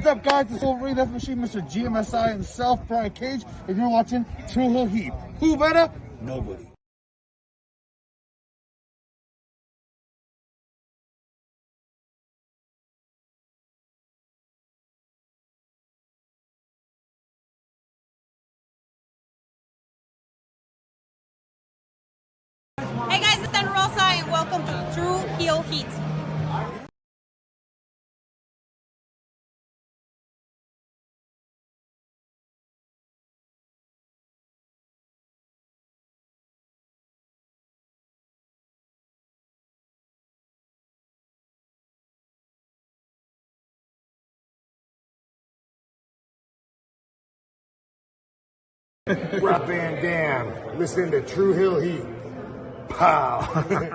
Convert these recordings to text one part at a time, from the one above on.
What's up, guys? It's Wolverine Death Machine, Mr. GMSI himself, Brian Cage, and you're watching True Hill Heat. Who better? Nobody. Hey guys, it's Thunder Rosa and welcome to True Hill Heat. Rob Van Dam, listen to True Hill Heat. Pow.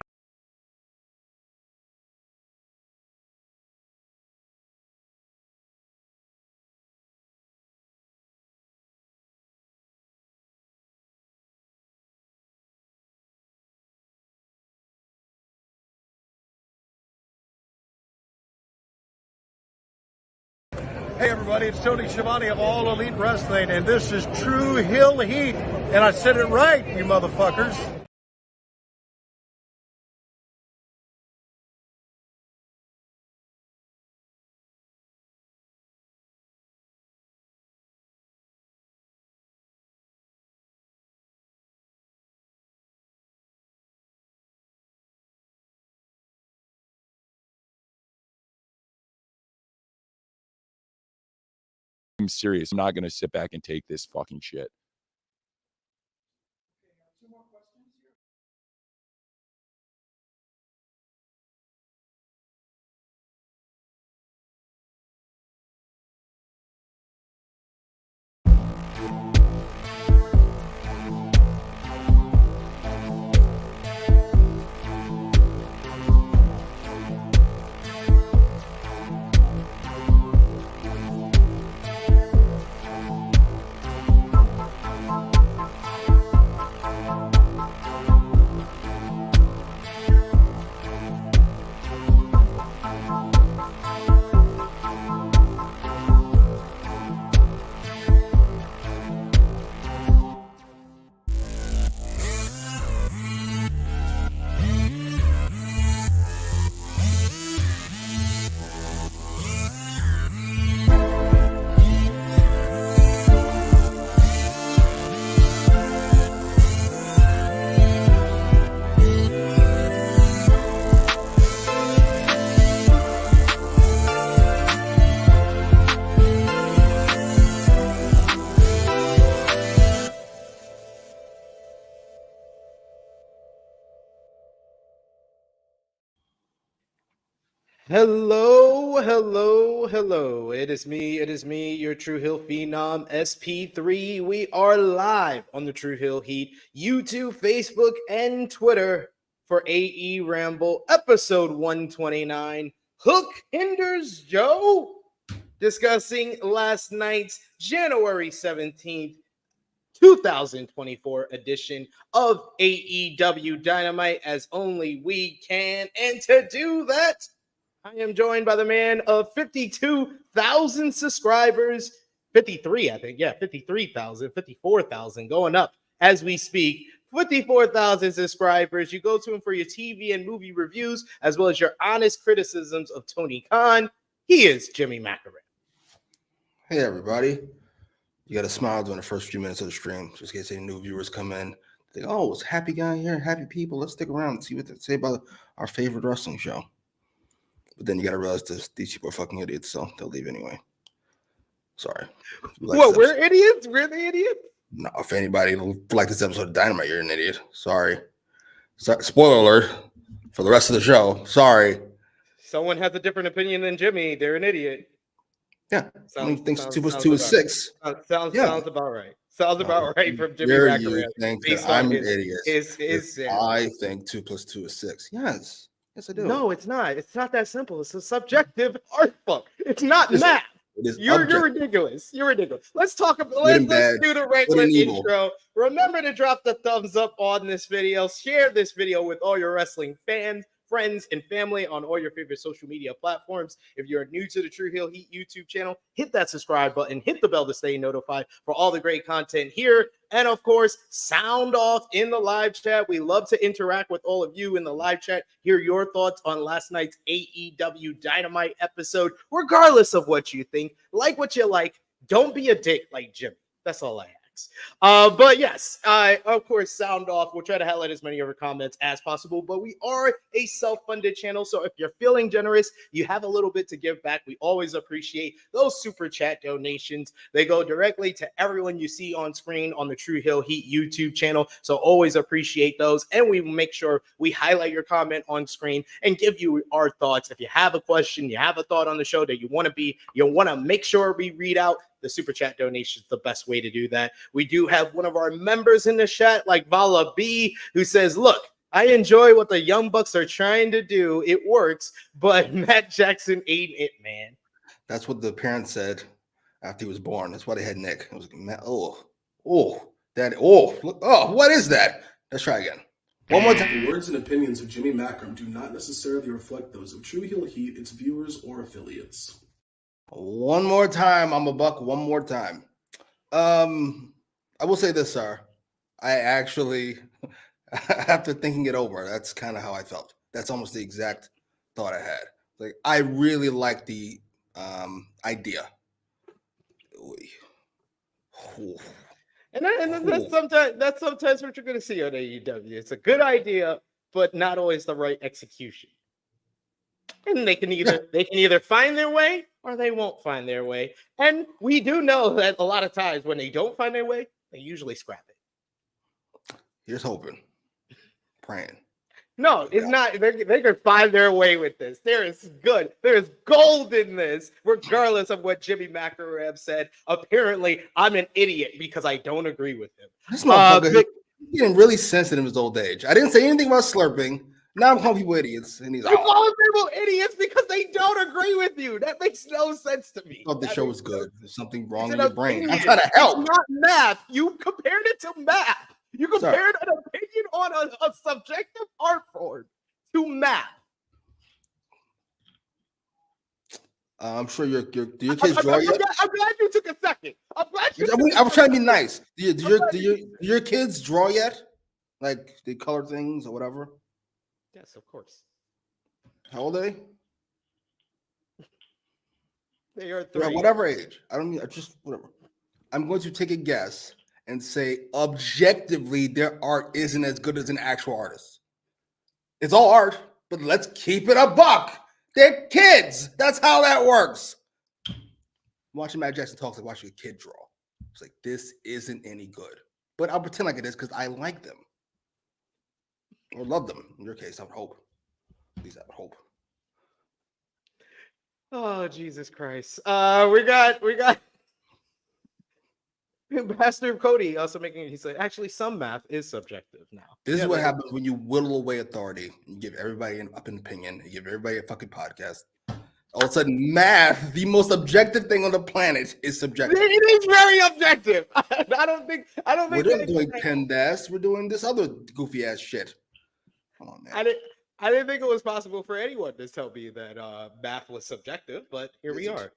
Hey everybody, it's Tony Schiavone of All Elite Wrestling, and this is True Hill Heat, and I said it right, you motherfuckers. I'm serious. I'm not going to sit back and take this fucking shit. Hello. It is me, your True Hill Phenom, SP3. We are live on the True Hill Heat, YouTube, Facebook, and Twitter for AEWramble, episode 129. Hook hinders Joe, discussing last night's January 17th, 2024 edition of AEW Dynamite, as only we can. And to do that, I am joined by the man of 52,000 subscribers. 53, I think. Yeah, 53,000, 54,000 going up as we speak. 54,000 subscribers. You go to him for your TV and movie reviews, as well as your honest criticisms of Tony Khan. He is Jimmy Macram. Hey, everybody. You got to smile during the first few minutes of the stream, just in case any new viewers come in. Think, oh, it's a happy guy here, happy people. Let's stick around and see what they say about our favorite wrestling show. But then you got to realize these people are fucking idiots, so they'll leave anyway. Sorry. What, we're idiots? We're the idiots? No, if anybody like this episode of Dynamite, you're an idiot. Sorry. Spoiler alert for the rest of the show. Sorry. Someone has a different opinion than Jimmy. They're an idiot. Yeah. Thinks 2 plus 2 is 6. Sounds about right. Sounds about right from Jimmy Macram. You think that I'm an idiot. I think 2 plus 2 is 6. Yes. Yes, I do. No, it's not. It's not that simple. It's a subjective art book. It's not math. You're ridiculous. You're ridiculous. Let's talk about. Let's do the regular intro. Remember to drop the thumbs up on this video. Share this video with all your wrestling fans, friends and family on all your favorite social media platforms. If you're new to the True Heel Heat YouTube channel, hit that subscribe button, hit the bell to stay notified for all the great content here. And of course, sound off in the live chat. We love to interact with all of you in the live chat, hear your thoughts on last night's AEW Dynamite episode, regardless of what you think. Like what you like. Don't be a dick like Jimmy. That's all I ask. But yes, of course, sound off. We'll try to highlight as many of your comments as possible, but we are a self-funded channel. So if you're feeling generous, you have a little bit to give back. We always appreciate those super chat donations. They go directly to everyone you see on screen on the True Heel Heat YouTube channel. So always appreciate those. And we make sure we highlight your comment on screen and give you our thoughts. If you have a question, you have a thought on the show that you want to make sure we read out, the super chat donation is the best way to do that. We do have one of our members in the chat, like Vala B, who says, look, I enjoy what the Young Bucks are trying to do. It works, but Matt Jackson ain't it, man. That's what the parents said after he was born. That's why they had Nick. It was like, what is that? Let's try again. One more time. The words and opinions of Jimmy Macram do not necessarily reflect those of True Heel Heat, its viewers, or affiliates. One more time. I'm a buck. One more time. I will say this, sir. I actually, after thinking it over, that's kind of how I felt. That's almost the exact thought I had. Like, I really like the idea. And that's sometimes what you're going to see on AEW. It's a good idea, but not always the right execution. And they can either find their way or they won't find their way. And we do know that a lot of times when they don't find their way, they usually scrap it. Here's hoping, praying. No, it's not. They can find their way with this. There is gold in this, regardless of what Jimmy Macram said. Apparently, I'm an idiot because I don't agree with him. This motherfucker, he's getting really sensitive in his old age. I didn't say anything about slurping. Now I'm calling people idiots, and he's calling people idiots because they don't agree with you. That makes no sense to me. I thought the show was good. There's something wrong in your brain. I'm trying to help. It's not math. You compared it to math. You compared an opinion on a subjective art form to math. I'm sure your kids draw yet? I'm glad you took a second. I was trying to be nice. Do your kids draw yet? Like they color things or whatever? Yes, of course. How old are they? They are 3. Whatever age. Just whatever. I'm going to take a guess and say objectively their art isn't as good as an actual artist. It's all art, but let's keep it a buck. They're kids. That's how that works. Watching Matt Jackson talk like watching a kid draw. It's like, this isn't any good. But I'll pretend like it is because I like them. Or love them. In your case, I would hope. At least I would hope. Oh, Jesus Christ. We got Pastor Cody also he said, actually, some math is subjective now. This is what happens when you whittle away authority. You give everybody an opinion. You give everybody a fucking podcast. All of a sudden, math, the most objective thing on the planet, is subjective. It is very objective. I don't think we're not doing PEMDAS. We're doing this other goofy ass shit. Come on, man. I didn't think it was possible for anyone to tell me that math was subjective, but here we are.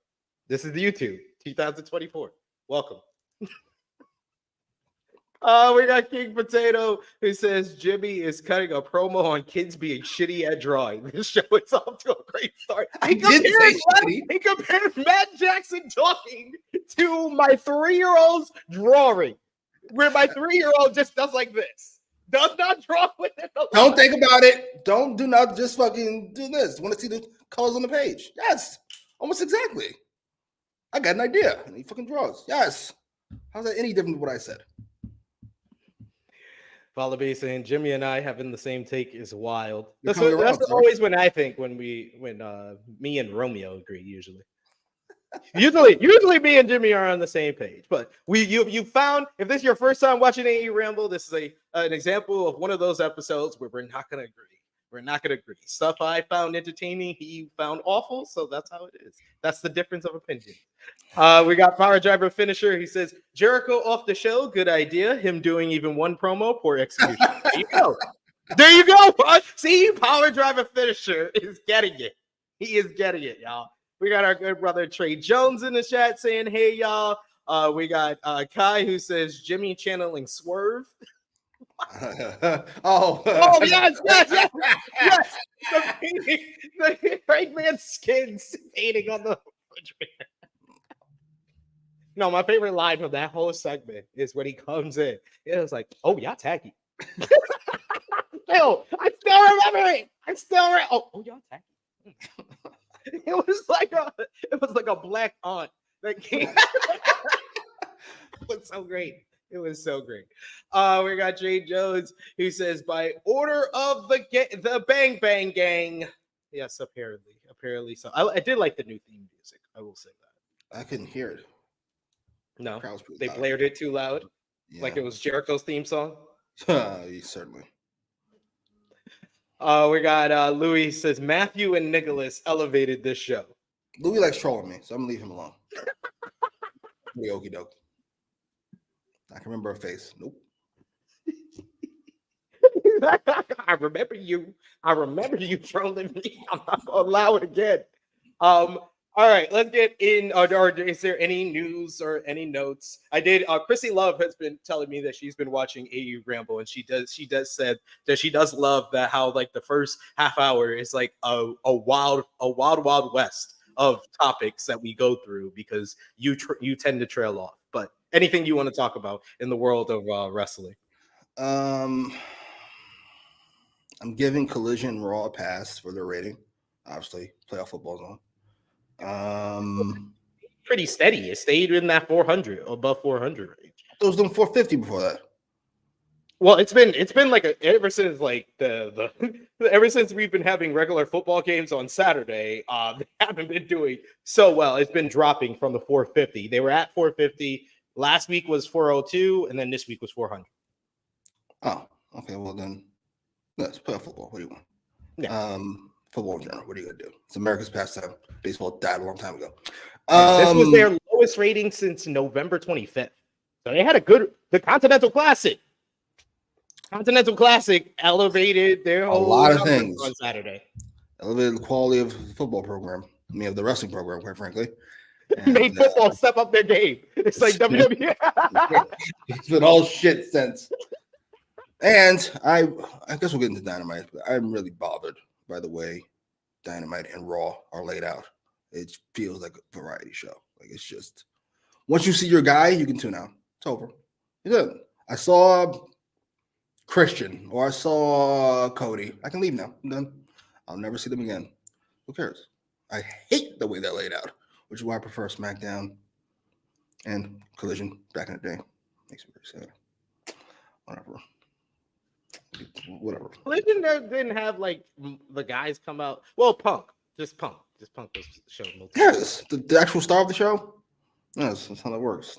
This is YouTube 2024. Welcome. We got King Potato who says Jimmy is cutting a promo on kids being shitty at drawing. This show is off to a great start. He compared Matt Jackson talking to my 3-year-old's drawing, where my 3-year-old just does like this. Does not draw with it. Don't think about it. Do not just fucking do this. Want to see the colors on the page? Yes. Almost exactly. I got an idea. And he fucking draws. Yes. How's that any different than what I said? Follow me saying Jimmy and I having the same take is wild. That's always when I think when me and Romeo agree usually. Usually me and Jimmy are on the same page. But you found, if this is your first time watching AEWramble, this is an example of one of those episodes where we're not gonna agree. We're not gonna agree. Stuff I found entertaining, he found awful. So that's how it is. That's the difference of opinion. We got Power Driver Finisher. He says Jericho off the show. Good idea. Him doing even one promo. Poor execution. There you go. There you go. See, Power Driver Finisher is getting it. He is getting it, y'all. We got our good brother Trey Jones in the chat saying, hey, y'all. We got Kai who says Jimmy channeling Swerve. Oh, yes. The great man's skin's painting on the refrigerator. No, my favorite line from that whole segment is when he comes in. It was like, oh, y'all tacky. Yo, I still remember it. Oh, y'all tacky. It was like a black aunt that came. It was so great. It was so great. We got Jay Jones who says, by order of the Bang Bang Gang. Yes, apparently so. I did like the new theme music. I will say that. I couldn't hear it. No, The they loud. blared it too loud, like it was Jericho's theme song. Certainly. We got Louis says Matthew and Nicholas elevated this show. Louis likes trolling me, so I'm gonna leave him alone. Okie doke. I can remember her face. Nope. I remember you trolling me. I'm not gonna allow it again. All right, let's get in. Or is there any news or any notes? I did. Chrissy Love has been telling me that she's been watching AEWramble, and she does said that she does love that how like the first half hour is like a wild west of topics that we go through because you tend to trail off. But anything you want to talk about in the world of wrestling? I'm giving Collision Raw a pass for their rating. Obviously, playoff football's on. Pretty steady. It stayed in that 400, above 400 range. It was doing 450 before that. Well, it's been like ever since like ever since we've been having regular football games on Saturday. They haven't been doing so well. It's been dropping from the 450. They were at 450 last week was 402, and then this week was 400. Oh, okay. Well then, let's play football. What do you want? Yeah. Football in general. What are you gonna do? It's America's pastime. Baseball died a long time ago. This was their lowest rating since November 25th. So they had the Continental Classic. Continental Classic elevated their whole lot of things on Saturday. Elevated the quality of the football program. I mean, of the wrestling program, quite frankly. And, made football step up their game. It's like WWE. It's been all shit since. And I guess we'll get into Dynamite, but I'm really bothered by the way Dynamite and Raw are laid out. It feels like a variety show. Like it's just once you see your guy, you can tune out. It's over. You're good. I saw Christian or I saw Cody. I can leave now. I'm done. I'll never see them again. Who cares? I hate the way they're laid out, which is why I prefer SmackDown and Collision back in the day. Makes me very sad. Whatever. Collision didn't have like the guys come out. Well, Punk was shown. Yes, the actual star of the show. Yes, that's how that works.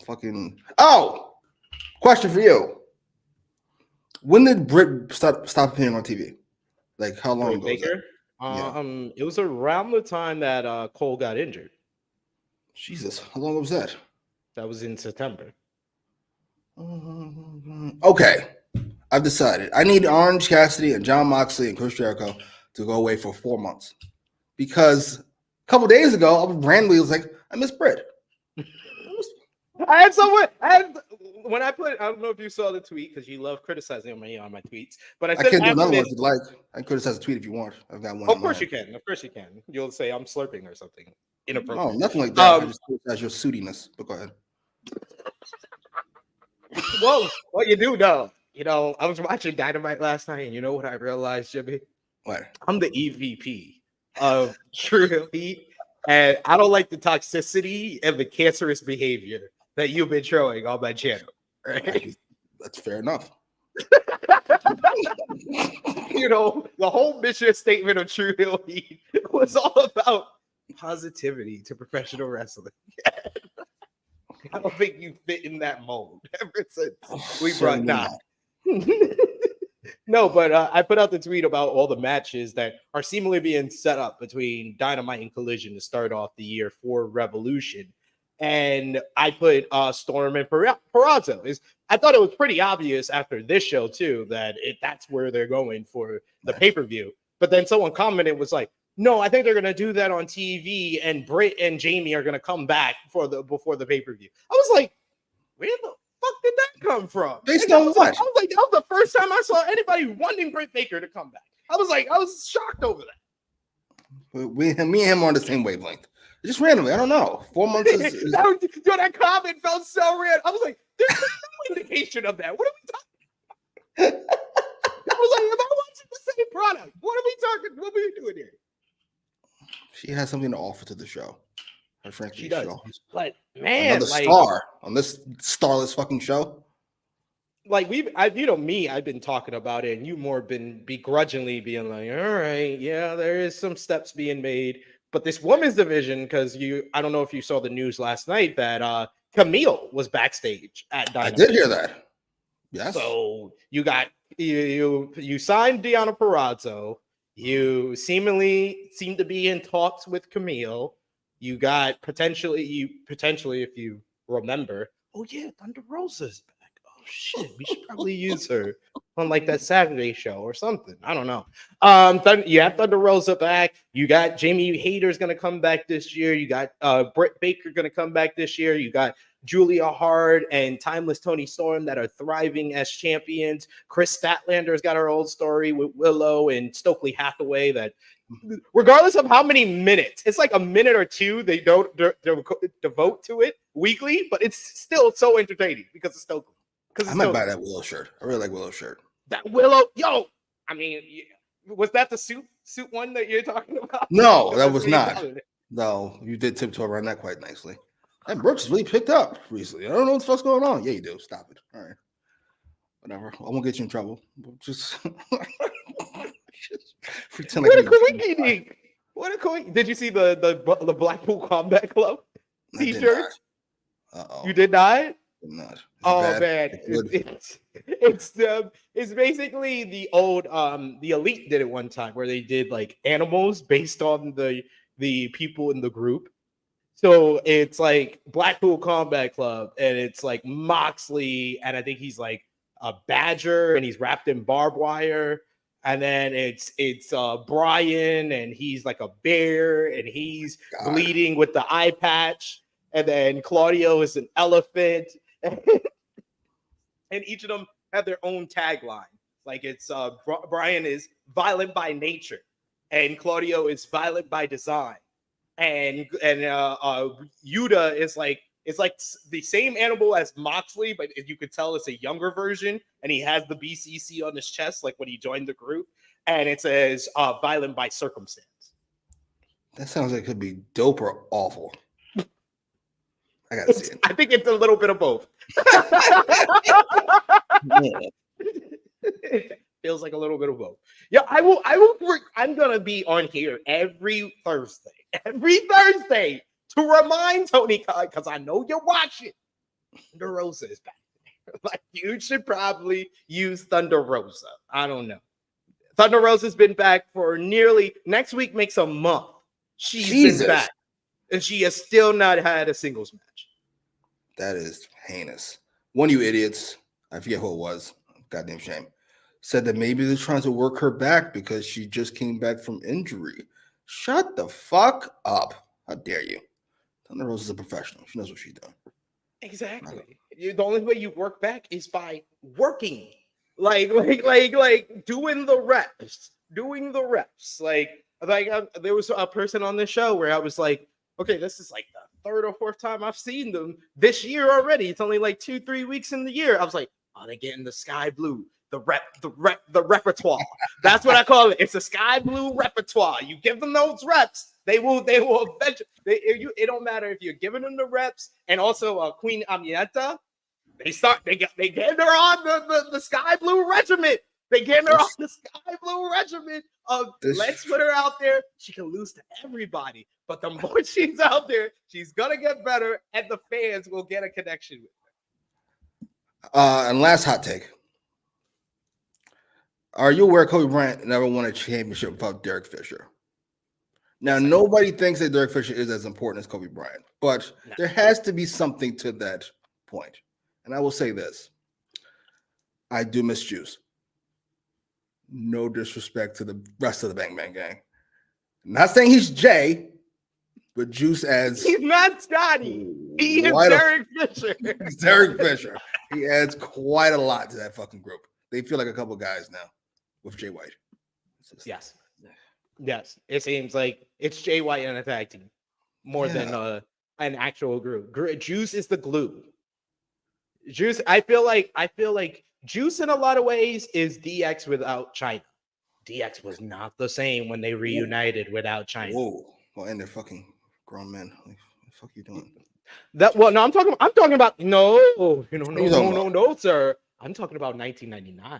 Fucking. Oh, question for you. When did Britt stop appearing on TV? Like how long ago? Baker? It was around the time that Cole got injured. Jesus, how long was that? That was in September. Okay, I've decided. I need Orange Cassidy and John Moxley and Chris Jericho to go away for 4 months because a couple days ago, I randomly was like, I miss Britt. I had someone. I don't know if you saw the tweet because you love criticizing me on my tweets, but I said I can't do another one if you'd like. I can criticize a tweet if you want. I've got one. Of course you can. You'll say I'm slurping or something inappropriate. Oh, nothing like that. I just criticize your sootiness. But go ahead. Well, what you do know, I was watching Dynamite last night, and you know what I realized, Jimmy? What? I'm the EVP of True Heat, and I don't like the toxicity and the cancerous behavior that you've been showing on my channel. Right? That's fair enough. The whole mission statement of True Hill Heat was all about positivity to professional wrestling. I don't think you fit in that mold ever since we brought that. No, but I put out the tweet about all the matches that are seemingly being set up between Dynamite and Collision to start off the year for Revolution. and I put Storm and Peraza. I thought it was pretty obvious after this show too that that's where they're going for the pay-per-view. But then someone commented was like, no, I think they're gonna do that on TV, and Britt and Jamie are gonna come back before the pay-per-view. I was like, where the fuck did that come from? Based on what? I was like, that was the first time I saw anybody wanting Britt Baker to come back. I was shocked over that. Me and him are on the same wavelength. Just randomly, I don't know. 4 months is that comment felt so real. I was like, there's no indication of that. What are we talking about? I was like, am I watching the same product? What are we talking? What are we doing here? She has something to offer to the show. Her frankly, she does. Show. But man, another star on this starless fucking show. Like I've been talking about it, and you more been begrudgingly being like, all right, yeah, there is some steps being made. But this women's division, because I don't know if you saw the news last night that Camille was backstage at Dynamite. I did hear that. Yes. So you got you signed Deonna Purrazzo. You seemingly seem to be in talks with Camille. You got potentially, if you remember, oh yeah, Thunder Rosa's back. Oh shit, we should probably use her on like that Saturday show or something. I don't know. You have Thunder Rosa back. You got Jamie Hayter's gonna come back this year. You got Britt Baker gonna come back this year. You got Julia Hart and Timeless Toni Storm that are thriving as champions. Chris Statlander's got her old story with Willow and Stokely Hathaway that, regardless of how many minutes, it's like a minute or two they don't devote to it weekly, but it's still so entertaining because of Stokely. I might buy that Willow shirt. I really like Willow shirt. That Willow, I mean, was that the suit one that you're talking about? No, that was not. No, you did tiptoe around that quite nicely. That Brooks has really picked up recently. I don't know what the fuck's going on. Yeah, you do. Stop it. All right. Whatever. I won't get you in trouble. Just pretend what a coinky. What a coinky. Did you see the Blackpool Combat Club t-shirt? Uh-oh. You did not? Did not. Oh man. It's basically the old the Elite did it one time where they did like animals based on the people in the group. So it's like Blackpool Combat Club, and it's like Moxley, and I think he's like a badger, and he's wrapped in barbed wire. And then it's Brian, and he's like a bear, and he's bleeding with the eye patch. And then Claudio is an elephant, and each of them have their own tagline. Like it's Brian is violent by nature, and Claudio is violent by design. And Yuta is like, it's like the same animal as Moxley, but you could tell it's a younger version, and he has the BCC on his chest like when he joined the group, and it says violent by circumstance. That sounds like it could be dope or awful. I gotta see it. I think it's a little bit of both. It feels like a little bit of both. Yeah, I will I'm gonna be on here every Thursday to remind Tony Khan, because I know you're watching. Thunder Rosa is back. Like, you should probably use Thunder Rosa. I don't know. Thunder Rosa's been back for next week makes a month. She's been back, and she has still not had a singles match. That is heinous. One of you idiots, I forget who it was, goddamn shame, said that maybe they're trying to work her back because she just came back from injury. Shut the fuck up. How dare you? Thunder Rosa is a professional. She knows what she's doing. Exactly. The only way you work back is by working. Like doing the reps. There was a person on this show where I was like, okay, this is like the third or fourth time I've seen them this year already. It's only like 2-3 weeks in the year. I was like, oh, they're getting the sky blue. The repertoire. That's what I call it. It's a sky blue repertoire. You give them those reps, they will eventually. It don't matter if you're giving them the reps. And also Queen Amieta, they get her on the sky blue regiment. They get her on the sky blue regiment of let's put her out there. She can lose to everybody, but the more she's out there, she's gonna get better, and the fans will get a connection with her. And last hot take. Are you aware Kobe Bryant never won a championship without Derek Fisher? Now, nobody thinks that Derek Fisher is as important as Kobe Bryant, but there has to be something to that point. And I will say this. I do miss Juice. No disrespect to the rest of the Bang Bang gang. I'm not saying he's Jay, but Juice adds. He's not Scotty. He is Derek Fisher. He's Derek Fisher. He adds quite a lot to that fucking group. They feel like a couple guys now with Jay White. Yes. Yes. It seems like it's Jay White and a tag team more than an actual group. Juice is the glue. Juice, I feel like Juice in a lot of ways is DX without China. DX was not the same when they reunited without China. Whoa. Well, and they're fucking grown men. Like, what the fuck are you doing? I'm talking about no, sir. I'm talking about 1999.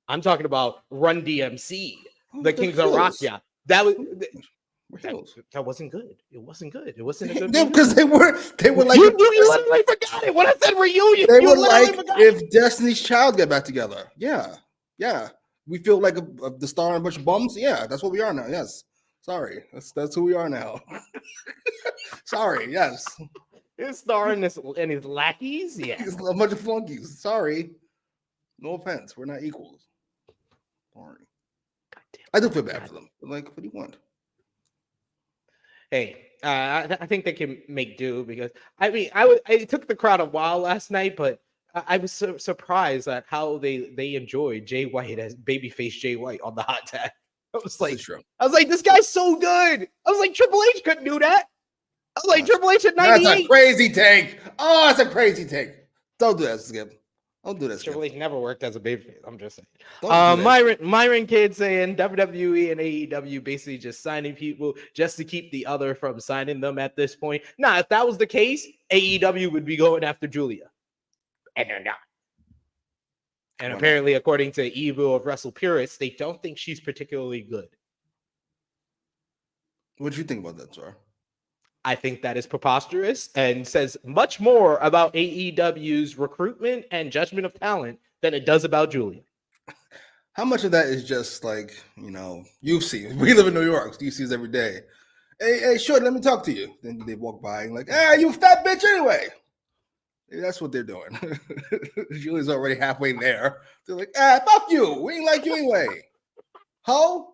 I'm talking about Run DMC, the Kings of Rockya. That wasn't good. It wasn't good. It wasn't a good because they were like you literally forgot it. When I said reunion, they were like if Destiny's Child got back together. Yeah. We feel like the star and a bunch of bums. Yeah, that's what we are now. Yes. Sorry. That's who we are now. Sorry, yes. His star and his lackeys, yeah. He's a bunch of flunkies. Sorry. No offense. We're not equals. Sorry. I do feel bad for them. But like, what do you want? Hey, I think they can make do because it took the crowd a while last night, but I was so surprised at how they enjoyed Jay White as babyface Jay White on the hot tag. I was like, this guy's so good. I was like, Triple H couldn't do that. I was like, Triple H at 98. That's a crazy take. Oh, that's a crazy take. Don't do that, Skip. Don't do that, Skip. Triple H never worked as a babyface. I'm just saying. Myron Kidd saying WWE and AEW basically just signing people just to keep the other from signing them at this point. Nah, if that was the case, AEW would be going after Julia. And they're not. And apparently, according to Evil of Wrestle Purists, they don't think she's particularly good. What do you think about that, sir? I think that is preposterous and says much more about AEW's recruitment and judgment of talent than it does about Julia. How much of that is just like, you've seen? We live in New York. So you see this every day. Hey, short, let me talk to you. Then they walk by and like, you fat bitch anyway. That's what they're doing. Julia's already halfway there. They're like, fuck you. We ain't like you anyway. Ho?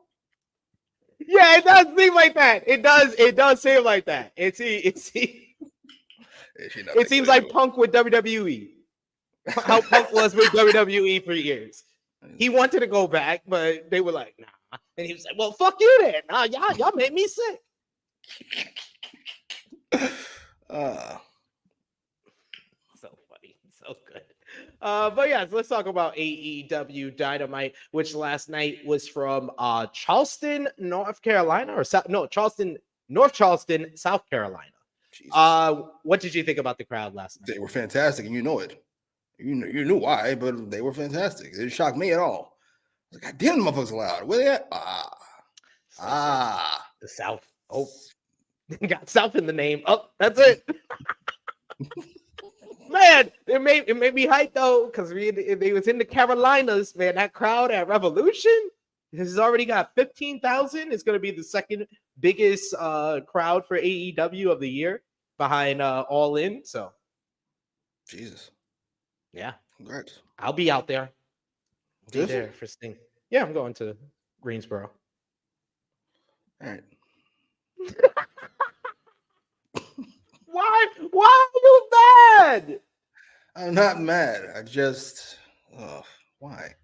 Yeah, it does seem like that. It does seem like that. It seems like Punk with WWE. How Punk was with WWE for years. He wanted to go back, but they were like, nah. And he was like, well, fuck you then. Nah, y'all made me sick. So funny. So good. But yeah, let's talk about AEW Dynamite, which last night was from Charleston, North Carolina, North Charleston, South Carolina. Jesus. What did you think about the crowd last night? They were fantastic, and you know it. You knew why, but they were fantastic. It didn't shock me at all. I was like, God damn, the motherfuckers loud. Where they at? The South. Oh, got South in the name. Oh, that's it. Man, it made me hype though, because they was in the Carolinas, man. That crowd at Revolution has already got 15,000. It's going to be the second biggest crowd for AEW of the year behind All In. So, Jesus, yeah, congrats. I'll be out there. I'll be there for Sting. Yeah, I'm going to Greensboro. All right. Why are you mad? I'm not mad. I just, why?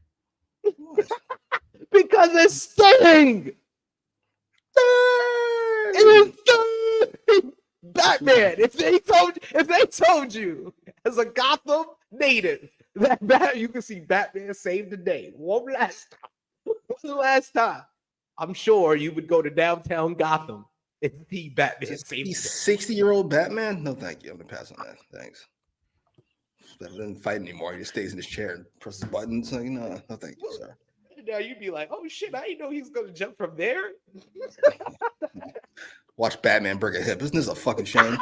Because it's Sting. It is Sting. Batman. If they told you as a Gotham native that you can see Batman save the day one last time, I'm sure you would go to downtown Gotham. It's the Batman. He's 60-year-old Batman? No, thank you. I'm going to pass on that. Thanks. He doesn't fight anymore. He just stays in his chair and presses buttons. Like, no, thank you, sir. Now you'd be like, oh, shit, I didn't know he's going to jump from there. Watch Batman break a hip. Isn't this a fucking shame?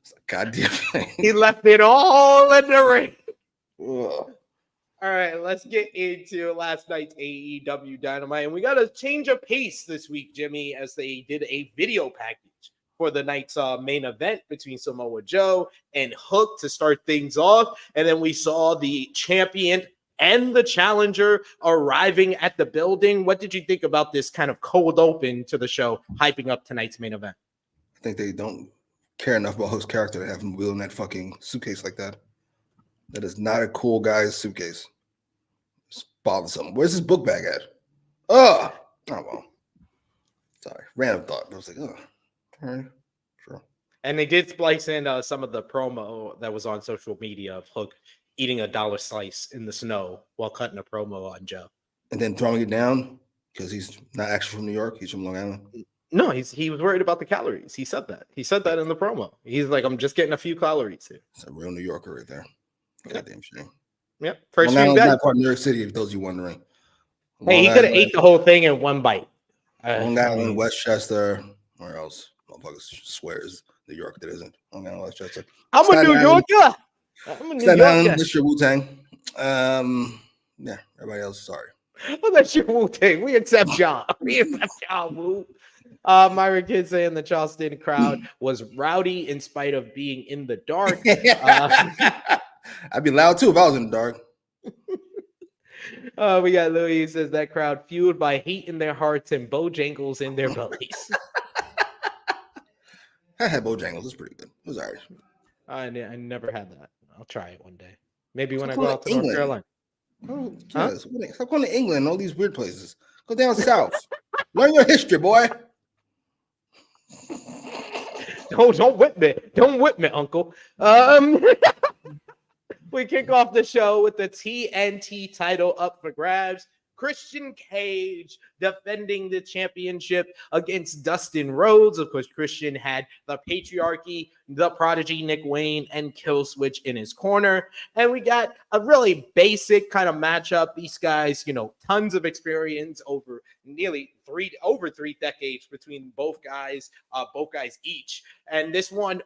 It's a goddamn thing. He left it all in the ring. Ugh. All All right, let's get into last night's AEW Dynamite. And we got a change of pace this week, Jimmy, as they did a video package for the night's main event between Samoa Joe and Hook to start things off. And then we saw the champion and the challenger arriving at the building. What did you think about this kind of cold open to the show, hyping up tonight's main event? I think they don't care enough about Hook's character to have him wheeling that fucking suitcase like that. That is not a cool guy's suitcase. It's bothersome. Where's his book bag at? Oh well. Sorry. Random thought. I was like, oh, all right, sure. And they did splice in some of the promo that was on social media of Hook eating a dollar slice in the snow while cutting a promo on Joe. And then throwing it down because he's not actually from New York. He's from Long Island. No, he was worried about the calories. He said that. He said that in the promo. He's like, I'm just getting a few calories here. It's a real New Yorker right there. Goddamn shame. Yep. First Long Island's few not part of New York City, if those you wondering. Hey, he could have ate the whole thing in one bite. Long Island, Westchester, where else? Motherfuckers swears New York that isn't. Long Island, Westchester. I'm a New Yorker. I'm a New Yorker. Mr. Wu-Tang. Yeah, everybody else, sorry. Unless you're Wu-Tang. We accept y'all. We accept y'all, Wu. Myra Kid saying the Charleston crowd was rowdy in spite of being in the dark. I'd be loud too if I was in the dark. We got Louis who says that crowd fueled by hate in their hearts and Bojangles in their bellies. I had Bojangles. It's pretty good. It was all right. I never had that. I'll try it one day. Maybe when I go out to North Carolina. Oh, yes. Stop going to England and all these weird places. Go down south. Learn your history, boy. Don't whip me. Don't whip me, uncle. We kick off the show with the TNT title up for grabs. Christian Cage defending the championship against Dustin Rhodes. Of course, Christian had the Patriarchy, the Prodigy, Nick Wayne, and Killswitch in his corner. And we got a really basic kind of matchup. These guys, tons of experience over nearly three decades between both guys each. And this one,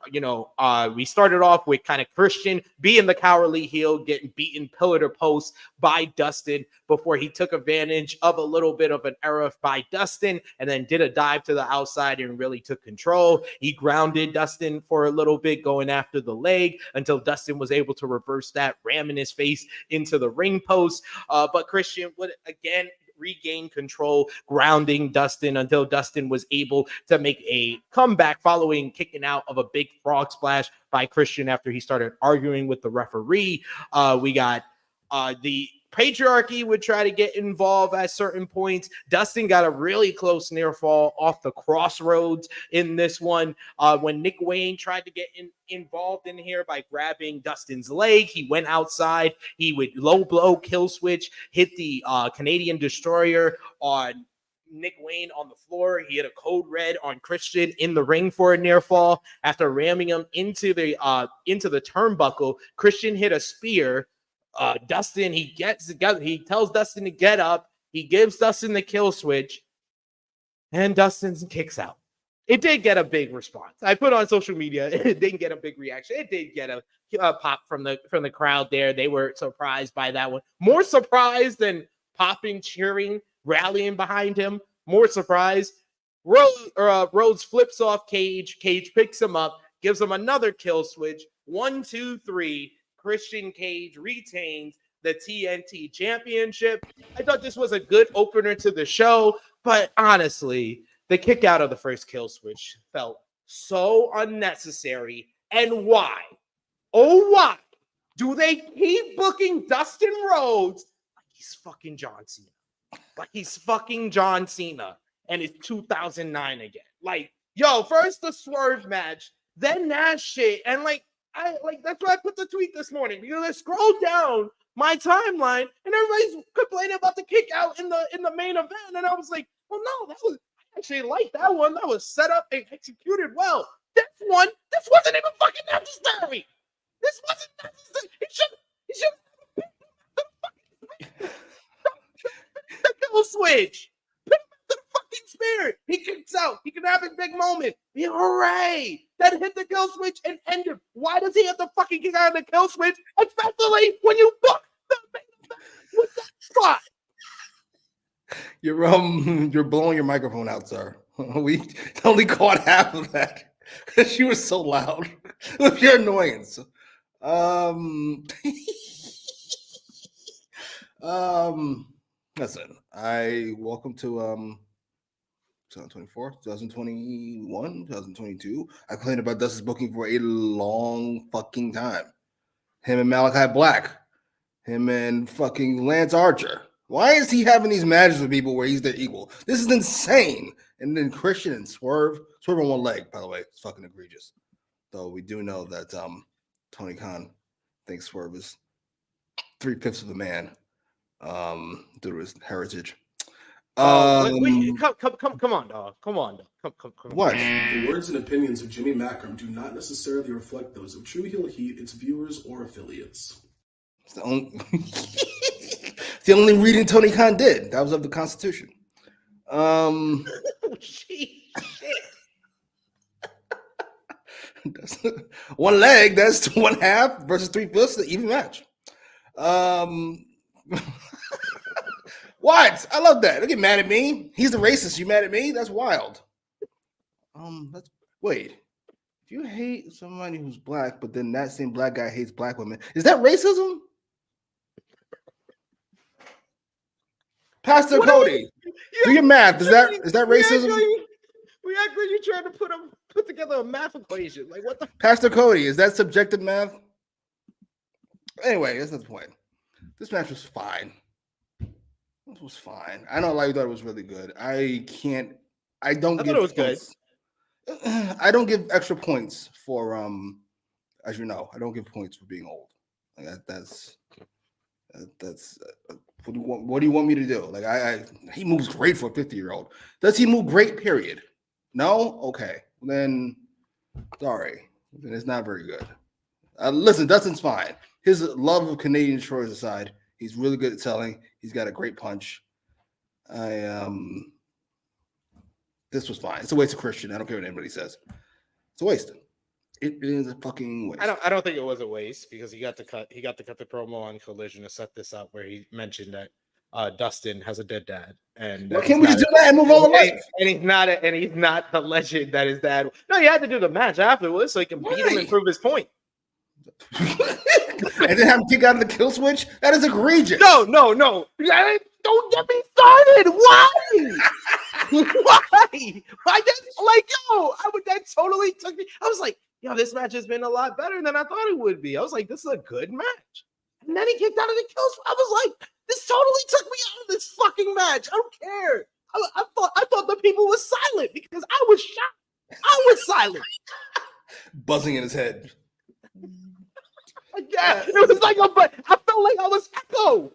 we started off with kind of Christian being the cowardly heel, getting beaten pillar to post by Dustin before he took advantage of a little bit of an error by Dustin and then did a dive to the outside and really took control. He grounded Dustin for a little bit, going after the leg until Dustin was able to reverse that, ramming his face into the ring post. But Christian would again regain control, grounding Dustin until Dustin was able to make a comeback following kicking out of a big frog splash by Christian after he started arguing with the referee. We got the Patriarchy would try to get involved at certain points. Dustin got a really close near fall off the crossroads in this one. When Nick Wayne tried to get involved in here by grabbing Dustin's leg, he went outside. He would low blow, kill switch, hit the Canadian Destroyer on Nick Wayne on the floor. He had a code red on Christian in the ring for a near fall. After ramming him into the turnbuckle, Christian hit a spear. Dustin, he tells Dustin to get up. He gives Dustin the kill switch, and Dustin kicks out. It did get a big response. I put on social media. It didn't get a big reaction. It did get a pop from the crowd there. They were surprised by that one. More surprised than popping, cheering, rallying behind him. More surprised. Rhodes flips off Cage. Cage picks him up, gives him another kill switch. 1, 2, 3. Christian Cage retains the TNT Championship. I thought this was a good opener to the show, but honestly, the kick out of the first kill switch felt so unnecessary. And why? Oh, why do they keep booking Dustin Rhodes like he's fucking John Cena? Like he's fucking John Cena, and it's 2009 again. Like, yo, first the Swerve match, then that shit, and that's why I put the tweet this morning, because I scrolled down my timeline and everybody's complaining about the kick out in the main event, and I was like, well, no, I actually liked that one. That was set up and executed well. This wasn't even fucking necessary. This wasn't necessary. He should the kill switch. Put him into the fucking spirit. He kicks out. He can have his big moment. Be hooray. Then hit the kill switch and end him. Why does he have to fucking kick out of the kill switch? Especially when you book the main event What the fuck? You're blowing your microphone out, sir. We only caught half of that because you were so loud with your annoyance. Listen, I welcome to 2024, 2021, 2022. I complained about Dustin's booking for a long fucking time. Him and Malachi Black, him and fucking Lance Archer. Why is he having these matches with people where he's their equal? This is insane. And then Christian and Swerve on one leg, by the way. It's fucking egregious. Though we do know that Tony Khan thinks Swerve is 3/5 of a man due to his heritage. Come on, dog. Come on. What? The words and opinions of Jimmy Macram do not necessarily reflect those of True Heel Heat, its viewers, or affiliates. It's the only, it's the only reading Tony Khan did. That was of the Constitution. Shit. One leg, that's 1/2 versus 3/5, the even match. What? I love that. Don't get mad at me. He's the racist. You mad at me? That's wild. Wait. If you hate somebody who's black, but then that same black guy hates black women, is that racism? Pastor Cody, do your math. Is that racism? We agree. You trying to put together a math equation? Like what the? Pastor Cody, is that subjective math? Anyway, that's not the point. This match was fine. It was fine. I know a lot of you thought it was really good. I thought it was good. I don't give extra points for as you know, I don't give points for being old. Like that's what do you want me to do? Like he moves great for a 50-year-old. Does he move great? Period. No? Okay. Then sorry. Then it's not very good. Listen, Dustin's fine. His love of Canadian shores aside, he's really good at selling. He's got a great punch. This was fine. It's a waste of Christian. I don't care what anybody says. It's a waste. It is a fucking waste. I don't think it was a waste because he got to cut the promo on Collision to set this up where he mentioned that Dustin has a dead dad. And why can't we just do that and move on? And he's not the legend that his dad. No, you had to do the match afterwards so he can beat him and prove his point. And then have him kick out of the kill switch? That is egregious. No. Don't get me started. Why? Why? That totally took me. I was like, this match has been a lot better than I thought it would be. I was like, this is a good match. And then he kicked out of the kill switch. I was like, this totally took me out of this fucking match. I don't care. I thought the people were silent because I was shocked. I was silent. Buzzing in his head. Yeah, it was like but I felt like I was echo.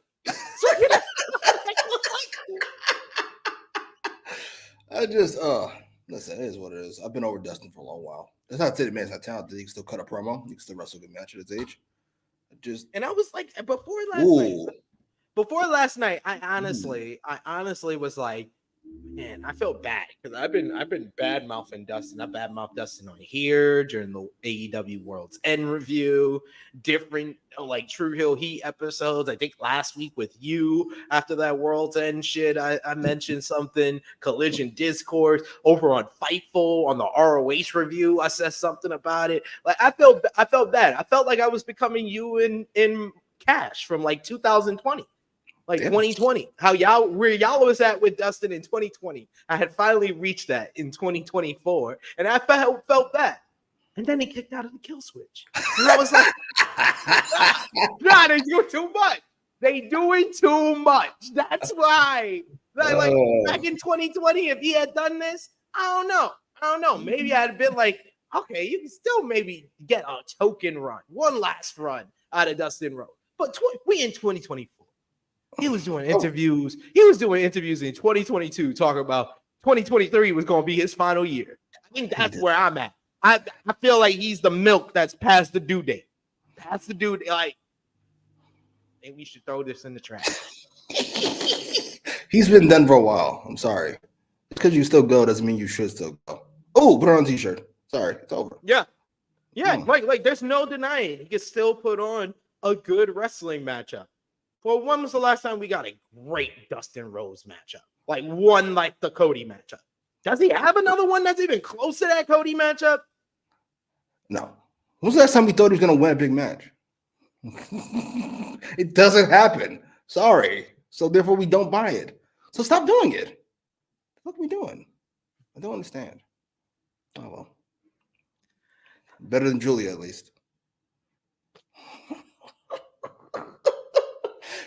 Listen, it is what it is. I've been over Dustin for a long while. That's not to say the man's not talented. He can still cut a promo. He can still wrestle a good match at his age. And I was like, before last night, I honestly was like, man, I felt bad because I've been bad mouthing Dustin. I bad mouthed Dustin on here during the AEW World's End review, different like True Heel Heat episodes. I think last week with you after that World's End shit, I mentioned something. Collision Discourse over on Fightful on the ROH review. I said something about it. Like I felt bad. I felt like I was becoming you in Cash from like 2020. Like 2020, where y'all was at with Dustin in 2020. I had finally reached that in 2024, and I felt that. And then he kicked out of the kill switch, and I was like, "Nah, they doing too much. They doing too much. That's why." Like back in 2020, if he had done this, I don't know. Maybe I'd been like, okay, you can still maybe get a token run, one last run out of Dustin Rhodes. But we in 2024. He was doing interviews. He was doing interviews in 2022, talking about 2023 was going to be his final year. I think that's where I'm at. I feel like he's the milk that's past the due date. That's the due date. Like, maybe we should throw this in the trash. He's been done for a while. I'm sorry. Just because you still go doesn't mean you should still go. Oh, put on a t-shirt. Sorry, it's over. Yeah. Like there's no denying he can still put on a good wrestling matchup. Well, when was the last time we got a great Dustin Rhodes matchup? Like one like the Cody matchup. Does he have another one that's even close to that Cody matchup? No. When was the last time we thought he was going to win a big match? It doesn't happen. Sorry. So therefore we don't buy it. So stop doing it. What are we doing? I don't understand. Oh well. Better than Julia at least.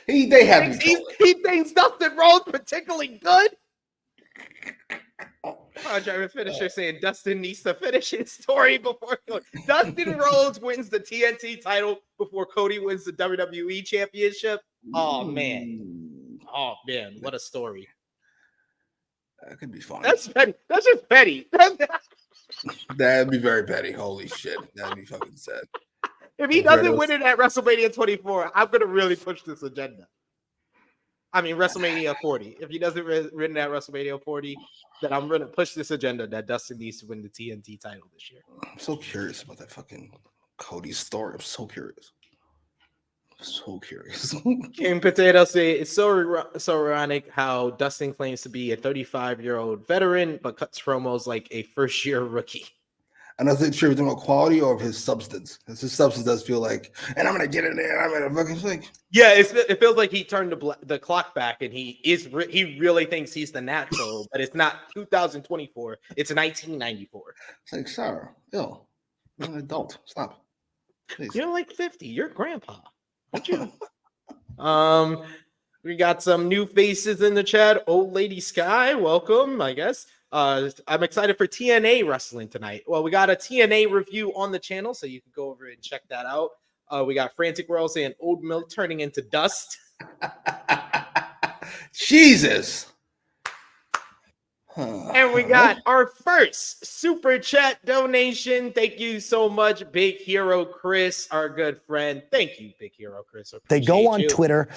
He thinks Dustin Rhodes particularly good. Driver finisher saying Dustin needs to finish his story before Cody. Dustin Rhodes wins the TNT title before Cody wins the WWE Championship. Oh man, what a story! That could be fun. That's petty. That's just petty. That'd be very petty. Holy shit, that'd be fucking sad. If he doesn't win it at WrestleMania 24, I'm gonna really push this agenda. I mean, WrestleMania 40. If he doesn't win at WrestleMania 40, then I'm going to push this agenda that Dustin needs to win the TNT title this year. I'm so curious about that fucking Cody story. I'm so curious. King Potato say it's so ironic how Dustin claims to be a 35-year-old veteran, but cuts promos like a first-year rookie. I'm not sure if it's about quality or of his substance. His substance does feel like, and I'm gonna get in there. I'm gonna fucking like. Yeah, it feels like he turned the clock back, and he really thinks he's the natural, but it's not 2024. It's 1994. It's like, sir, you're an adult. Stop. Please. You're like 50. You're grandpa. Aren't you? We got some new faces in the chat. Old Lady Sky, welcome. I guess. I'm excited for TNA wrestling tonight. Well, we got a TNA review on the channel, so you can go over and check that out. We got Frantic World saying old milk turning into dust. Jesus. And we got our first super chat donation. Thank you so much, Big Hero Chris, our good friend. Thank you, Big Hero Chris. They go on Twitter.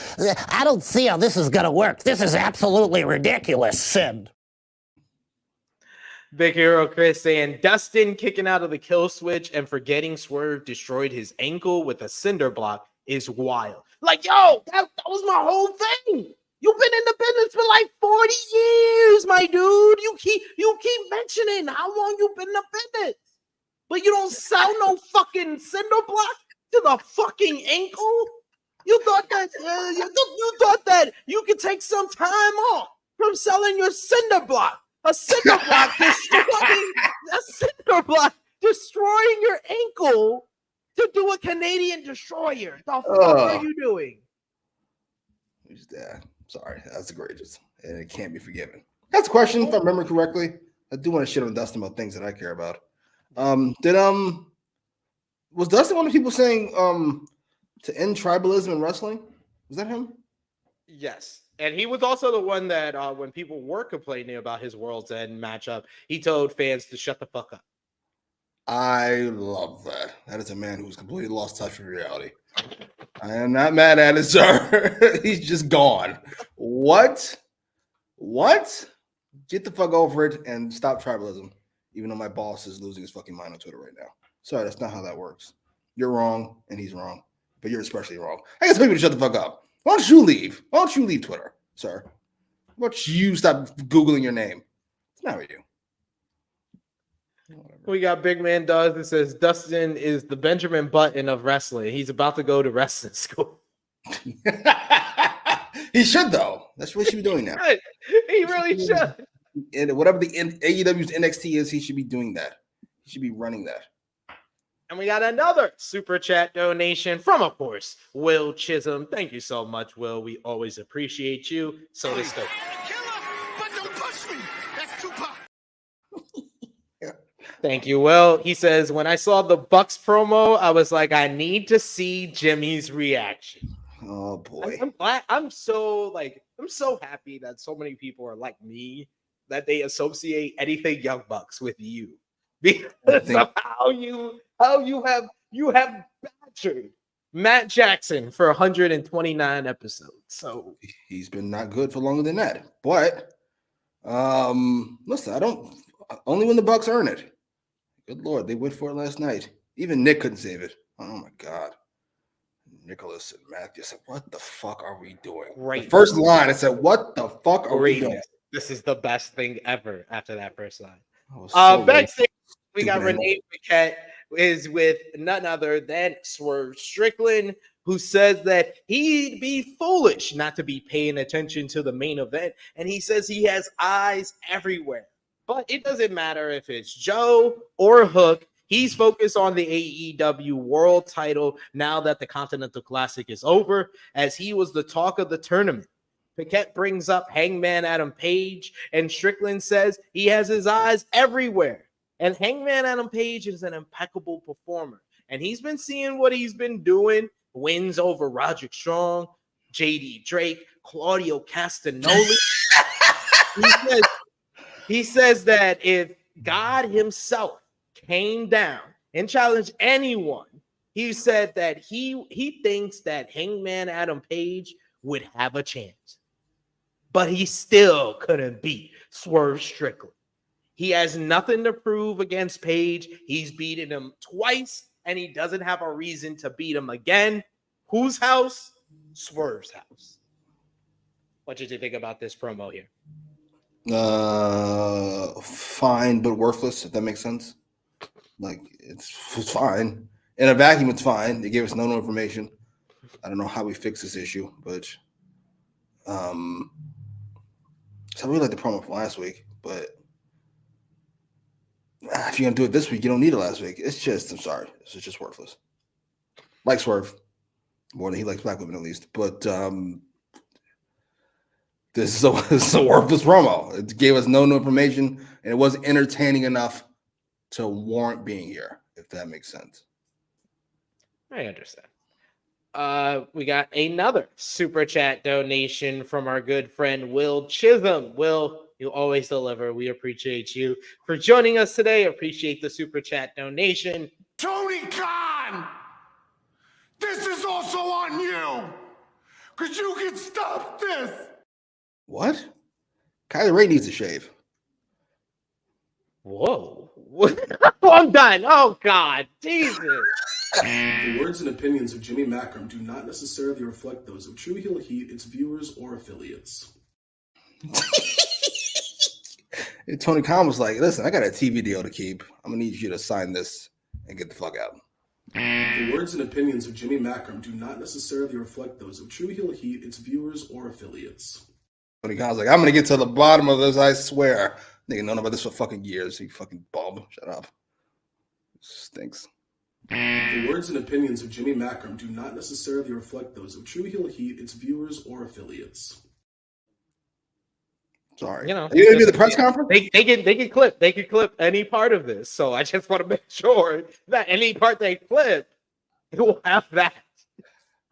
I don't see how this is going to work. This is absolutely ridiculous, Sid. Big Hero Chris saying Dustin kicking out of the kill switch and forgetting Swerve destroyed his ankle with a cinder block is wild. Like, yo, that was my whole thing. You've been in the business for like 40 years, my dude. You keep mentioning how long you've been in the business, but you don't sell no fucking cinder block to the fucking ankle. You thought that you thought that you could take some time off from selling your cinder block. A cinder block destroying your ankle to do a Canadian destroyer. The fuck are you doing? Sorry, that's egregious, and it can't be forgiven. That's a question, if I remember correctly. I do want to shit on Dustin about things that I care about. Was Dustin one of the people saying to end tribalism in wrestling? Was that him? Yes. And he was also the one that when people were complaining about his World's End matchup, he told fans to shut the fuck up. I love that. That is a man who's completely lost touch with reality. I am not mad at it, sir. He's just gone. What? Get the fuck over it and stop tribalism. Even though my boss is losing his fucking mind on Twitter right now. Sorry, that's not how that works. You're wrong, and he's wrong. But you're especially wrong. I can tell you to shut the fuck up. Why don't you leave? Why don't you leave Twitter, sir? Why don't you stop Googling your name? It's not with you. Whatever. We got Big Man Does that says Dustin is the Benjamin Button of wrestling. He's about to go to wrestling school. He should, though. That's what he should be doing now. He really should. And whatever the AEW's NXT is, he should be doing that. He should be running that. And we got another super chat donation from, of course, Will Chisholm. Thank you so much, Will. We always appreciate you. So does Stoke. Thank you, Will. He says, when I saw the Bucks promo, I was like, I need to see Jimmy's reaction. Oh boy. I'm so happy that so many people are like me, that they associate anything Young Bucks with you. Because of how you have badgered Matt Jackson for 129 episodes. So he's been not good for longer than that. But listen, only when the Bucks earn it. Good Lord, they went for it last night. Even Nick couldn't save it. Oh my God. Nicholas and Matthew said, "What the fuck are we doing?" Great. The first line, I said, "What the fuck are we doing?" This is the best thing ever after that first line. So Backstage, we got stupid Renee Paquette is with none other than Swerve Strickland, who says that he'd be foolish not to be paying attention to the main event. And he says he has eyes everywhere. But it doesn't matter if it's Joe or Hook. He's focused on the AEW World title now that the Continental Classic is over, as he was the talk of the tournament. Paquette brings up Hangman Adam Page, and Strickland says he has his eyes everywhere. And Hangman Adam Page is an impeccable performer. And he's been seeing what he's been doing. Wins over Roderick Strong, JD Drake, Claudio Castagnoli. he says that if God himself came down and challenged anyone, he said that he thinks that Hangman Adam Page would have a chance. But he still couldn't beat Swerve Strickland. He has nothing to prove against Page. He's beaten him twice, and he doesn't have a reason to beat him again. Whose house? Swerve's house. What did you think about this promo here? Fine, but worthless, if that makes sense. Like, it's fine. In a vacuum, it's fine. They gave us no information. I don't know how we fix this issue, but so I really like the promo from last week, but if you're gonna do it this week, you don't need it last week. It's just, I'm sorry, it's just worthless. Like Swerve, more than he likes black women at least. But this is a worthless promo. It gave us no information, and it wasn't entertaining enough to warrant being here, if that makes sense. I understand. We got another super chat donation from our good friend Will Chisholm. Will, you always deliver. We appreciate you for joining us today. Appreciate the super chat donation. Tony Khan, this is also on you, because you can stop this. What? Kylie Ray needs a shave. Whoa. I'm done. Oh, God. Jesus. The words and opinions of Jimmy Macram do not necessarily reflect those of True Heel Heat, its viewers, or affiliates. And Tony Khan was like, listen, I got a TV deal to keep. I'm going to need you to sign this and get the fuck out. The words and opinions of Jimmy Macram do not necessarily reflect those of True Heel Heat, its viewers, or affiliates. Tony Khan's like, I'm going to get to the bottom of this, I swear. Nigga, known about this for fucking years. You fucking bulb. Shut up. Stinks. The words and opinions of Jimmy Macram do not necessarily reflect those of True Heel Heat, its viewers, or affiliates. Sorry. You know, are you gonna do the press conference? They can clip any part of this. So I just want to make sure that any part they clip, it will have that.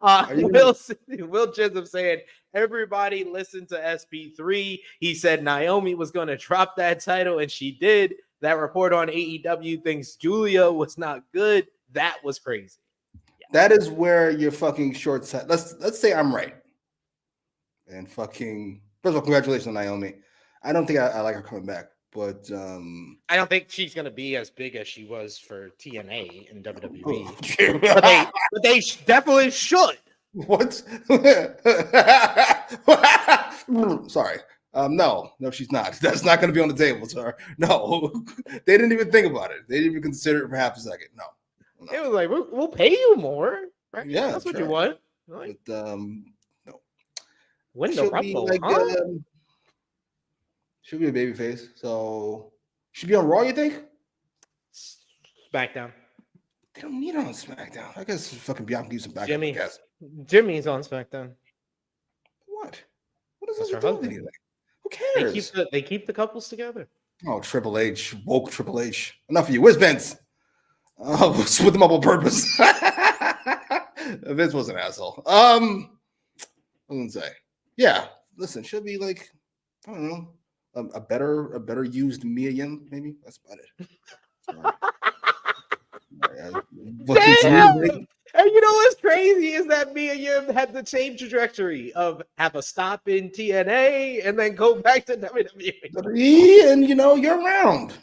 Will Chisholm saying, everybody listen to SP3. He said Naomi was going to drop that title, and she did. That report on AEW thinks Julia was not good. That was crazy. Yeah. That is where you're fucking short set. Let's say I'm right. And fucking, first of all, congratulations on Naomi. I don't think I like her coming back, but I don't think she's gonna be as big as she was for TNA and WWE. but they definitely should. What? Sorry. No, she's not. That's not going to be on the table, sir. No, they didn't even think about it. They didn't even consider it for half a second. No. It was like, we'll pay you more. Right? Yeah, that's what you want. Like, but, no. Win the Rumble, like, huh? Should be a babyface. So, should be on Raw, you think? SmackDown. They don't need her on SmackDown. I guess fucking Bianca needs some backup. Jimmy's on SmackDown. What? What does That's that do with anything? Who cares? They keep the couples together. Oh, Triple H, woke Triple H. Enough of you. Where's Vince? Oh, split them up on purpose. Vince was an asshole. I was gonna say, yeah. Listen, she'll be like, I don't know, a better used Mia Yim, maybe. That's about it. Damn! And you know what's crazy is that Mia Yim had the same trajectory of have a stop in TNA and then go back to WWE. And you're around.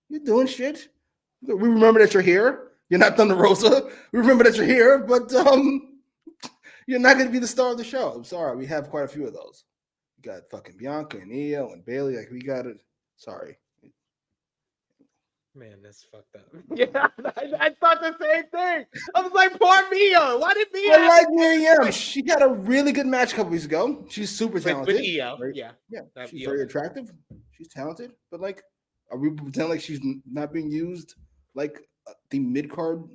You're doing shit. We remember that you're here. You're not Thunder Rosa. We remember that you're here, but You're not going to be the star of the show. I'm sorry. We have quite a few of those. We got fucking Bianca and Io and Bailey. Like, we got it. Sorry. Man, that's fucked up. Yeah, I thought the same thing. I was like, poor Mia. Why did Mia? I like Miriam. She had a really good match a couple weeks ago. She's super talented. With Io, right? yeah. She's very attractive. She's talented. But, like, are we pretending like she's not being used like the mid-card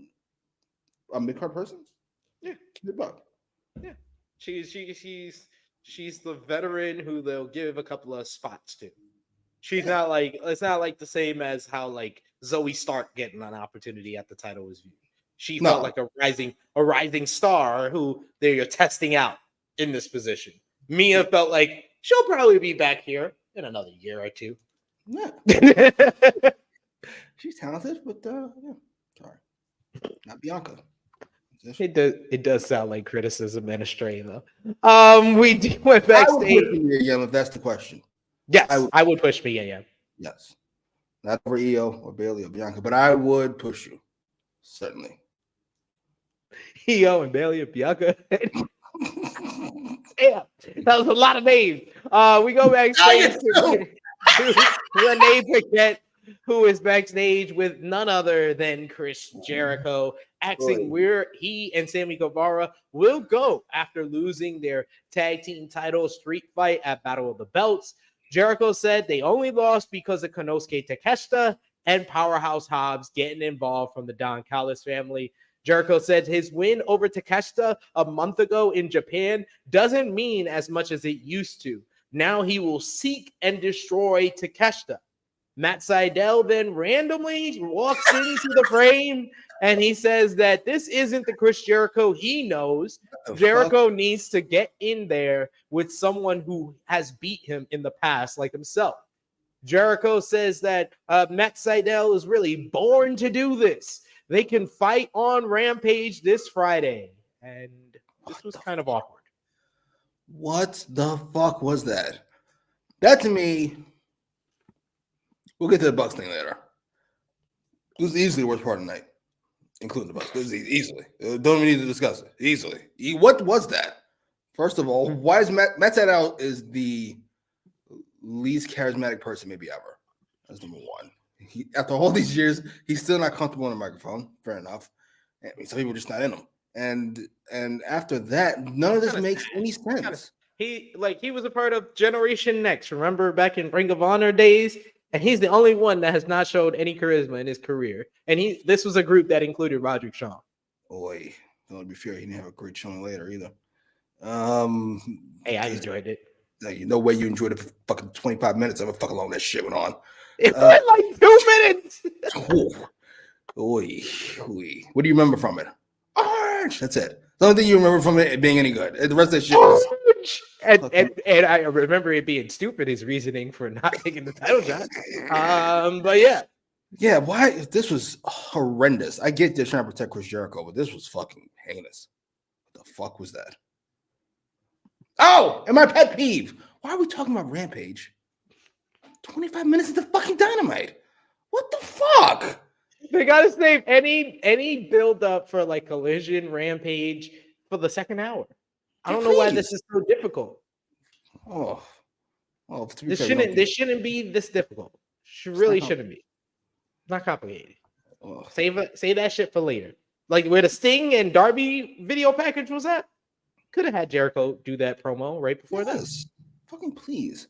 person? Yeah. Mid-buck. Yeah. She's the veteran who they'll give a couple of spots to. She's not like, it's not like the same as how like Zoe Stark getting an opportunity at the title was viewed. She felt like a rising star who they're testing out in this position. Mia felt like she'll probably be back here in another year or two. Yeah. She's talented, but yeah. Sorry. Not Bianca. It does sound like criticism and a stray though. We went backstage. Yeah, if that's the question. Yes, I would push me. Yeah. Yes. Not over Io or Bailey or Bianca, but I would push you. Certainly. Io and Bailey and Bianca. Yeah, that was a lot of names. We go backstage to Renee Paquette, who is backstage with none other than Chris Jericho, asking where he and Sammy Guevara will go after losing their tag team title street fight at Battle of the Belts. Jericho said they only lost because of Konosuke Takeshita and Powerhouse Hobbs getting involved from the Don Callis family. Jericho said his win over Takeshita a month ago in Japan doesn't mean as much as it used to. Now he will seek and destroy Takeshita. Matt Sidell then randomly walks into the frame and he says that this isn't the Chris Jericho he knows. Jericho needs to get in there with someone who has beat him in the past, like himself. Jericho says that Matt Sidell is really born to do this. They can fight on Rampage this Friday. And this was kind of awkward. What the fuck was that? That to me, we'll get to the Bucks thing later. It was easily the worst part of the night, including the Bucks. It was easily. Don't even need to discuss it. Easily. What was that? First of all, why is Matt Sydal is the least charismatic person maybe ever? That's number one. After all these years, he's still not comfortable on the microphone. Fair enough. I mean, some people are just not in him. And after that, none of this makes any sense. He was a part of Generation Next. Remember back in Ring of Honor days? And he's the only one that has not showed any charisma in his career. And this was a group that included Roderick Strong. Boy, don't be fair, he didn't have a great showing later either. Hey, I enjoyed it. No way you enjoyed it for fucking 25 minutes of a fucking long that shit went on. It went like 2 minutes. What do you remember from it? Orange. That's it. The only thing you remember from it being any good. The rest of that shit was and I remember it being stupid, his reasoning for not taking the title shot. But yeah. Yeah, why? This was horrendous. I get they're trying to protect Chris Jericho, but this was fucking heinous. What the fuck was that? Oh, and my pet peeve. Why are we talking about Rampage? 25 minutes into fucking Dynamite. What the fuck? They gotta save any build up for like Collision, Rampage for the second hour. I don't know why this is so difficult. This shouldn't be this difficult. Really shouldn't be. Not complicated. Save that shit for later. Like where the Sting and Darby video package was at. Could have had Jericho do that promo right before this. Fucking please.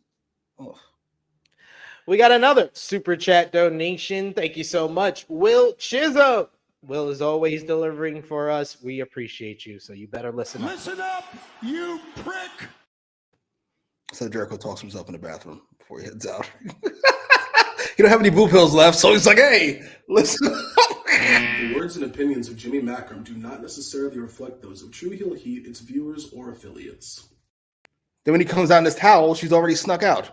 We got another super chat donation. Thank you so much, Will Chisholm. Will is always delivering for us. We appreciate you, so you better listen up. Listen up, you prick. So Jericho talks to himself in the bathroom before he heads out. He don't have any blue pills left, so he's like, hey, listen up. The words and opinions of Jimmy Macram do not necessarily reflect those of True Heel Heat, its viewers, or affiliates. Then when he comes out in this towel, she's already snuck out.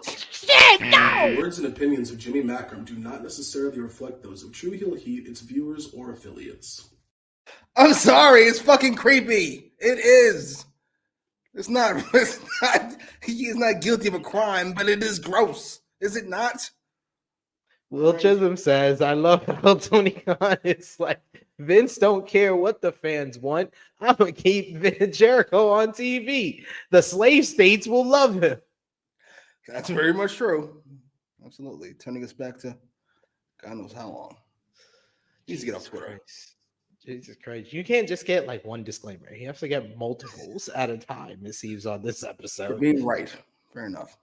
Shit, no! The words and opinions of Jimmy Macram do not necessarily reflect those of True Heel Heat, its viewers, or affiliates. I'm sorry, it's fucking creepy. It is. It's not. He is not guilty of a crime, but it is gross. Is it not? Will Chisholm says, I love how Tony Khan is like, Vince don't care what the fans want. I'm going to keep Jericho on TV. The slave states will love him. That's very much true. Absolutely. Turning us back to God knows how long. He needs to get off Twitter. Jesus Christ. You can't just get like one disclaimer. You have to get multiples at a time, it seems, on this episode. You're being right. Fair enough.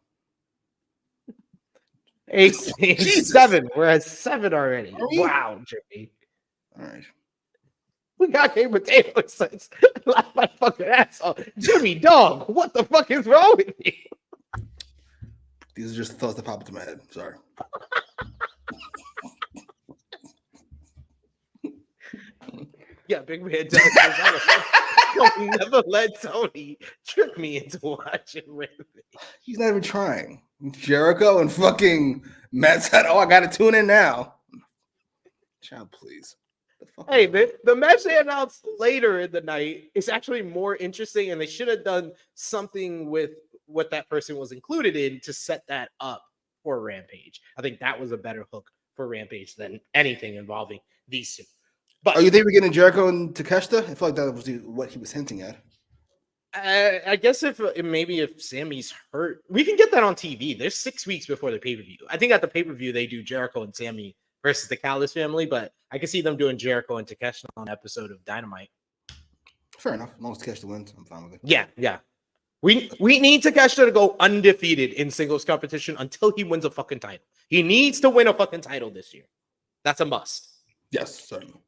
8, 7. We're at 7 already. Wow, Jimmy. All right. We got Game Potato says, laugh my fucking ass off. Jimmy, dog, what the fuck is wrong with you? These are just thoughts that pop into my head. Sorry. Yeah, Big Man does. I'll never let Tony trick me into watching Rampage. He's not even trying. Jericho and fucking Matt said, "Oh, I got to tune in now." Child, please. Hey, the match they announced later in the night is actually more interesting, and they should have done something with what that person was included in to set that up for Rampage. I think that was a better hook for Rampage than anything involving these two. But you think we're getting Jericho and Takeshita? I feel like that was what he was hinting at. I guess if Sammy's hurt, we can get that on TV. There's 6 weeks before the pay-per-view. I think at the pay-per-view they do Jericho and Sammy versus the Callis family, but I can see them doing Jericho and Takeshita on an episode of Dynamite. Fair enough. As long as Takeshita wins, I'm fine with it. Yeah. We need Takeshita to go undefeated in singles competition until he wins a fucking title. He needs to win a fucking title this year. That's a must. Yes, certainly.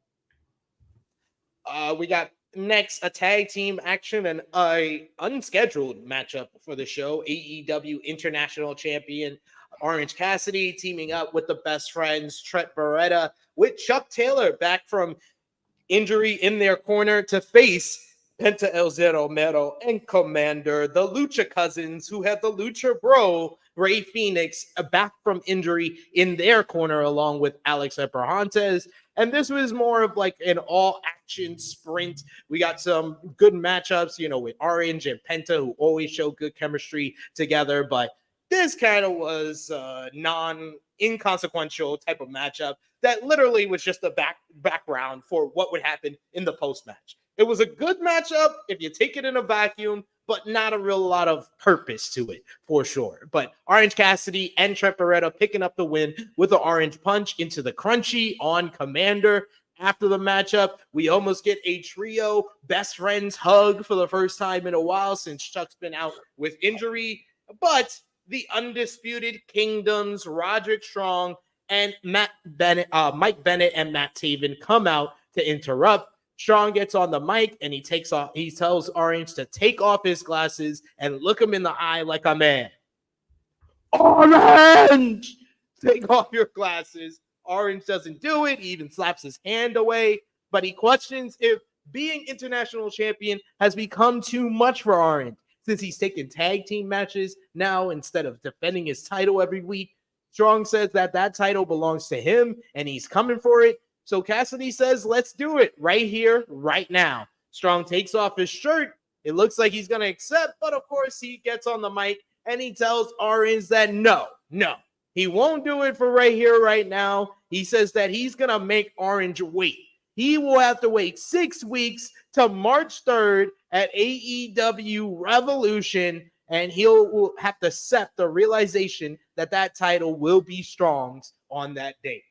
We got next a tag team action and a unscheduled matchup for the show. AEW International Champion Orange Cassidy teaming up with the best friends Trent Beretta with Chuck Taylor back from injury in their corner to face Penta El Zero Mero and Commander, the Lucha Cousins, who had the Lucha Bro Ray Phoenix back from injury in their corner along with Alex Abrahantes. And this was more of like an all-action sprint. We got some good matchups, with Orange and Penta, who always show good chemistry together. But this kind of was a inconsequential type of matchup that literally was just a background for what would happen in the post-match. It was a good matchup if you take it in a vacuum, but not a real lot of purpose to it, for sure. But Orange Cassidy and Trent Beretta picking up the win with the orange punch into the crunchy on Commander. After the matchup, we almost get a trio best friends hug for the first time in a while since Chuck's been out with injury. But the Undisputed Kingdoms, Roderick Strong and Mike Bennett and Matt Taven come out to interrupt. Strong gets on the mic and he tells Orange to take off his glasses and look him in the eye like a man. Orange! Take off your glasses. Orange doesn't do it. He even slaps his hand away. But he questions if being international champion has become too much for Orange since he's taking tag team matches now instead of defending his title every week. Strong says that title belongs to him and he's coming for it. So Cassidy says, let's do it right here, right now. Strong takes off his shirt. It looks like he's going to accept, but of course he gets on the mic and he tells Orange that no, he won't do it for right here, right now. He says that he's going to make Orange wait. He will have to wait 6 weeks to March 3rd at AEW Revolution, and will have to accept the realization that title will be Strong's on that date.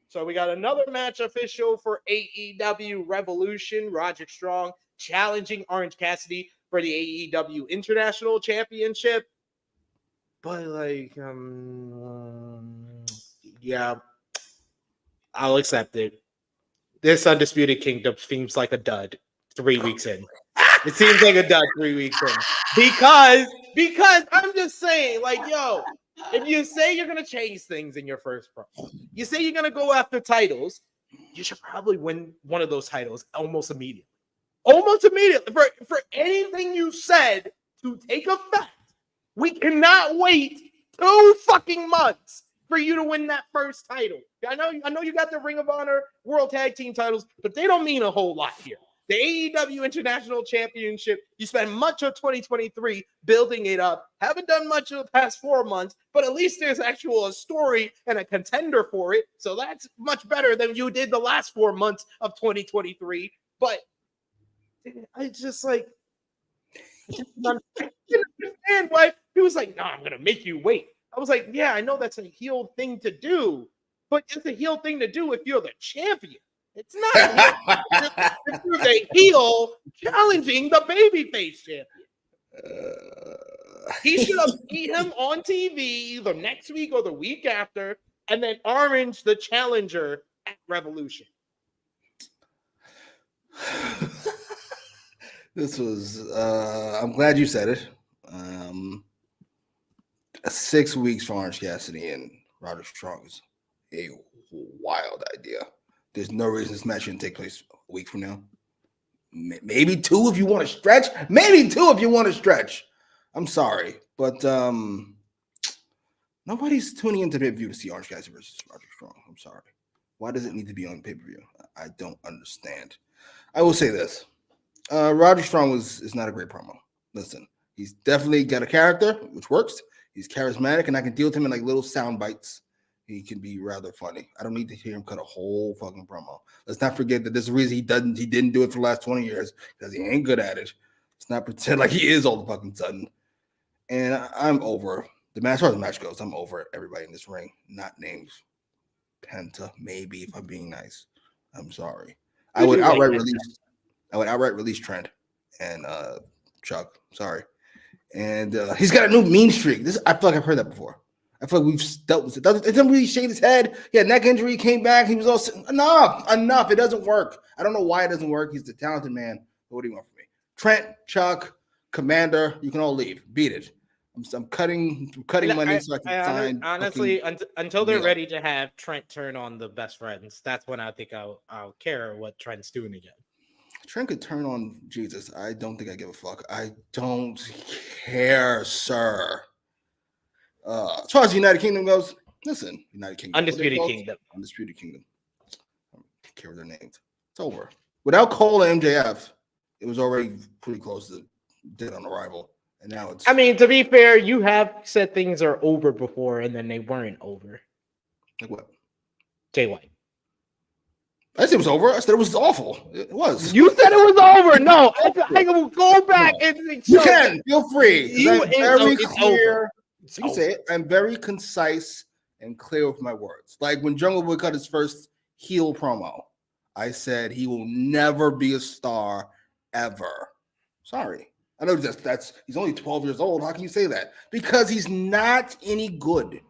So we got another match official for AEW Revolution. Roderick Strong challenging Orange Cassidy for the AEW International Championship. But yeah, I'll accept it. This Undisputed Kingdom seems like a dud 3 weeks in. It seems like a dud 3 weeks in. Because I'm just saying, if you say you're going to change things in your first promo, you say you're going to go after titles, you should probably win one of those titles almost immediately. Almost immediately. For anything you said to take effect, we cannot wait 2 fucking months for you to win that first title. I know you got the Ring of Honor World Tag Team titles, but they don't mean a whole lot here. The AEW International Championship, you spent much of 2023 building it up. Haven't done much of the past 4 months, but at least there's a story and a contender for it. So that's much better than you did the last 4 months of 2023. But I just like, I didn't understand why he was like, no, I'm going to make you wait. I was like, yeah, I know that's a heel thing to do, but it's a heel thing to do if you're the champion. It's not if you're the heel challenging the babyface champion. He should have beat him on TV either next week or the week after, and then orange the challenger at Revolution. This was, I'm glad you said it. 6 weeks for Orange Cassidy and Roderick Strong is a wild idea. There's no reason this match shouldn't take place a week from now. Maybe 2 if you want to stretch. Maybe 2 if you want to stretch. I'm sorry, but nobody's tuning into pay-per-view to see Orange Cassidy versus Roderick Strong. I'm sorry. Why does it need to be on pay-per-view? I don't understand. I will say this. Roderick Strong is not a great promo. Listen, he's definitely got a character, which works. He's charismatic, and I can deal with him in like little sound bites. He can be rather funny. I don't need to hear him cut a whole fucking promo. Let's not forget that there's a reason he didn't do it for the last 20 years because he ain't good at it. Let's not pretend like he is all the fucking sudden. And I'm over the match. As far as the match goes, I'm over everybody in this ring. Not named Penta, maybe if I'm being nice. I'm sorry. I would outright release Trent and Chuck. Sorry. And he's got a new mean streak. I feel like I've heard that before. I feel like we've dealt with it. It doesn't really shake his head. He had neck injury. He came back. He was all enough. It doesn't work. I don't know why it doesn't work. He's a talented man. But what do you want from me? Trent, Chuck, Commander, you can all leave. Beat it. I'm cutting money so I can sign. Honestly, until they're ready to have Trent turn on the best friends, that's when I think I'll care what Trent's doing again. Trent could turn on Jesus. I don't think I give a fuck. I don't care, sir. As far as the United Kingdom goes, listen, United Kingdom. Undisputed Kingdom. I don't care what their names. It's over. Without Cole and MJF, it was already pretty close to dead on arrival. And now it's... I mean, to be fair, you have said things are over before, and then they weren't over. Like what? Jay White. I said it was over. I said it was awful. It was. You said it was over. No, I will go back and you can feel free. I'm very clear. You say it. I'm very concise and clear with my words. Like when Jungle Boy cut his first heel promo, I said he will never be a star ever. Sorry. I know that's he's only 12 years old. How can you say that? Because he's not any good.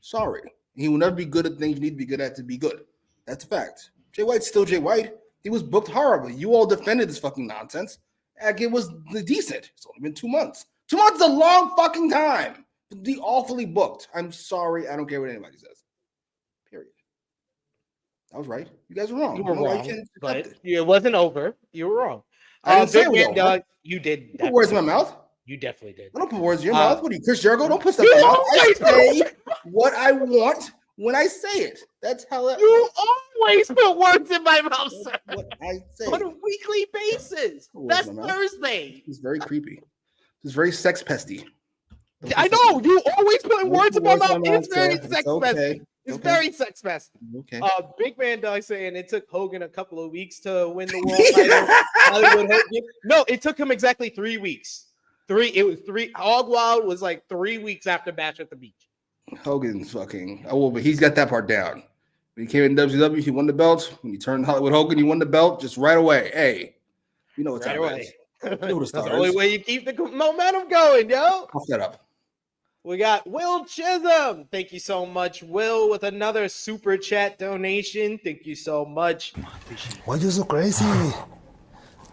Sorry. He will never be good at things you need to be good at to be good. That's a fact. Jay White's still Jay White. He was booked horribly. You all defended this fucking nonsense. Like it was decent. It's only been 2 months. 2 months is a long fucking time to be awfully booked. I'm sorry. I don't care what anybody says. Period. I was right. You guys were wrong. You were wrong, but it wasn't over. You were wrong. I didn't say it was over. Doug, you did. You put words in my mouth. You definitely did. I don't put words in your mouth. What are you, Chris Jericho? Don't put stuff in my mouth. I say what I want when I say it. That's how that you always put words in my mouth, sir. What I say on a weekly basis. That's Thursday. It's very creepy. It's very sex pesty. I know you always put words in my mouth. It's very sex pesty. It's very sex fest. Okay. Big Man Doug saying it took Hogan a couple of weeks to win the world title. Hollywood Hogan. No, it took him exactly 3 weeks. Hog Wild was like 3 weeks after Bash at the Beach. Hogan's fucking. Oh, but he's got that part down. When he came in WCW, he won the belt. When he turned Hollywood Hogan, he won the belt just right away. Hey, you know what's right away. That's the only way you keep the momentum going, yo. Puff that up. We got Will Chisholm. Thank you so much, Will, with another super chat donation. Thank you so much. Why are you so crazy?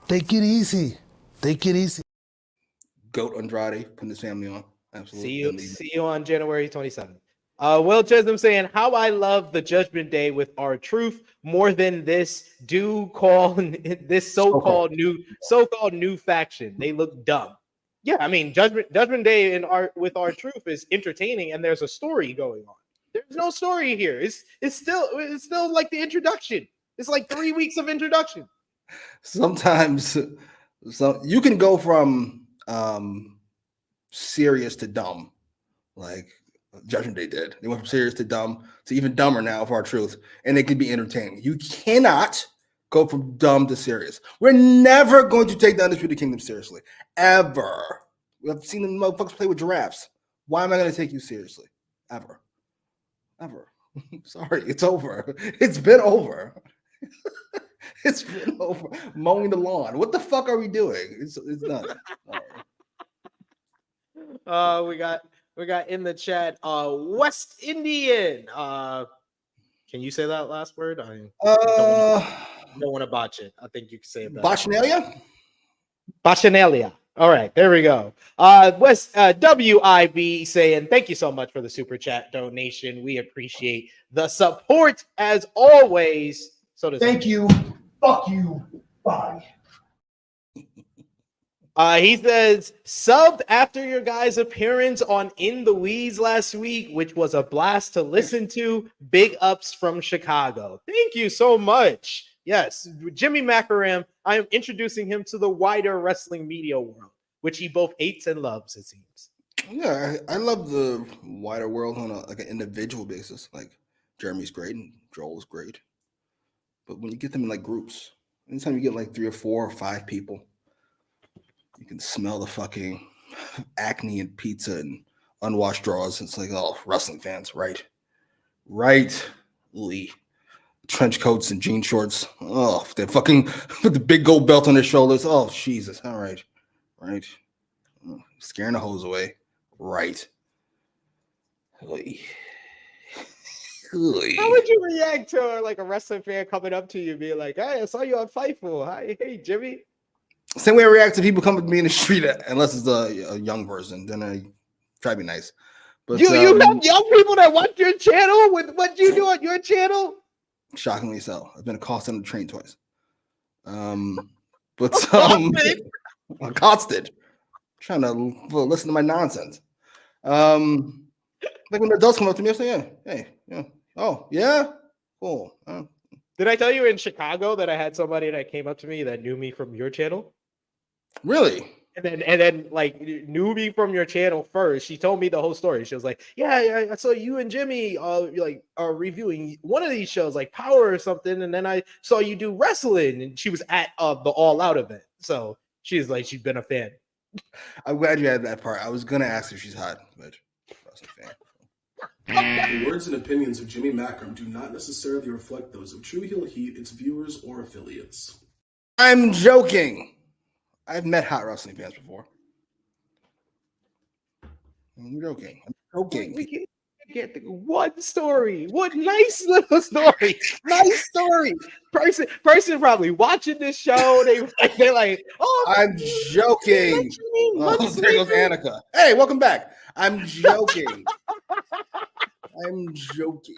Take it easy. Take it easy. Goat Andrade, putting his family on. Absolutely. See you on January 27th. Will Chisholm saying, how I love the Judgment Day with R-Truth more than this so-called new faction. They look dumb. Yeah, I mean, Judgment Day with R-Truth is entertaining, and there's a story going on. There's no story here. It's still like the introduction. It's like 3 weeks of introduction. Sometimes you can go from serious to dumb, like Judgment Day did. They went from serious to dumb to even dumber now for our truth, and it can be entertaining. You cannot go from dumb to serious. We're never going to take the Undisputed Kingdom seriously, ever. We have seen them motherfuckers play with giraffes. Why am I going to take you seriously? Ever. Sorry, it's over. It's been over. It's been over. Mowing the lawn. What the fuck are we doing? It's done. We got in the chat West Indian. Can you say that last word? I don't want to botch it. I think you can say it better. Bacchanalian. All right, there we go. West WIB saying thank you so much for the super chat donation. We appreciate the support as always. So does thank you. Fuck you. Bye. He says, subbed after your guys' appearance on In the Weeds last week, which was a blast to listen to. Big ups from Chicago. Thank you so much. Yes, Jimmy Macram, I am introducing him to the wider wrestling media world, which he both hates and loves, it seems. Yeah, I love the wider world on an individual basis. Like, Jeremy's great and Joel's great. But when you get them in, like, groups, anytime you get, like, 3 or 4 or 5 people, you can smell the fucking acne and pizza and unwashed drawers. It's like, oh, wrestling fans, right? Rightly. Trench coats and jean shorts. Oh, they're fucking with the big gold belt on their shoulders. Oh, Jesus. All right. Right. Oh, scaring the hose away. Right. Oy. Oy. How would you react to like a wrestling fan coming up to you being like, hey, I saw you on Fightful. Hi, hey, Jimmy. Same way I react to people coming to me in the street, unless it's a young person. Then I try to be nice. But you have young people that watch your channel with what you do on your channel? Shockingly so. I've been accosted on the train twice. I'm accosted. Trying to listen to my nonsense. Like when the adults come up to me, I say, yeah, hey, yeah. Oh, yeah? Cool. Did I tell you in Chicago that I had somebody that came up to me that knew me from your channel? Really? And then like knew me from your channel first. She told me the whole story. She was like, yeah, I saw you and Jimmy are reviewing one of these shows, like Power or something, and then I saw you do wrestling, and she was at the All Out event. So she's like, she's been a fan. I'm glad you had that part. I was gonna ask if she's hot, but wrestling fan. The words and opinions of Jimmy Macram do not necessarily reflect those of True Heel Heat, its viewers, or affiliates. I'm joking. I've met hot wrestling fans before. I'm joking. We can't think of one story. One nice little story. Nice story. Person probably watching this show. They're like, oh, I'm joking. Oh, there goes Annika. Hey, welcome back. I'm joking. I'm joking.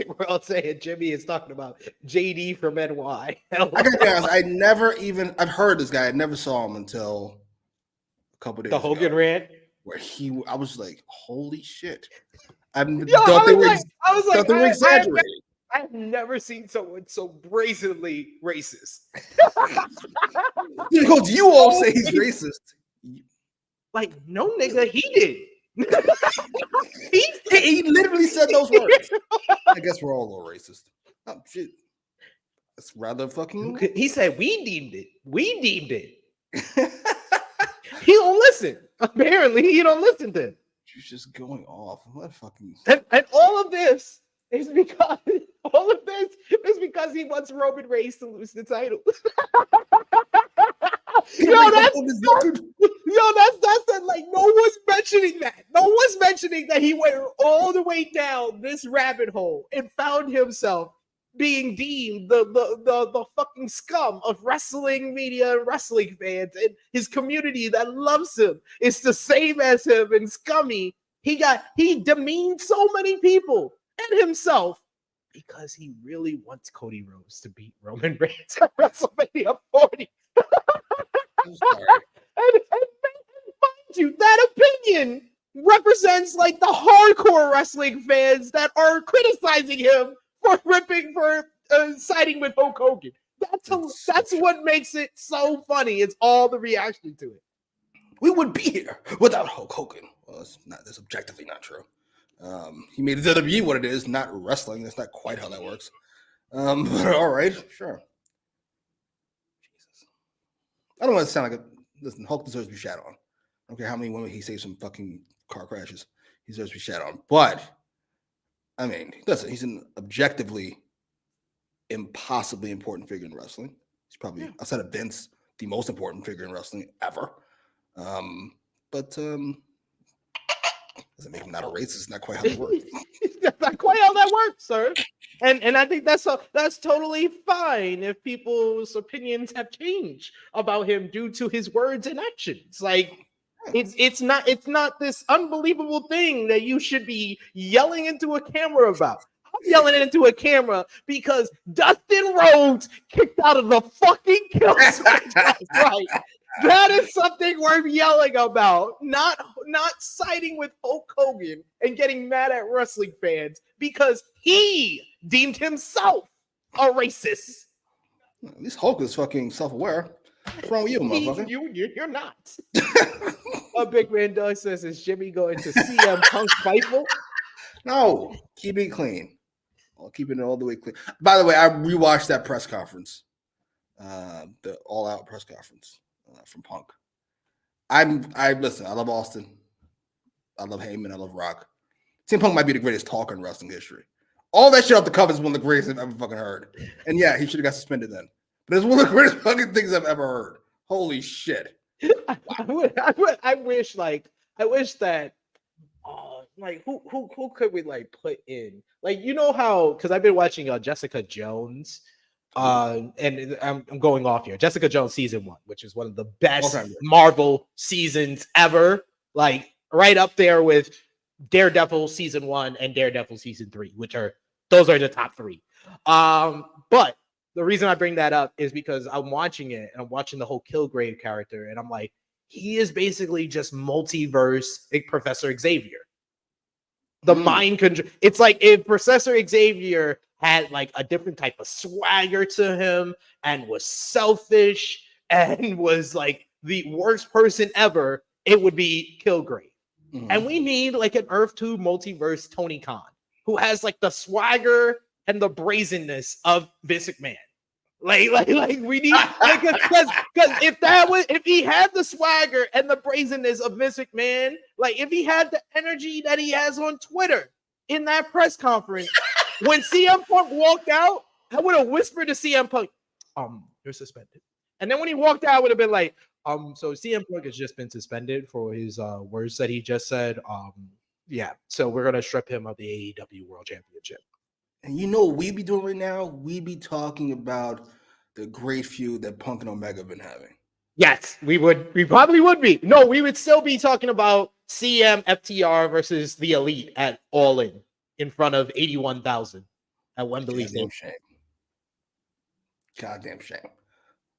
We're all saying Jimmy is talking about JD from NY. I gotta be honest, I've heard this guy. I never saw him until a couple days ago. The Hogan rant? Where I was like, holy shit. I thought they were exaggerating. I've never seen someone so brazenly racist. Because you all say he's racist. Like, no, nigga, he did. He literally said those words. I guess we're all a little racist. Oh shit. That's rather fucking. He said we deemed it. We deemed it. He don't listen. Apparently, he don't listen to him. She's just going off. What fucking. And all of this is because he wants Roman Reigns to lose the title. That's like no one's mentioning that. No one's mentioning that he went all the way down this rabbit hole and found himself being deemed the fucking scum of wrestling media and wrestling fans, and his community that loves him is the same as him and scummy. He demeaned so many people and himself because he really wants Cody Rhodes to beat Roman Reigns at WrestleMania 40. I'm sorry. And mind you, that opinion represents like the hardcore wrestling fans that are criticizing him for siding with Hulk Hogan. That's what makes it so funny. It's all the reaction to it. We would be here without Hulk Hogan. Well, that's objectively not true. He made the WWE what it is, not wrestling. That's not quite how that works. But all right, sure. Jesus. I don't want to sound like listen, Hulk deserves to be shat on. I don't care how many women he saves from fucking car crashes. He deserves to be shat on. But, I mean, listen, he's an objectively impossibly important figure in wrestling. He's probably, outside of Vince, the most important figure in wrestling ever. But doesn't make him not a racist. Not quite how that works. That's not quite how that works, sir. And I think that's totally fine if people's opinions have changed about him due to his words and actions. Like it's not this unbelievable thing that you should be yelling into a camera about. I'm yelling into a camera because Dustin Rhodes kicked out of the fucking kill switch last night. That is something worth yelling about, not siding with Hulk Hogan and getting mad at wrestling fans because he deemed himself a racist. At least Hulk is fucking self-aware. What's wrong with you, motherfucker? You're not. A big man Doug says, is Jimmy going to CM Punk Fightful? No, keep it clean. I'll keep it all the way clean. By the way, I rewatched that press conference, the all-out press conference. From Punk. I listen, I love Austin. I love Heyman. I love Rock. CM Punk might be the greatest talker in wrestling history. All that shit off the cuff is one of the greatest I've ever fucking heard. And yeah, he should have got suspended then. But it's one of the greatest fucking things I've ever heard. Holy shit. I wish that like who could we like put in? Like, you know how, because I've been watching Jessica Jones. And I'm going off here. Jessica Jones season 1, which is one of the best Marvel seasons ever, like right up there with Daredevil season 1 and Daredevil season 3, those are the top 3. But the reason I bring that up is because I'm watching it and I'm watching the whole Kilgrave character, and I'm like, he is basically just multiverse Professor Xavier. The mind control. It's like if Professor Xavier had like a different type of swagger to him and was selfish and was like the worst person ever, it would be Kilgrave. And we need like an Earth 2 multiverse Tony Khan who has like the swagger and the brazenness of Vince McMahon. Like we need, because if he had the swagger and the brazenness of Vince McMahon, like if he had the energy that he has on Twitter in that press conference, when CM Punk walked out, I would have whispered to CM Punk, you're suspended. And then when he walked out, I would have been like, so CM Punk has just been suspended for his words that he just said. Yeah, so we're gonna strip him of the AEW World Championship. And you know what we'd be doing right now? We'd be talking about the great feud that Punk and Omega have been having. Yes, we would. We probably would be. No, we would still be talking about CM FTR versus the Elite at All in front of 81,000 at Wembley. Goddamn shame. Goddamn shame.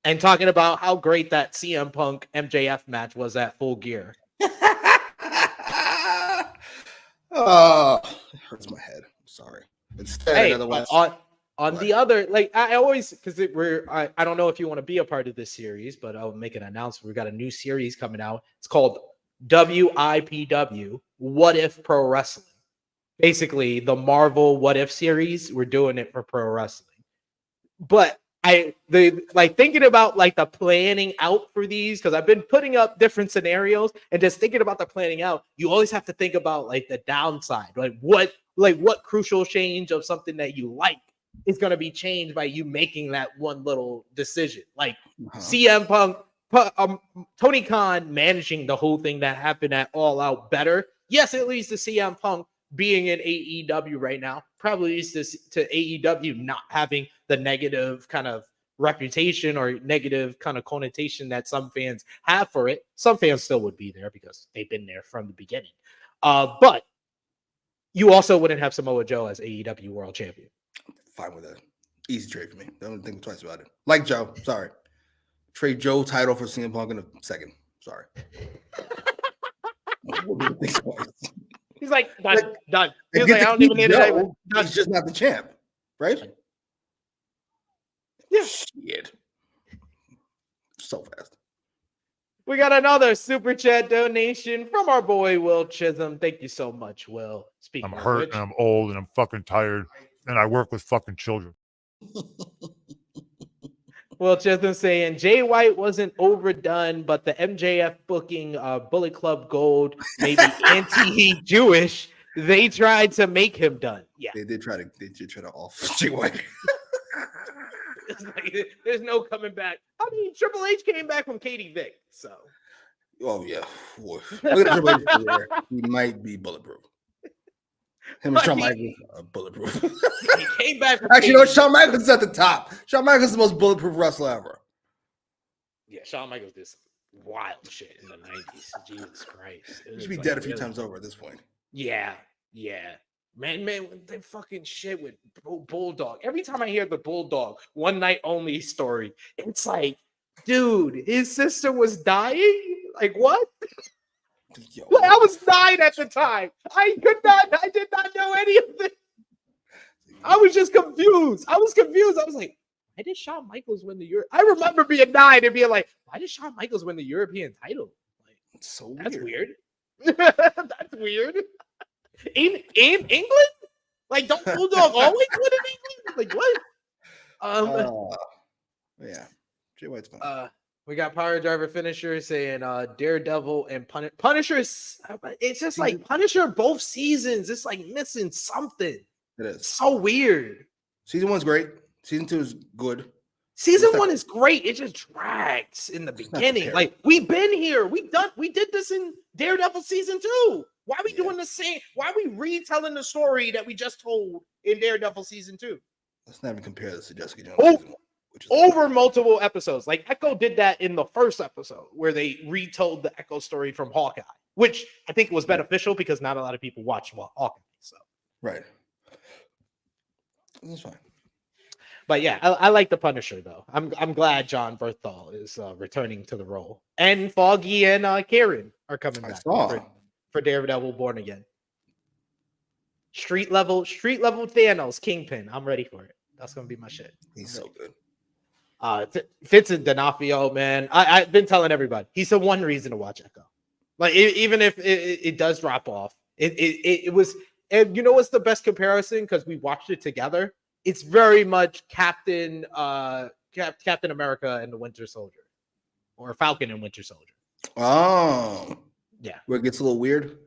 And talking about how great that CM Punk MJF match was at Full Gear. Oh, it hurts my head. I'm sorry. Hey, on the other, like I always, because I don't know if you want to be a part of this series, but I'll make an announcement. We've got a new series coming out. It's called WIPW, What If Pro Wrestling. Basically, the Marvel What If series. We're doing it for pro wrestling. But thinking about like the planning out for these, because I've been putting up different scenarios and just thinking about the planning out, you always have to think about like the downside, what crucial change of something that you like is going to be changed by you making that one little decision. Like CM Punk, Tony Khan managing the whole thing that happened at All Out better. Yes, it leads to CM Punk being in AEW right now. Probably leads to AEW not having the negative kind of reputation or negative kind of connotation that some fans have for it. Some fans still would be there because they've been there from the beginning. But you also wouldn't have Samoa Joe as AEW World Champion. Fine with that. Easy trade for me. Don't think twice about it. Like Joe. Sorry. Trade Joe title for CM Punk in a second. Sorry. He's like, done. He was like, I don't even need it. He's just not the champ, right? Yeah. Shit. So fast. We got another super chat donation from our boy Will Chisholm. Thank you so much, Will. Speaking I'm of hurt which, and I'm old and I'm fucking tired and I work with fucking children. Will Chisholm saying Jay White wasn't overdone, but the MJF booking Bullet Club Gold maybe anti-Jewish. They tried to make him done. Yeah, They did try to off Jay White. it's like, there's no coming back. I mean, Triple H came back from Katie Vick, so. Oh yeah, look at Triple H's career. He might be bulletproof. Him and Shawn Michaels are bulletproof. He came back. Actually, no, Shawn Michaels is at the top. Shawn Michaels is the most bulletproof wrestler ever. Yeah, Shawn Michaels did some wild shit in the 90s. Jesus Christ. He should be dead a few times over at this point. Yeah. Man, they fucking shit with Bulldog. Every time I hear the Bulldog one night only story, it's like, dude, his sister was dying? Like, what? Like, I was 9 at the time. I did not know any of this. I was just confused. I was like, why did Shawn Michaels win the Europe? I remember being 9 and being like, why did Shawn Michaels win the European title? Like, it's so that's weird. That's weird. In England? Like, don't Bulldog always win in England? Like, what? Yeah. Jay White's fine. We got Power Driver Finisher saying Daredevil and Punisher. It's just like Punisher both seasons. It's like missing something. It is so weird. Season 1's great. Season 2 is good. Season 1 is great. It just drags in the beginning. Like, we've been here. We did this in Daredevil season 2. Why are we doing the same? Why are we retelling the story that we just told in Daredevil season 2? Let's not even compare this to Jessica Jones. season 1, over multiple episodes. Like, Echo did that in the first episode where they retold the Echo story from Hawkeye, which I think was beneficial because not a lot of people watched Hawkeye. So right. That's fine. But yeah, I like the Punisher though. I'm glad John Berthal is returning to the role, and Foggy and Karen are coming back for Daredevil Born Again. Street level Thanos Kingpin. I'm ready for it. That's gonna be my shit. He's so good. Vincent D'Onofrio, man. I've been telling everybody he's the one reason to watch Echo. Like even if it does drop off, it was. And you know what's the best comparison? Because we watched it together. It's very much Captain America and the Winter Soldier, or Falcon and Winter Soldier. Oh, yeah. Where it gets a little weird.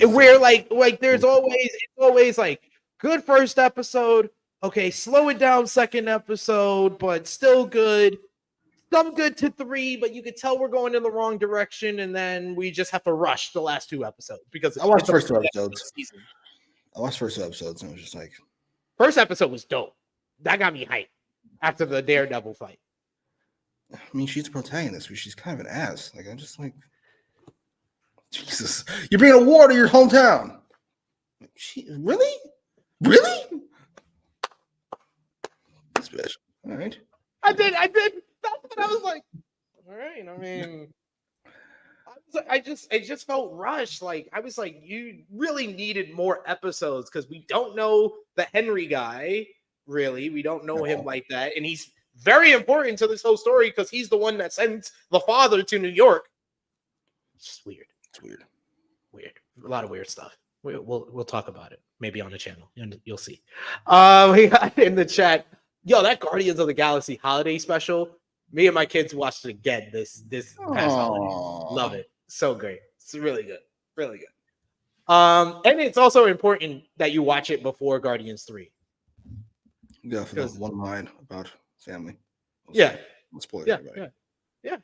Where like there's always like good first episode. Okay, slow it down second episode, but still good. Some good to 3, but you could tell we're going in the wrong direction, and then we just have to rush the last 2 episodes because I watched the first 2 episodes. I watched the first 2 episodes, and it was just like. First episode was dope. That got me hyped after the Daredevil fight. I mean, she's the protagonist, but she's kind of an ass. Like, I'm just like, Jesus, you're bringing a war to your hometown. Really? This bitch. All right. I did. That's what I was like. All right. I mean, I just felt rushed. Like, I was like, you really needed more episodes because we don't know the Henry guy, really. We don't know him like that. And he's very important to this whole story because he's the one that sends the father to New York. It's just weird. It's weird. A lot of weird stuff. We'll talk about it maybe on the channel. You'll see. We got in the chat. Yo, that Guardians of the Galaxy holiday special. Me and my kids watched it again this past holiday. Love it. So great. It's really good. Really good. And it's also important that you watch it before Guardians 3. Yeah, for that one line about family. Yeah. Spoil everybody. Yeah.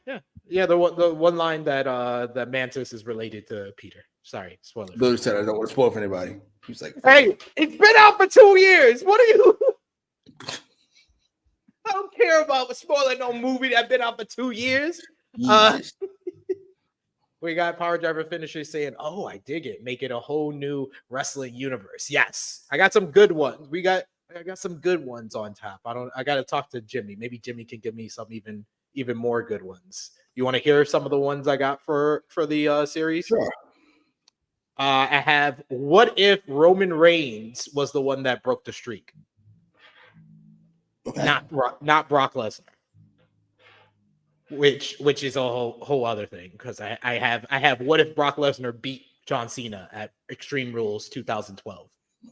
The one line that Mantis is related to Peter. Sorry, spoiler. Billy said I don't want to spoil for anybody. He's like, hey, it's been out for 2 years. What are you? I don't care about spoiling no movie that's been out for 2 years. We got Power Driver Finisher saying, "Oh, I dig it. Make it a whole new wrestling universe." Yes, I got some good ones. I got some good ones on tap. I got to talk to Jimmy. Maybe Jimmy can give me some even more good ones. You want to hear some of the ones I got for the series? Sure. I have, what if Roman Reigns was the one that broke the streak? Okay. Not Brock Lesnar. Which is a whole other thing, because I have what if Brock Lesnar beat John Cena at Extreme Rules 2012?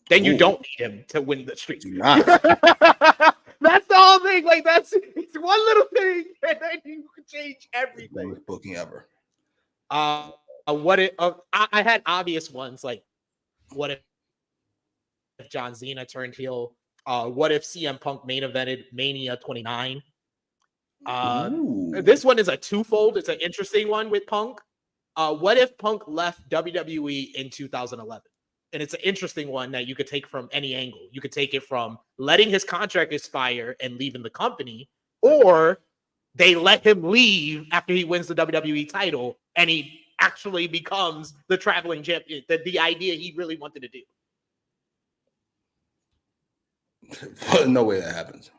Then you don't need him to win the streak. Do not. That's the whole thing. Like, it's one little thing, and then you can change everything. Worst booking ever. What if I had obvious ones, like what if John Cena turned heel? What if CM Punk main evented Mania 29? This one is a twofold. It's an interesting one with Punk. What if Punk left WWE in 2011? And it's an interesting one that you could take from any angle. You could take it from letting his contract expire and leaving the company, or they let him leave after he wins the WWE title and he actually becomes the traveling champion, the idea he really wanted to do. No way that happens.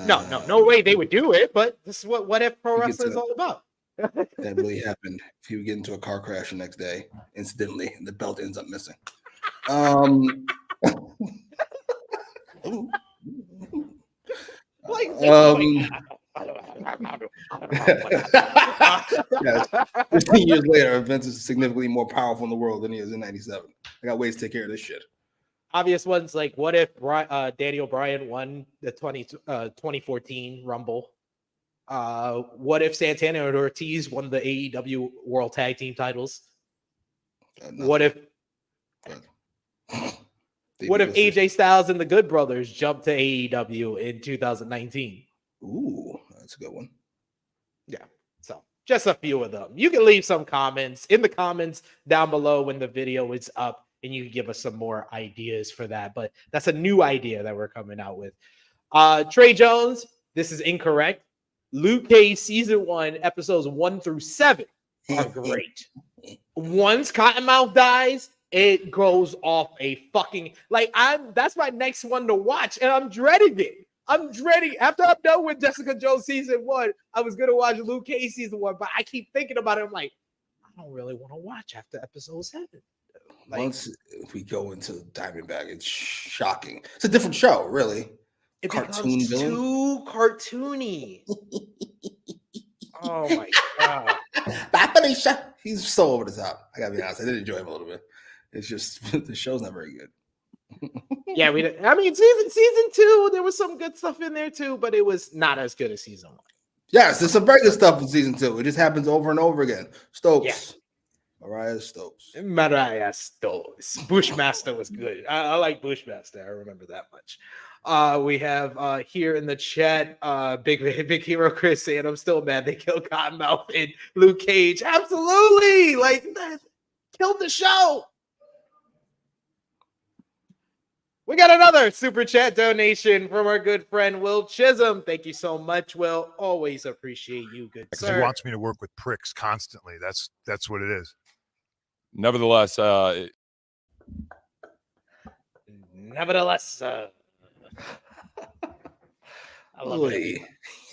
No way they would do it, but this is what if pro wrestling is all about. That really happened. If he would get into a car crash the next day, incidentally, and the belt ends up missing. Yes. 15 years later, Vince is significantly more powerful in the world than he is in 97. I got ways to take care of this shit. Obvious ones, like what if Daniel Bryan won the 2014 Rumble? What if Santana and Ortiz won the AEW World Tag Team titles? What if AJ Styles and the Good Brothers jumped to AEW in 2019? Ooh, that's a good one. Yeah, so just a few of them. You can leave some comments in the comments down below when the video is up, and you can give us some more ideas for that. But that's a new idea that we're coming out with. Trey Jones, this is incorrect. Luke Cage season 1, episodes 1 through 7 are great. Once Cottonmouth dies, it goes off a fucking that's my next one to watch, and I'm dreading it. After I'm done with Jessica Jones season 1, I was gonna watch Luke Cage season 1, but I keep thinking about it. I'm like, I don't really want to watch after episode 7. Once we go into Diamondback, it's shocking. It's a different show, really. It becomes too cartoony. Oh my god! He's so over the top. I gotta be honest. I did enjoy him a little bit. It's just the show's not very good. Yeah, I mean, season 2, there was some good stuff in there too, but it was not as good as season 1. Yes, there's some very good stuff in season 2. It just happens over and over again. Stokes. Mariah Stokes. Bushmaster was good. I like Bushmaster. I remember that much. We have here in the chat, Big Hero Chris saying, I'm still mad they killed Cottonmouth in Luke Cage. Absolutely. Like, that killed the show. We got another super chat donation from our good friend Will Chisholm. Thank you so much, Will. Always appreciate you, good sir. He wants me to work with pricks constantly. That's what it is. Nevertheless, I love it.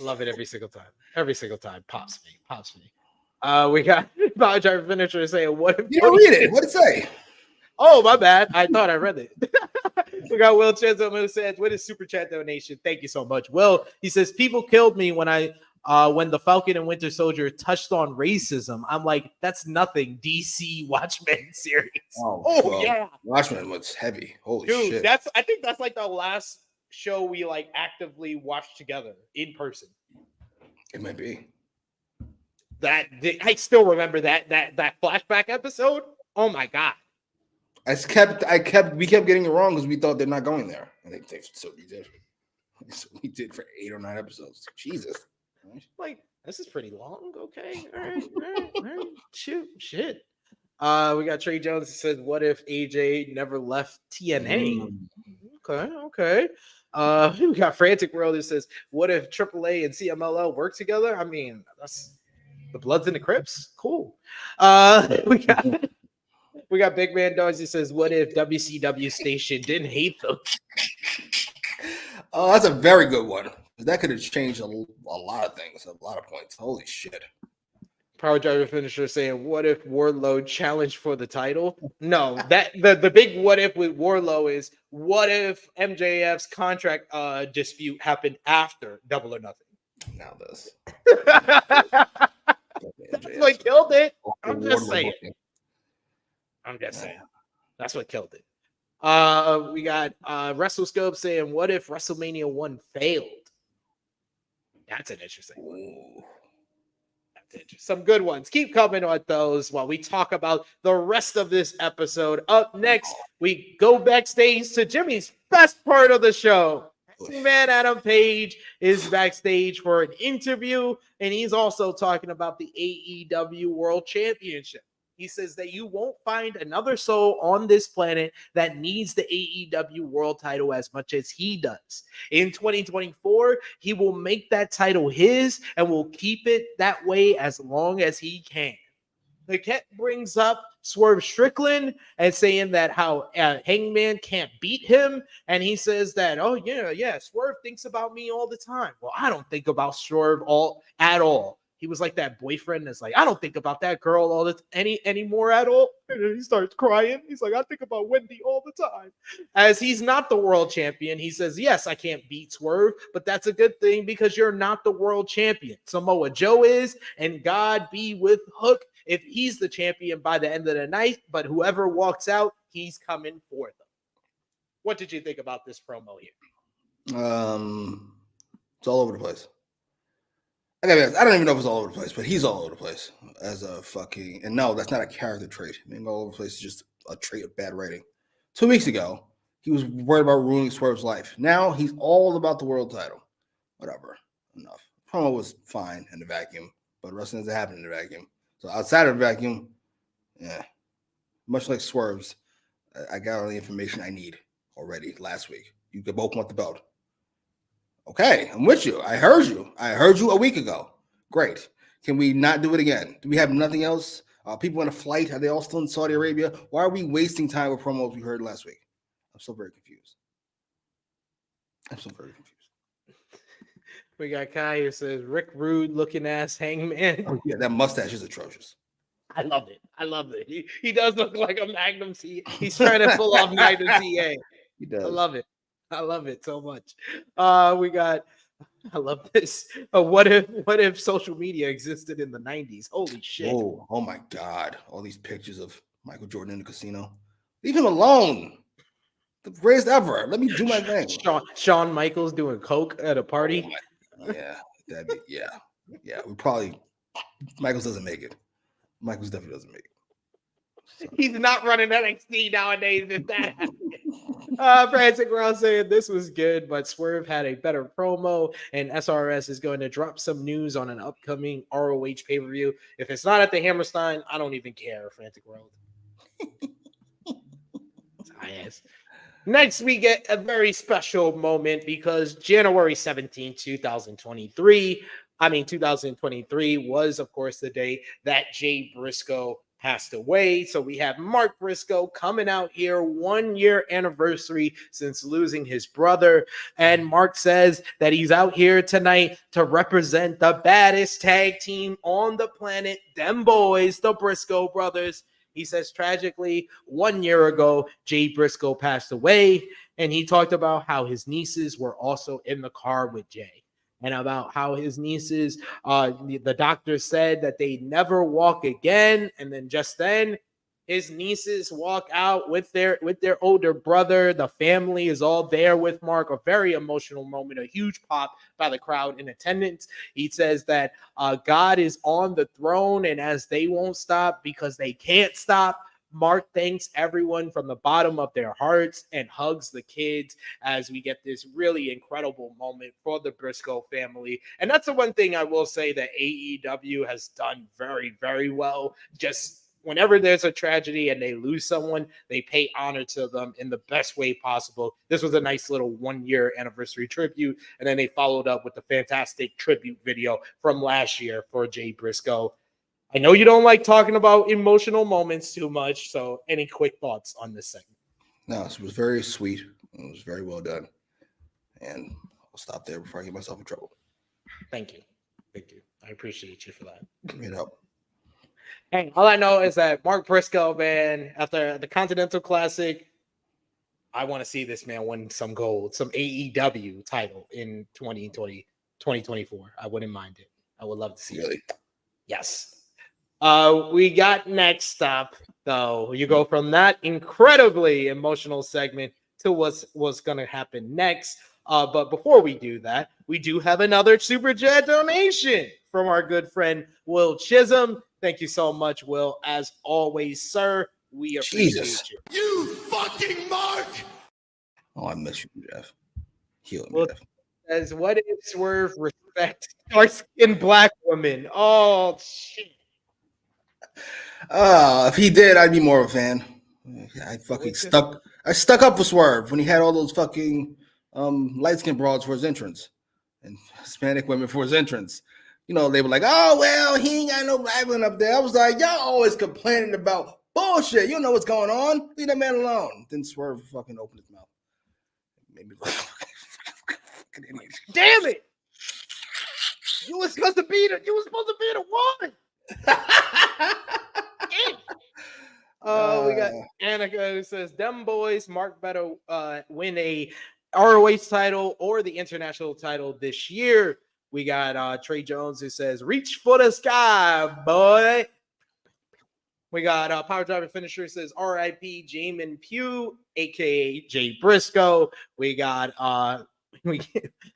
Love it every single time. Every single time. Pops me. We got Power Driver Finisher saying, what if you don't read it? What'd it say? Oh, my bad. I thought I read it. We got Will Chisholm who says, with his super chat donation. Thank you so much. Will, he says, people killed me when the Falcon and Winter Soldier touched on racism. I'm like, that's nothing. DC Watchmen series. Oh yeah. Watchmen was heavy. Holy shit. I think that's like the last show we like actively watched together in person. It might be. I still remember that flashback episode. Oh my god. We kept getting it wrong because we thought they're not going there. And they certainly did. So we did for 8 or 9 episodes. Jesus. Like, this is pretty long. Okay. All right. Shit. We got Trey Jones that says, what if AJ never left TNA? Okay. We got Frantic World that says, what if AAA and CMLL work together? I mean, that's the Bloods and the Crips. Cool. We got Big Man Dogs that says, what if WCW station didn't hate them? Oh, that's a very good one. That could have changed a lot of things, a lot of points. Holy shit. Power Driver finisher saying, "What if Wardlow challenged for the title?" No, that the big what if with Wardlow is what if MJF's contract dispute happened after Double or Nothing? Now this. That's what killed it. I'm just saying. That's what killed it. We got WrestleScope saying, "What if WrestleMania 1 failed?" That's an interesting one. Some good ones. Keep coming on those while we talk about the rest of this episode. Up next, we go backstage to Jimmy's best part of the show. Man, Adam Page is backstage for an interview, and he's also talking about the AEW World Championship. He says that you won't find another soul on this planet that needs the AEW World title as much as he does. In 2024, he will make that title his and will keep it that way as long as he can. The cat brings up Swerve Strickland and saying that how Hangman can't beat him. And he says that, oh, yeah, Swerve thinks about me all the time. Well, I don't think about Swerve at all. He was like that boyfriend that's like, I don't think about that girl anymore at all. And he starts crying. He's like, I think about Wendy all the time. As he's not the world champion, he says, yes, I can't beat Swerve, but that's a good thing because you're not the world champion. Samoa Joe is, and God be with Hook if he's the champion by the end of the night. But whoever walks out, he's coming for them. What did you think about this promo here? It's all over the place. I don't even know if it's all over the place, but he's all over the place as a fucking. And no, that's not a character trait. Being all over the place is just a trait of bad writing. 2 weeks ago, he was worried about ruining Swerve's life. Now he's all about the world title. Whatever. Enough. Promo was fine in the vacuum, but wrestling doesn't happen in the vacuum. So outside of the vacuum, yeah, much like Swerve's, I got all the information I need already last week. You could both want the belt. Okay, I'm with you. I heard you. A week ago. Great. Can we not do it again? Do we have nothing else? People on a flight, are they all still in Saudi Arabia? Why are we wasting time with promos we heard last week? I'm still very confused. We got Kai who says, Rick Rude looking ass Hangman. Oh, yeah, that mustache is atrocious. I love it. He does look like a Magnum TA. He's trying to pull off Magnum TA. He does. I love it so much. I love this. What if social media existed in the 90s? Holy shit. Oh my God. All these pictures of Michael Jordan in the casino. Leave him alone. The greatest ever. Let me do my thing. Shawn Michaels doing coke at a party. Yeah. We probably Michaels doesn't make it. Michaels definitely doesn't make it. So. He's not running NXT nowadays if that happens. Frantic Brown saying this was good, but Swerve had a better promo, and SRS is going to drop some news on an upcoming ROH pay-per-view. If it's not at the Hammerstein, I don't even care, Frantic World. Yes. Next, we get a very special moment because January 17, 2023 was, of course, the day that Jay Briscoe passed away. So we have Mark Briscoe coming out here, 1 year anniversary since losing his brother. And Mark says that he's out here tonight to represent the baddest tag team on the planet, them boys, the Briscoe brothers. He says, tragically, 1 year ago, Jay Briscoe passed away. And he talked about how his nieces were also in the car with Jay. And about how his nieces, the doctor said that they never walk again. And then just then, his nieces walk out with their older brother. The family is all there with Mark. A very emotional moment, a huge pop by the crowd in attendance. He says that God is on the throne, and as they won't stop because they can't stop, Mark thanks everyone from the bottom of their hearts and hugs the kids as we get this really incredible moment for the Briscoe family. And that's the one thing I will say that AEW has done very, very well. Just whenever there's a tragedy and they lose someone, they pay honor to them in the best way possible. This was a nice little 1 year anniversary tribute. And then they followed up with the fantastic tribute video from last year for Jay Briscoe. I know you don't like talking about emotional moments too much, so any quick thoughts on this segment? No, it was very sweet. It was very well done. And I'll stop there before I get myself in trouble. Thank you. I appreciate you for that. It helped. Hey, all I know is that Mark Briscoe, man, after the Continental Classic, I want to see this man win some gold, some AEW title in 2024. I wouldn't mind it. I would love to see it. Yes. We got next up, though. You go from that incredibly emotional segment to what's going to happen next. But before we do that, we do have another Super Chat donation from our good friend Will Chisholm. Thank you so much, Will. As always, sir, we appreciate you. You fucking mark! Oh, I miss you, Jeff. Heal me, Well, Jeff. as what if Swerve respect dark-skinned black women? Oh, shit. If he did, I'd be more of a fan. I stuck up for Swerve when he had all those fucking light-skinned broads for his entrance and Hispanic women for his entrance. You know, they were like, oh, well, he ain't got no black one up there. I was like, y'all always complaining about bullshit. You know what's going on. Leave that man alone. Then Swerve fucking opened his mouth. Made me look fucking idiot. Damn it! You were supposed to be the one. We got Annika who says, "Them boys, Mark better win a ROH title or the international title this year." We got Trey Jones who says, "Reach for the sky, boy." We got Power Driver Finisher says, "R.I.P. Jamin Pugh, aka Jay Briscoe." We got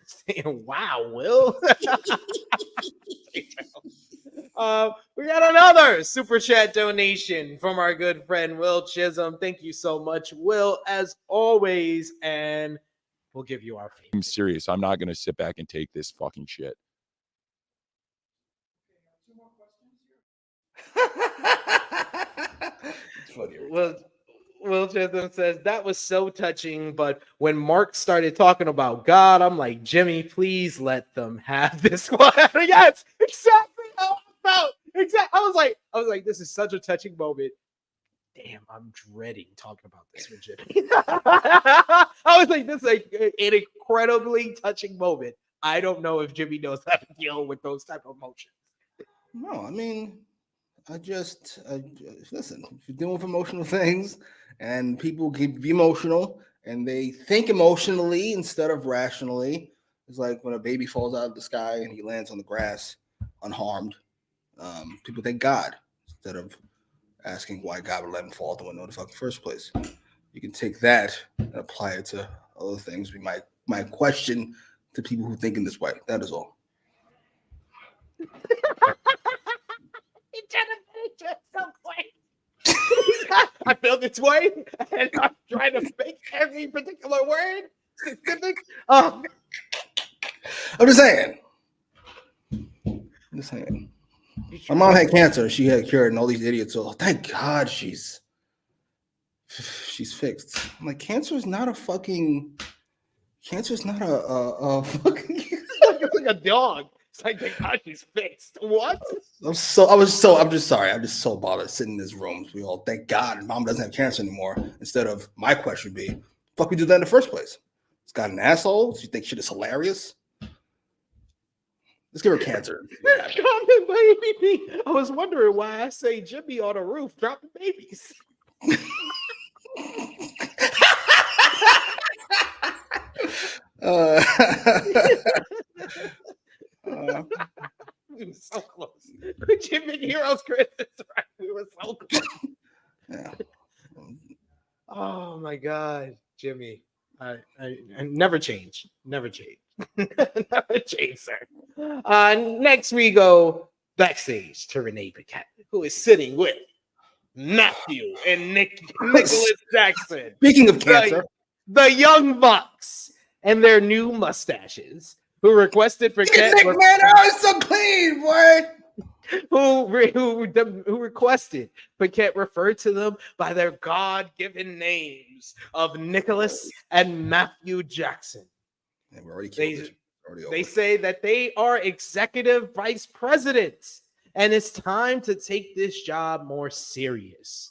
saying, "Wow, Will." We got another super chat donation from our good friend Will Chisholm. Thank you so much, Will, as always, and we'll give you our favorite. I'm serious. I'm not going to sit back and take this fucking shit. Will Chisholm says, "That was so touching, but when Mark started talking about God, I'm like, Jimmy, please let them have this one." Yes, exactly how I felt. Exactly. I was like, this is such a touching moment. Damn, I'm dreading talking about this with Jimmy. I was like, this is like an incredibly touching moment. I don't know if Jimmy knows how to deal with those type of emotions. No, I mean, I just listen. If you're dealing with emotional things, and people can be emotional, and they think emotionally instead of rationally, it's like when a baby falls out of the sky and he lands on the grass unharmed. People thank God instead of asking why God would let him fall out the window in the fucking first place. You can take that and apply it to other things we might question to people who think in this way. That is all. I feel this way, and I'm trying to make every particular word specific. I'm just saying. My mom had cancer. She had cured, and all these idiots. So thank God she's fixed. I'm like, cancer is not a fucking. Cancer is not a fucking. It's like a dog. It's like, thank God she's fixed. What? I'm just sorry. I'm just so bothered sitting in this room. We all thank God mom doesn't have cancer anymore. Instead of my question would be, fuck we do that in the first place? It's got an asshole. So you think shit is hilarious? Let's give her cancer. Comment, baby. I was wondering why I say Jimmy on the roof dropping babies. We were so close. Jimmy Heroes, Chris. That's right. We were so close. Yeah. Oh my God, Jimmy. I never change. Never change. Never change, sir. Next we go backstage to Renee Paquette, who is sitting with Matthew and Nicholas Jackson. Speaking of cancer, the Young Bucks and their new mustaches, who requested Paquette. Man, oh, so clean, boy. Who requested Paquette refer to them by their God-given names of Nicholas and Matthew Jackson. And we're already they say that they are executive vice presidents, and it's time to take this job more serious.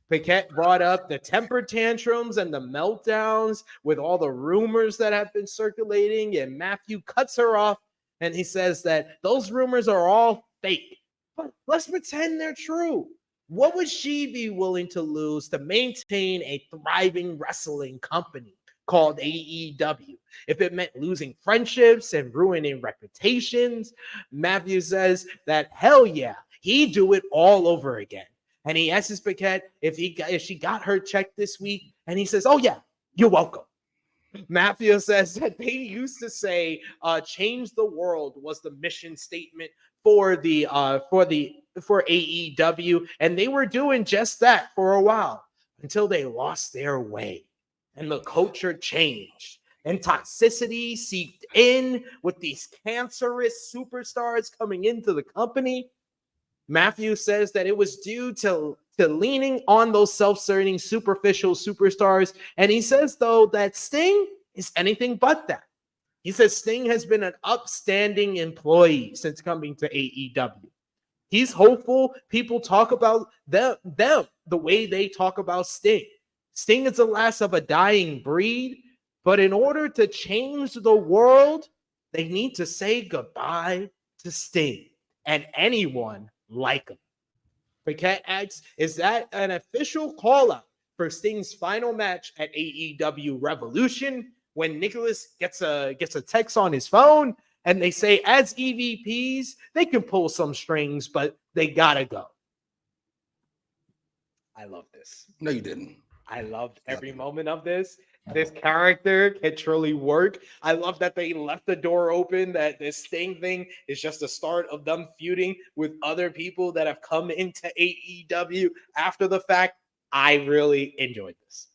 Paquette brought up the temper tantrums and the meltdowns with all the rumors that have been circulating, and Matthew cuts her off, and he says that those rumors are all fake. But let's pretend they're true. What would she be willing to lose to maintain a thriving wrestling company called AEW? If it meant losing friendships and ruining reputations, Matthew says that hell yeah, he'd do it all over again. And he asks Paquette if she got her check this week, and he says, "Oh yeah, you're welcome." Matthew says that they used to say change the world was the mission statement for AEW, and they were doing just that for a while until they lost their way and the culture changed and toxicity seeped in with these cancerous superstars coming into the company. Matthew says that it was due to leaning on those self-serving, superficial superstars. And he says, though, that Sting is anything but that. He says Sting has been an upstanding employee since coming to AEW. He's hopeful people talk about them the way they talk about Sting. Sting is the last of a dying breed, but in order to change the world, they need to say goodbye to Sting and anyone like him. Paquette asks, is that an official call-out for Sting's final match at AEW Revolution when Nicholas gets a text on his phone and they say as EVPs, they can pull some strings, but they gotta go. I love this. No, you didn't. I loved every moment of this. This character can truly work. I love that they left the door open, that this Sting thing is just the start of them feuding with other people that have come into AEW after the fact. I really enjoyed this.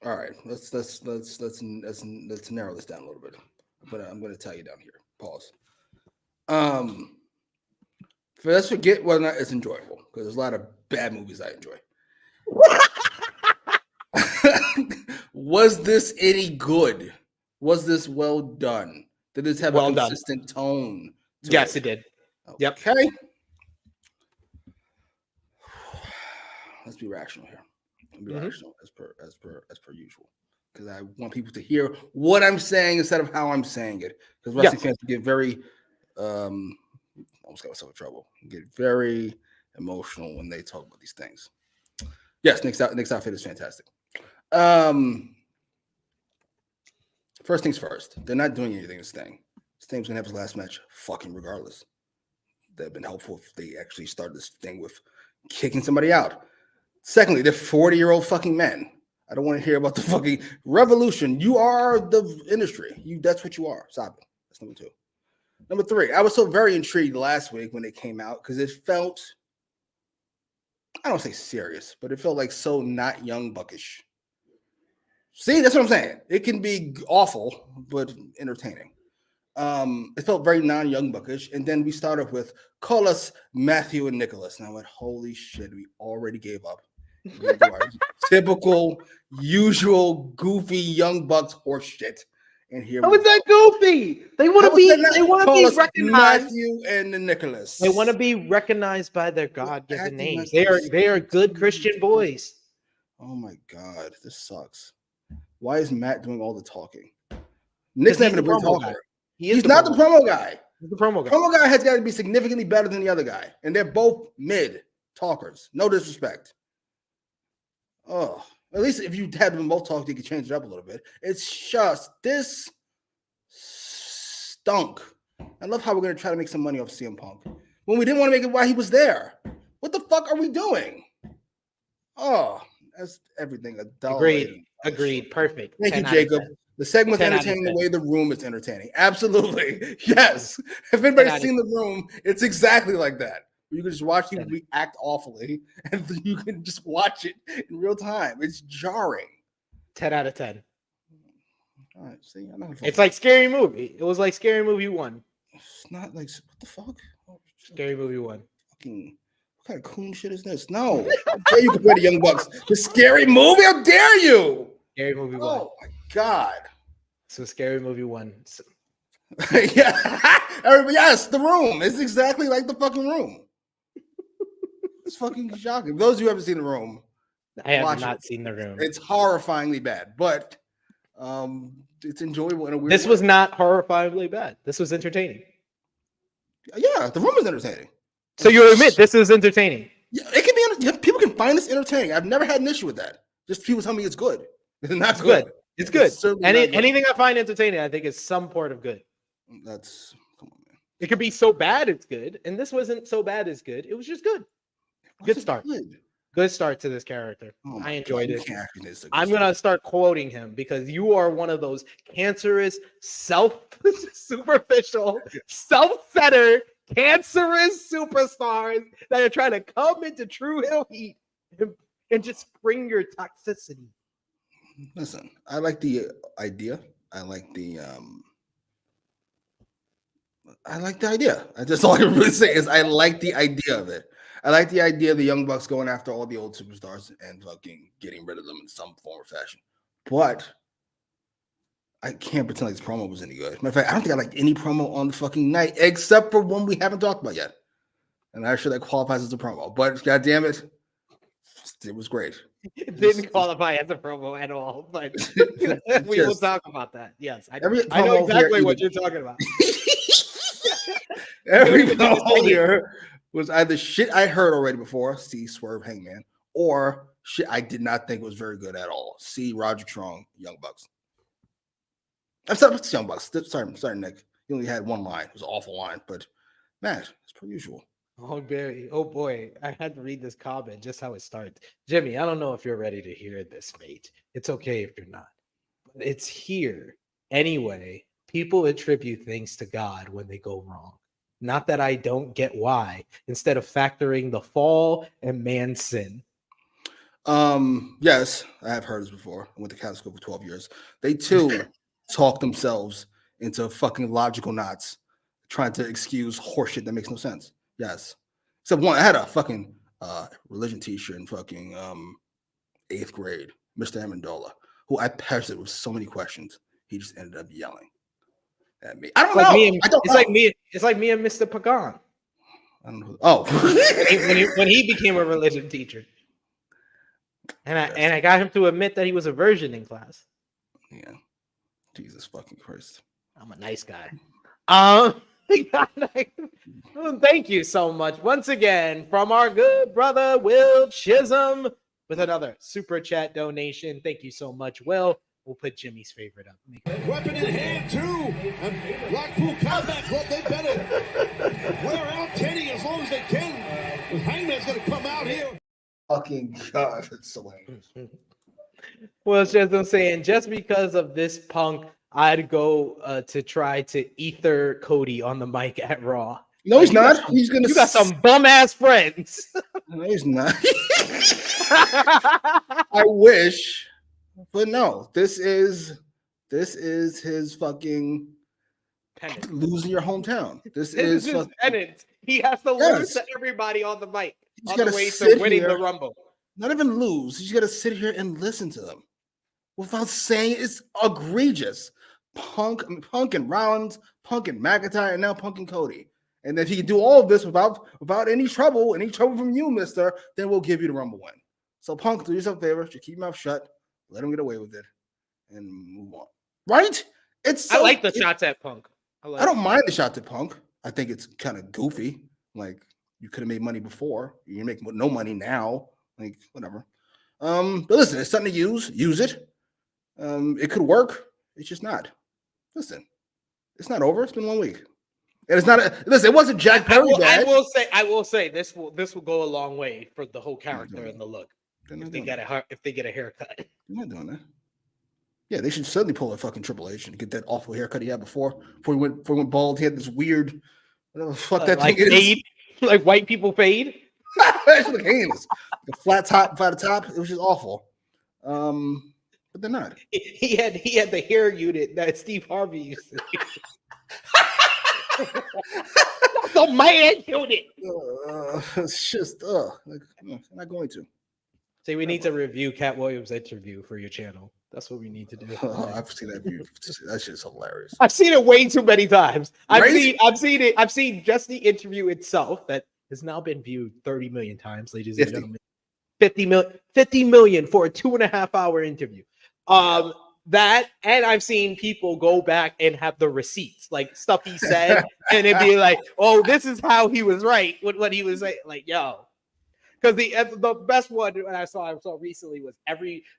All right, let's narrow this down a little bit. But I'm going to tell you down here. Pause. Let's forget whether or not it's enjoyable, because there's a lot of bad movies I enjoy. Was this any good? Was this well done? Did this have a consistent tone? Yes, it did. Yep. Okay. Let's be rational here. Rational as per usual, because I want people to hear what I'm saying instead of how I'm saying it. Because wrestling fans get very, almost got myself in trouble. Get very emotional when they talk about these things. Yes, Nick's outfit is fantastic. First things first, they're not doing anything to Sting. Sting's gonna have his last match, fucking regardless. They've been helpful if they actually start this thing with kicking somebody out. Secondly, they're 40-year-old fucking men. I don't want to hear about the fucking revolution. You are the industry. That's what you are. Stop it. That's number two. Number three, I was so very intrigued last week when it came out because it felt, I don't say serious, but it felt like so not young buckish. See, that's what I'm saying. It can be awful, but entertaining. It felt very non-young buckish. And then we started with, call us Matthew and Nicholas. And I went, holy shit, we already gave up. Typical, usual, goofy young bucks horse shit. And here how is that goofy? They want to be recognized. Matthew and Nicholas. They want to be recognized by their God-given names. They are good Christian boys. Oh my God, this sucks. Why is Matt doing all the talking? Nick's not even a great talker. He's not the promo guy. He's the promo guy. Promo guy has got to be significantly better than the other guy. And they're both mid talkers. No disrespect. Oh, at least if you had them both talk, you could change it up a little bit. It's just this stunk. I love how we're going to try to make some money off CM Punk when we didn't want to make it while he was there. What the fuck are we doing? Oh, that's everything. Agreed. Perfect. Thank you, Jacob. The segment's entertaining the way the room is entertaining. Absolutely. Yes. If anybody's seen the room, it's exactly like that. You can just watch people react awfully, and you can just watch it in real time. It's jarring. 10 out of 10. All right. See, I know it's like Scary Movie. It was like Scary Movie 1. It's not like, what the fuck? Scary Movie 1. Fucking, what kind of coon shit is this? No. How dare you compare the Young Bucks to Scary Movie? How dare you? Scary Movie 1. Oh, my God. So Scary Movie 1. Yeah. Yes, the room. It's exactly like the fucking room. It's fucking shocking. Those of you who haven't seen the room, I have not seen the room. It's horrifyingly bad, but it's enjoyable in a weird This way. was not horrifyingly bad. This was entertaining. Yeah, the room is entertaining. So you admit this is entertaining? Yeah, it can be. People can find this entertaining. I've never had an issue with that. Just people tell me it's good. It's not good. It's good. Certainly not good. Anything I find entertaining, I think is some part of good. That's come on, man. It could be so bad it's good, and this wasn't so bad it's good. It was just good. Good start. Good start to this character. Oh I enjoyed it. I'm gonna start quoting him because you are one of those cancerous, superficial, self-centered, cancerous superstars that are trying to come into True Hill Heat and just bring your toxicity. Listen, I like the idea. I like the idea. That's all I can really say is I like the idea of it. I like the idea of the Young Bucks going after all the old superstars and fucking getting rid of them in some form or fashion. But I can't pretend like this promo was any good. Matter of fact, I don't think I liked any promo on the fucking night except for one we haven't talked about yet. And actually that qualifies as a promo. But God damn it, it was great. It didn't qualify as a promo at all, but we will talk about that. Yes, I know exactly what you're talking about. Every promo here was either shit I heard already before, see Swerve Hangman, or shit I did not think was very good at all. See Roderick Strong, Young Bucks. I'm sorry, Young Bucks. Sorry, Nick. You only had one line. It was an awful line, but man, it's per usual. Oh, Barry. Oh, boy. I had to read this comment, just how it starts. Jimmy, I don't know if you're ready to hear this, mate. It's okay if you're not. But it's here. Anyway, people attribute things to God when they go wrong. Not that I don't get why, instead of factoring the fall and man's sin. Yes, I have heard this before. I went to Catholic school for 12 years. They too talk themselves into fucking logical knots, trying to excuse horseshit that makes no sense. Yes. Except one, I had a fucking religion teacher in fucking 8th grade, Mr. Amendola, who I pestered with so many questions. He just ended up yelling at me. I don't know. It's like me and Mr. Pagan. I don't know. Oh, when he became a religion teacher, and I got him to admit that he was a virgin in class. Yeah, Jesus fucking Christ. I'm a nice guy. Thank you so much once again from our good brother Will Chisholm with another super chat donation. Thank you so much, Will. We'll put Jimmy's favorite up. Weapon in hand, too. And Blackpool Combat Club, they better wear out Kenny as long as they can. Because Hangman's going to come out here. Fucking God, that's so lame. Well, it's just I'm saying, just because of this Punk, I'd go to try to ether Cody on the mic at Raw. No, he's not. He's gonna. You got some bum ass friends. No, he's not. I wish, but no. This is his fucking penance. Losing your hometown. This is his penance. He has to lose to everybody on the mic He's on the way to winning the Rumble. Not even lose. He's got to sit here and listen to them without saying it's egregious. Punk and Rollins, Punk and McIntyre, and now Punk and Cody. And if he can do all of this without any trouble from you, mister, then we'll give you the Rumble win. So Punk, do yourself a favor, just keep your mouth shut, let him get away with it, and move on. Right? I like the shots at Punk. I don't mind the shots at Punk. I think it's kind of goofy. Like, you could have made money before. You make no money now. Like, whatever. But listen, it's something to use. Use it. It could work. It's just not. Listen, it's not over. It's been 1 week, and it's not. Listen, it wasn't Jack Perry. I will say this will go a long way for the whole character and the look. If they get a haircut, they're not doing that. Yeah, they should certainly pull a fucking Triple H and get that awful haircut he had before he went bald. He had this weird, whatever the fuck that like thing fade, is. Like white people fade. That's what heinous. The flat top. It was just awful. But they're not. He had the hair unit that Steve Harvey used to use. The man unit. It's just I'm not going to. See, we need to review Cat Williams' interview for your channel. That's what we need to do. I've seen that view. That shit's hilarious. I've seen it way too many times. Right? I've seen it. I've seen just the interview itself that has now been viewed 30 million times, ladies and gentlemen. 50 million for a 2.5 hour interview. That, and I've seen people go back and have the receipts, like stuff he said, and it'd be like, "Oh, this is how he was right with what he was saying." Like, yo, because the best one I saw recently was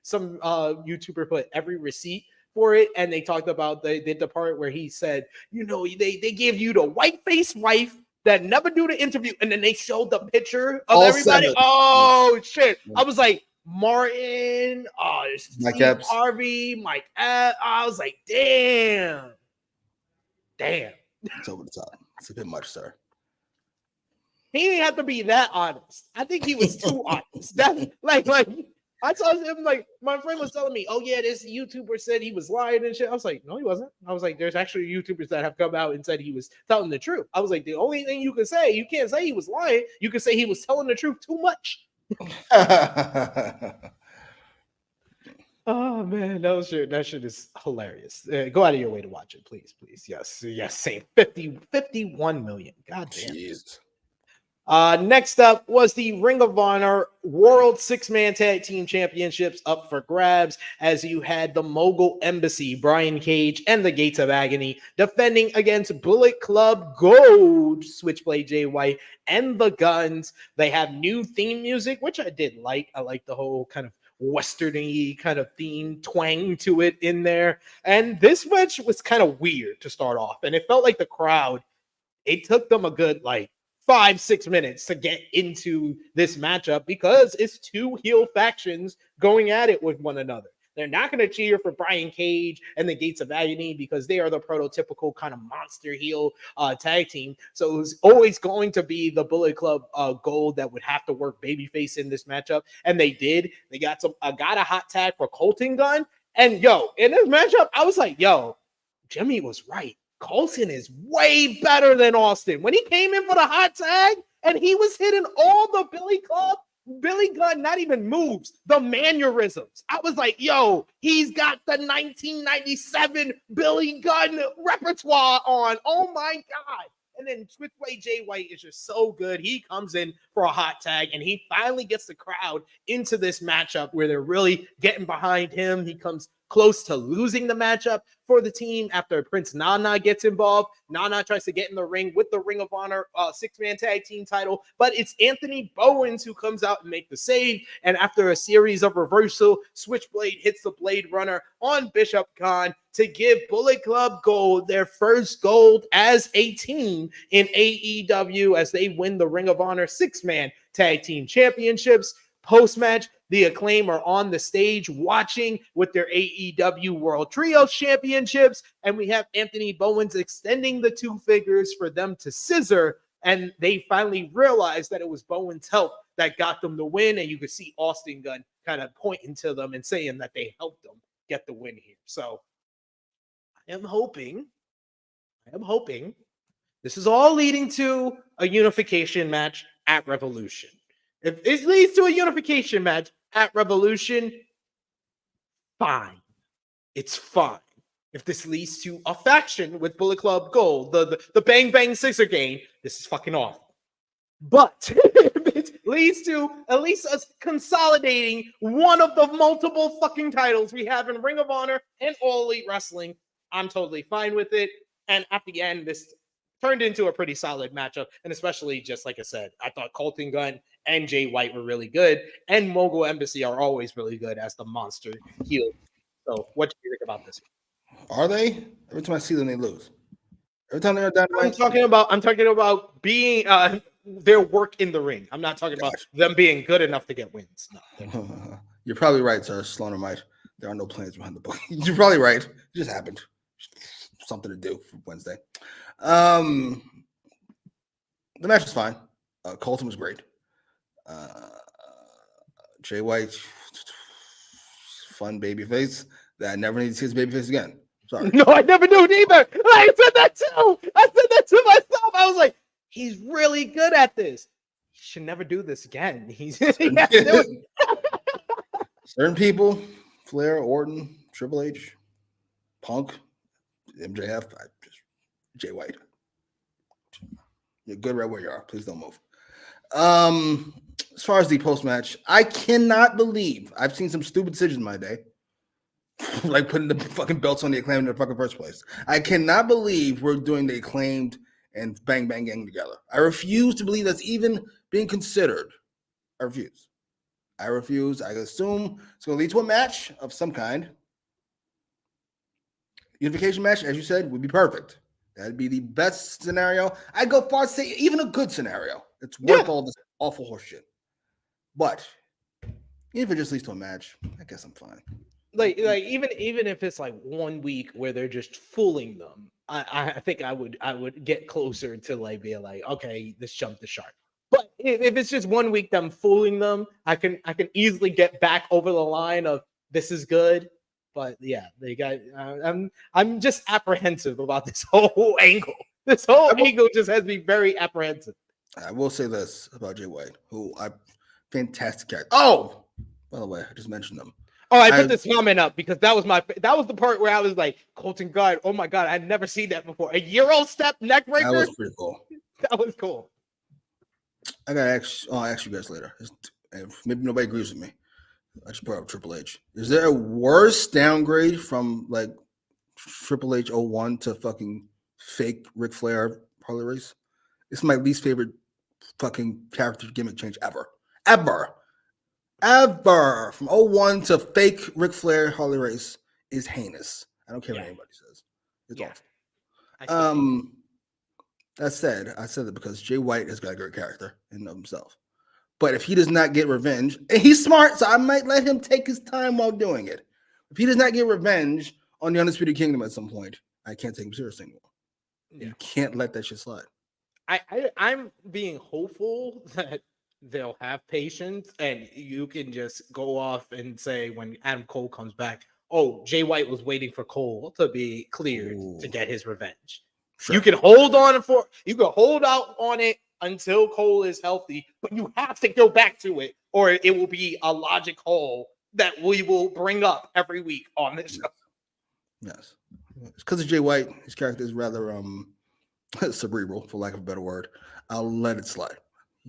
some YouTuber put every receipt for it, and they talked about they did the part where he said, you know, they give you the white face wife that never do the interview, and then they showed the picture of everybody. 7. Oh shit! I was like, Martin, Mike Steve Epps. Harvey, Mike Epps. I was like, damn. It's over the top. It's a bit much, sir. He didn't have to be that honest. I think he was too honest. That like I saw him, like my friend was telling me, oh yeah, this YouTuber said he was lying and shit. I was like, no, he wasn't. I was like, there's actually YouTubers that have come out and said he was telling the truth. I was like, the only thing you can say, you can't say he was lying. You can say he was telling the truth too much. Oh man, that shit is hilarious. Go out of your way to watch it, please. Yes, same. 51 million. God damn. Jeez. Next up was the Ring of Honor World 6-Man Tag Team Championships up for grabs, as you had the Mogul Embassy, Brian Cage, and the Gates of Agony defending against Bullet Club Gold, Switchblade Jay White, and the Guns. They have new theme music, which I did like. I like the whole kind of westerny kind of theme twang to it in there. And this match was kind of weird to start off, and it felt like the crowd, it took them a good 5-6 minutes to get into this matchup because it's two heel factions going at it with one another. They're not going to cheer for Brian Cage and the Gates of Agony because they are the prototypical kind of monster heel tag team. So it was always going to be the Bullet Club Gold that would have to work babyface in this matchup, and they did. They got a hot tag for Colton Gunn, and yo, in this matchup, I was like, yo, Jimmy was right. Colton is way better than Austin. When he came in for the hot tag and he was hitting all the Billy Gunn, not even moves, the mannerisms. I was like, yo, he's got the 1997 Billy Gunn repertoire on. Oh my God. And then Switchblade Jay White is just so good. He comes in for a hot tag, and he finally gets the crowd into this matchup where they're really getting behind him. He comes close to losing the matchup for the team after Prince Nana gets involved. Nana tries to get in the ring with the Ring of Honor 6-man tag team title, but it's Anthony Bowens who comes out and make the save. And after a series of reversal, Switchblade hits the Blade Runner on Bishop Khan to give Bullet Club Gold their first gold as a team in AEW as they win the Ring of Honor 6-man tag team championships. Post-match, the Acclaim are on the stage watching with their AEW World Trios Championships, and we have Anthony Bowens extending the 2 figures for them to scissor, and they finally realized that it was Bowens' help that got them the win, and you could see Austin Gunn kind of pointing to them and saying that they helped them get the win here. So I am hoping this is all leading to a unification match at Revolution. If it leads to a unification match at Revolution, fine. It's fine. If this leads to a faction with Bullet Club Gold, the Bang Bang Scissor Gang, this is fucking awful. But if it leads to at least us consolidating one of the multiple fucking titles we have in Ring of Honor and All Elite Wrestling, I'm totally fine with it. And at the end, this turned into a pretty solid matchup. And especially, just like I said, I thought Colton Gunn and Jay White were really good. And Mogul Embassy are always really good as the monster heel. So what do you think about this? Are they? Every time I see them, they lose. Every time they're Dynamite. I'm talking about being their work in the ring. I'm not talking about them being good enough to get wins. No. You're probably right, sir. Sloaner might. There are no plans behind the book. You're probably right. It just happened. Something to do for Wednesday. The match was fine. Colton was great. Jay White, fun babyface that I never need to see his babyface again. Sorry. No, I never knew either. I said that too. I said that to myself. I was like, he's really good at this. He should never do this again. Certain people, Flair, Orton, Triple H, Punk, MJF, Jay White. You're good right where you are. Please don't move. As far as the post-match, I cannot believe I've seen some stupid decisions in my day. like putting the fucking belts on the Acclaimed in the fucking first place. I cannot believe we're doing the Acclaimed and Bang Bang Gang together. I refuse to believe that's even being considered. I refuse. I assume it's going to lead to a match of some kind. Unification match, as you said, would be perfect. That'd be the best scenario. I'd go far to say even a good scenario. It's worth all this awful horseshit. But even if it just leads to a match, I guess I'm fine. Like even if it's like 1 week where they're just fooling them, I think I would get closer to like being like, okay, let's jump the shark. But if it's just 1 week them fooling them, I can easily get back over the line of this is good. But yeah, they got. I'm just apprehensive about this whole angle. This whole angle just has me very apprehensive. I will say this about Jay White, who fantastic character. Oh, by the way, I just mentioned them. Oh, I put this comment up because that was the part where I was like, Colton God, oh my God, I'd never seen that before. A Euro step neck breaker. That was pretty cool. That was cool. I gotta I'll ask you guys later. Maybe nobody agrees with me. I just brought up Triple H. Is there a worse downgrade from like Triple H 01 to fucking fake Ric Flair Harley Race? It's my least favorite fucking character gimmick change ever. From 01 to fake Ric Flair Harley Race is heinous. I don't care what anybody says. It's awful. That said, I said that because Jay White has got a great character in and of himself. But if he does not get revenge, and he's smart, so I might let him take his time while doing it. If he does not get revenge on the Undisputed Kingdom at some point, I can't take him seriously anymore. Yeah. You can't let that shit slide. I'm being hopeful that they'll have patience and you can just go off and say when Adam Cole comes back, oh, Jay White was waiting for Cole to be cleared to get his revenge. Sure. You can hold out on it until Cole is healthy, but you have to go back to it, or it will be a logic hole that we will bring up every week on this show. Yes. It's because of Jay White. His character is rather cerebral, for lack of a better word. I'll let it slide.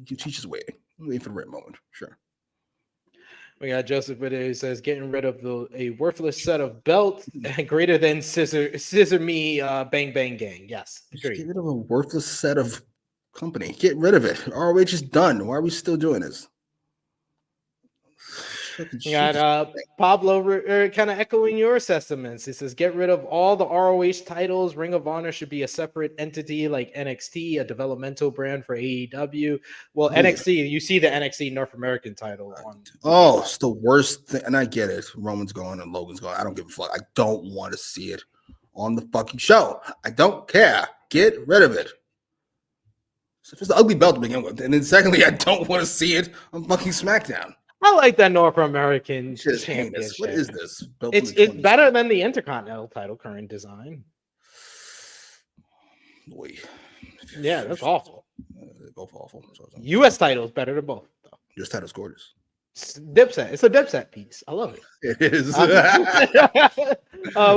He's just waiting for the right moment. Sure. We got Joseph Video who says getting rid of a worthless set of belts greater than Scissor Me Bang Bang Gang. Yes. Agreed. Get rid of a worthless set of company. Get rid of it. ROH is done. Why are we still doing this? You got Pablo kind of echoing your sentiments. He says, get rid of all the ROH titles. Ring of Honor should be a separate entity like NXT, a developmental brand for AEW. Well, NXT, you see the NXT North American title on. Oh, it's the worst thing. And I get it. Roman's going and Logan's going. I don't give a fuck. I don't want to see it on the fucking show. I don't care. Get rid of it. It's an ugly belt to begin with. And then secondly, I don't want to see it on fucking SmackDown. I like that North American Championship. What is this? It's better than the Intercontinental title current design. Boy. Yeah, that's awful. They're both awful. U.S. title is better than both, though. U.S. title's gorgeous. Dipset. It's a Dipset piece. I love it. It is.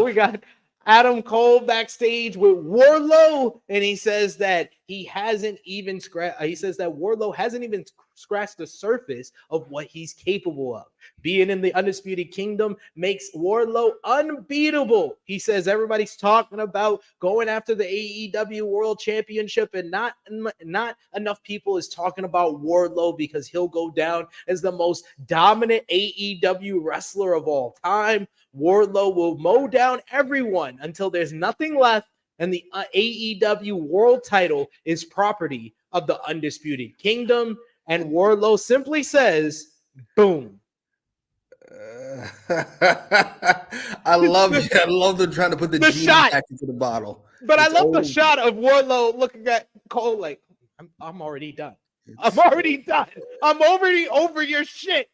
We got Adam Cole backstage with Wardlow, and he says that he hasn't even Wardlow hasn't even scratched the surface of what he's capable of. Being in the Undisputed Kingdom makes Wardlow unbeatable. He says everybody's talking about going after the AEW World Championship, and not enough people is talking about Wardlow because he'll go down as the most dominant AEW wrestler of all time. Wardlow will mow down everyone until there's nothing left, and the AEW World title is property of the Undisputed Kingdom. And Wardlow simply says, boom. I love it. I love them trying to put the shot back into the bottle. But I love the shot of Wardlow looking at Cole like, I'm already done. I'm already over your shit.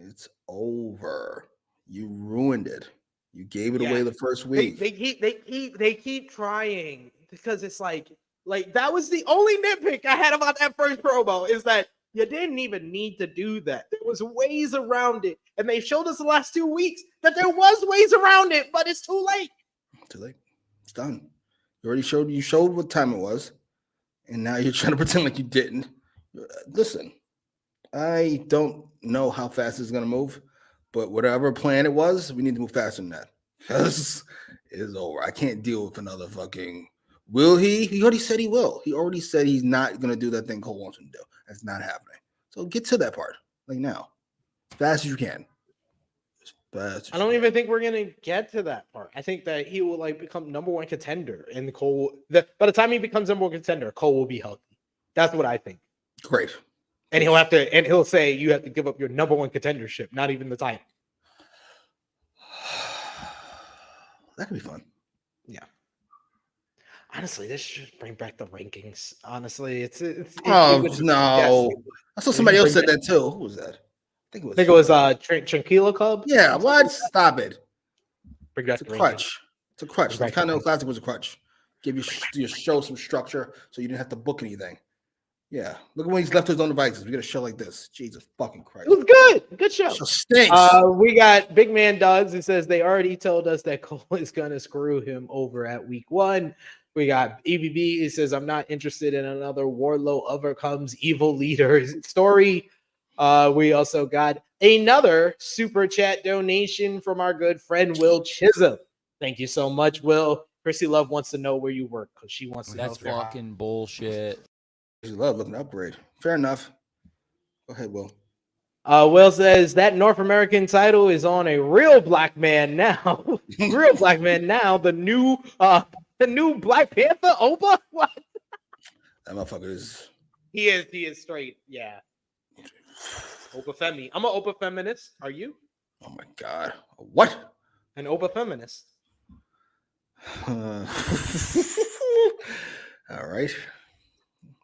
It's over. You ruined it. You gave it away the first week. They keep trying because it's like that was the only nitpick I had about that first promo is that you didn't even need to do that. There was ways around it, and they showed us the last 2 weeks that there was ways around it, but it's too late. Too late. It's done. You showed what time it was, and now you're trying to pretend like you didn't. Listen, I don't know how fast it's going to move, But whatever plan it was, we need to move faster than that. Because it's over. I can't deal with another fucking. Will he? He already said he will. He already said he's not going to do that thing Cole wants him to do. That's not happening. So get to that part. Like now. As fast as you can. I don't even think we're gonna get to that part. I think that he will like become number one contender, and Cole. By the time he becomes number one contender, Cole will be healthy. That's what I think. Great. And he'll have to, and he'll say you have to give up your number one contendership, not even the title. That could be fun. Yeah. Honestly, this should bring back the rankings. Honestly, it's oh no! I saw somebody else said that too. Who was that? I think it was Tranquilo Cub. Yeah, what? Stop it. Bring back it's a crutch. It's a crutch. The Continental Classic was a crutch. Give your show some structure so you didn't have to book anything. Yeah, look at when he's left his own devices. We got a show like this. Jesus fucking Christ. It was good. Good show. It stinks. We got Big Man Dogs who says they already told us that Cole is gonna screw him over at week 1. We got EBB. He says I'm not interested in another Wardlow overcomes evil leader story. We also got another super chat donation from our good friend Will Chisholm. Thank you so much, Will. Chrissy Love wants to know where you work because she wants to know. That's fucking bullshit. Chrissy Love looking to upgrade. Fair enough. Go ahead, Will. Will says that North American title is on a real black man now. Real black man now. The new Black Panther. Oba. What? That motherfucker is. He is straight. Yeah. Opa Femi. I'm an Opa feminist. Are you? Oh my God. What? An Opa feminist. All right.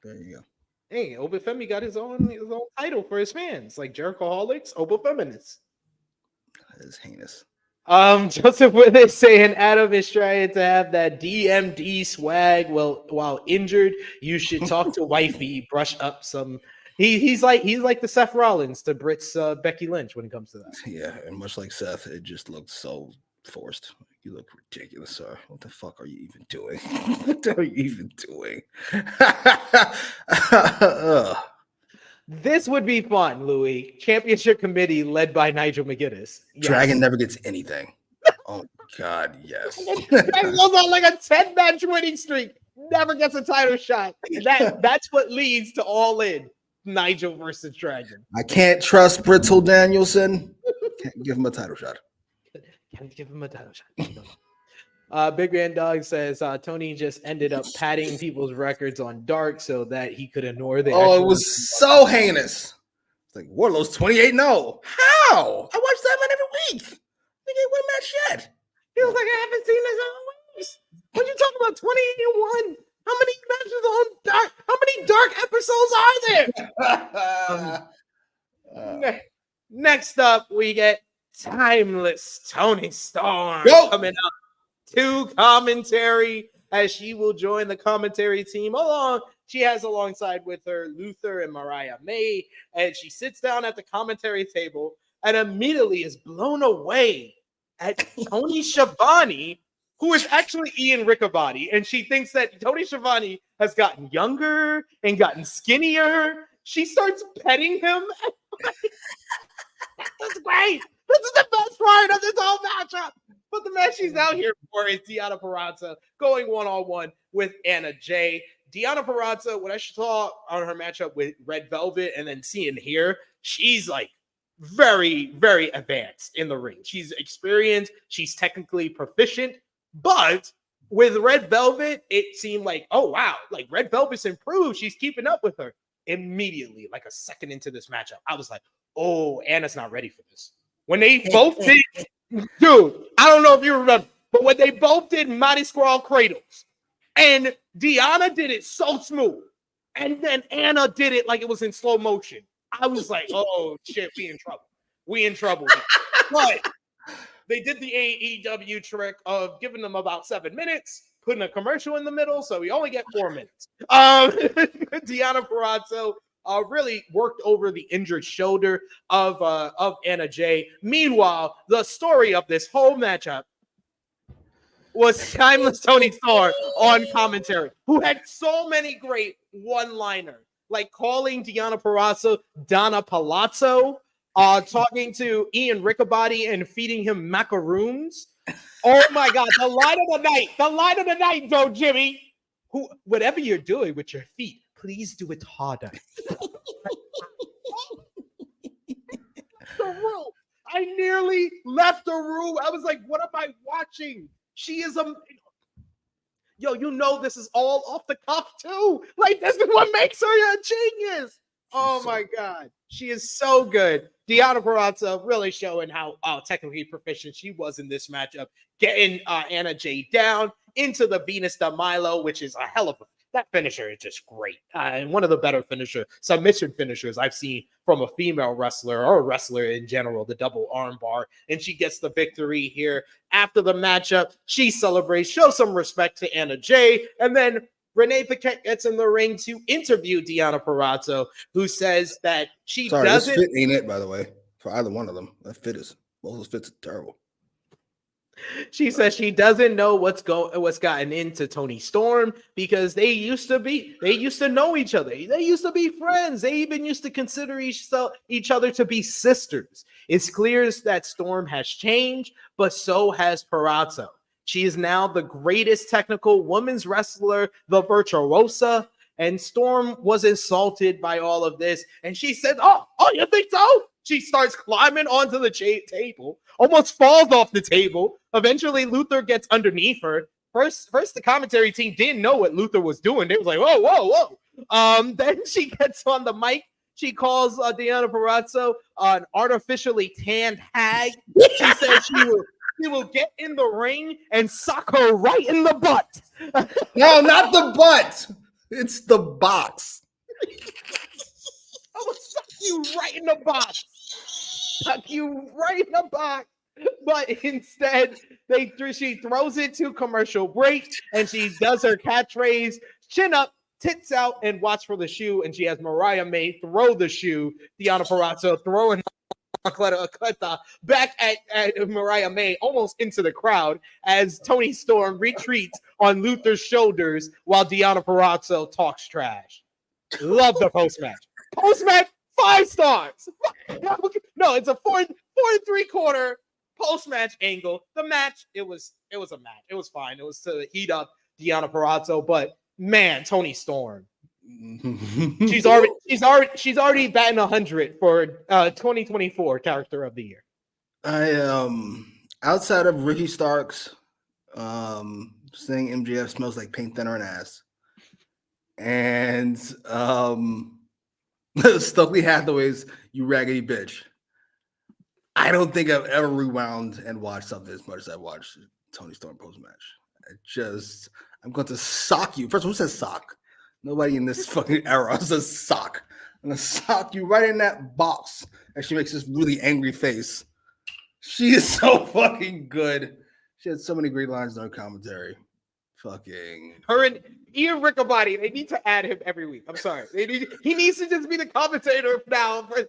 There you go. Hey, Opa Femi got his own title for his fans, like Jerichoholics, Opa feminists. That is heinous. Joseph with it saying Adam is trying to have that DMD swag. Well, while injured, you should talk to wifey, brush up some. He's like the Seth Rollins to Britt's Becky Lynch when it comes to that. Yeah, and much like Seth, it just looked so forced. You look ridiculous, sir. What the fuck are you even doing? What are you even doing? This would be fun, Louis. Championship committee led by Nigel McGuinness. Yes. Dragon never gets anything. Oh God, yes. Dragon goes on like a 10-match winning streak. Never gets a title shot. That's what leads to All In. Nigel versus Dragon. I can't trust Brittle Danielson. Can't give him a title shot. Can't give him a title shot. Big Man Dog says Tony just ended up padding people's records on Dark so that he could ignore the. Oh, it was so heinous. It's like Wardlow's 28-0. How? I watch that man every week. They ain't win match yet. Feels like I haven't seen this always. What you talking about? 28-1. How many matches on Dark? How many Dark episodes are there? Next up, we get Timeless Tony Storm coming up to commentary as she will join the commentary team She has alongside with her Luther and Mariah May, and she sits down at the commentary table and immediately is blown away at Tony Schiavone, who is actually Ian Riccaboni, and she thinks that Tony Schiavone has gotten younger and gotten skinnier. She starts petting him. That's great. This is the best part of this whole matchup. But the match she's out here for is Deonna Purrazzo going one-on-one with Anna Jay. Deonna Purrazzo, what I saw on her matchup with Red Velvet and then seeing here, she's like very, very advanced in the ring. She's experienced. She's technically proficient. But with Red Velvet, it seemed like, oh, wow, like Red Velvet's improved. She's keeping up with her. Immediately, like a second into this matchup, I was like, oh, Anna's not ready for this. When they both did, dude, I don't know if you remember, but when they both did Mighty Squirrel Cradles, and Deonna did it so smooth, and then Anna did it like it was in slow motion, I was like, oh, shit, we in trouble. We in trouble here. But they did the AEW trick of giving them about 7 minutes, putting a commercial in the middle, so we only get 4 minutes. Deonna Purrazzo really worked over the injured shoulder of Anna Jay. Meanwhile, the story of this whole matchup was Timeless Tony Storm on commentary, who had so many great one-liners, like calling Deonna Purrazzo Donna Palazzo, talking to Ian Riccaboni and feeding him macaroons. Oh my God, the line of the night, though, Jimmy. Whatever you're doing with your feet, please do it harder. The room. I nearly left the room. I was like, what am I watching? She is yo, you know this is all off the cuff too. Like, this is what makes her a genius. Oh my God. She is so good. Deonna Purrazzo really showing how technically proficient she was in this matchup, getting Anna Jay down into the Venus de Milo, which is a hell of that finisher is just great. And one of the better submission finishers I've seen from a female wrestler or a wrestler in general, the double arm bar. And she gets the victory here. After the matchup, she celebrates, shows some respect to Anna Jay, and then Renee Paquette gets in the ring to interview Deonna Purrazzo, who says that she doesn't. This fit ain't it, by the way, for either one of them. That fit is both those fits are terrible. She says she doesn't know what's gotten into Toni Storm because they used to know each other. They used to be friends. They even used to consider each other to be sisters. It's clear that Storm has changed, but so has Purrazzo. She is now the greatest technical women's wrestler, the virtuosa, and Storm was insulted by all of this. And she said, oh, you think so? She starts climbing onto the table, almost falls off the table. Eventually, Luther gets underneath her. First, the commentary team didn't know what Luther was doing. They was like, whoa. Then she gets on the mic. She calls Deonna Purrazzo an artificially tanned hag. She says she will get in the ring and sock her right in the butt. No, not the butt. It's the box. I will suck you right in the box. Suck you right in the box. But instead, she throws it to commercial break, and she does her catchphrase, chin up, tits out, and watch for the shoe. And she has Mariah May throw the shoe. Deonna Purrazzo throwing back at Mariah May, almost into the crowd, as Toni Storm retreats on Luther's shoulders while Deonna Purrazzo talks trash. Love the post-match. Post-match, 5 stars. No, it's a 4 3/4 post-match angle. The match, it was a match. It was fine. It was to heat up Deonna Purrazzo, but man, Toni Storm. She's already batting 100 for 2024 Character of the Year. I outside of Ricky Starks saying MJF smells like paint thinner and ass, and Stokely Hathaway's "You Raggedy Bitch." I don't think I've ever rewound and watched something as much as I watched Toni Storm post match. I'm going to sock you. First of all, who says sock? Nobody in this fucking era says sock. I'm going to sock you right in that box. And she makes this really angry face. She is so fucking good. She had so many great lines in her commentary. Fucking. Her and Ian Riccaboni, they need to add him every week. I'm sorry. He needs to just be the commentator now for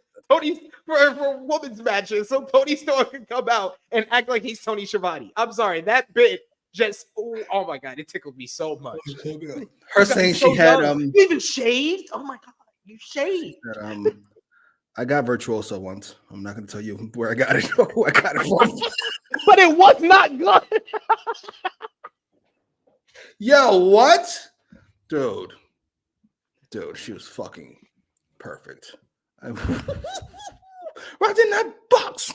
women's matches so Toni Storm can come out and act like he's Tony Schiavone. I'm sorry. That bit just, oh my God, it tickled me so much. Her saying she had even shaved. Oh my God, you shaved. I got Virtuoso once. I'm not going to tell you where I got it. Who I got it from. But it was not good. Yo, what? Dude, she was fucking perfect. Right in that box.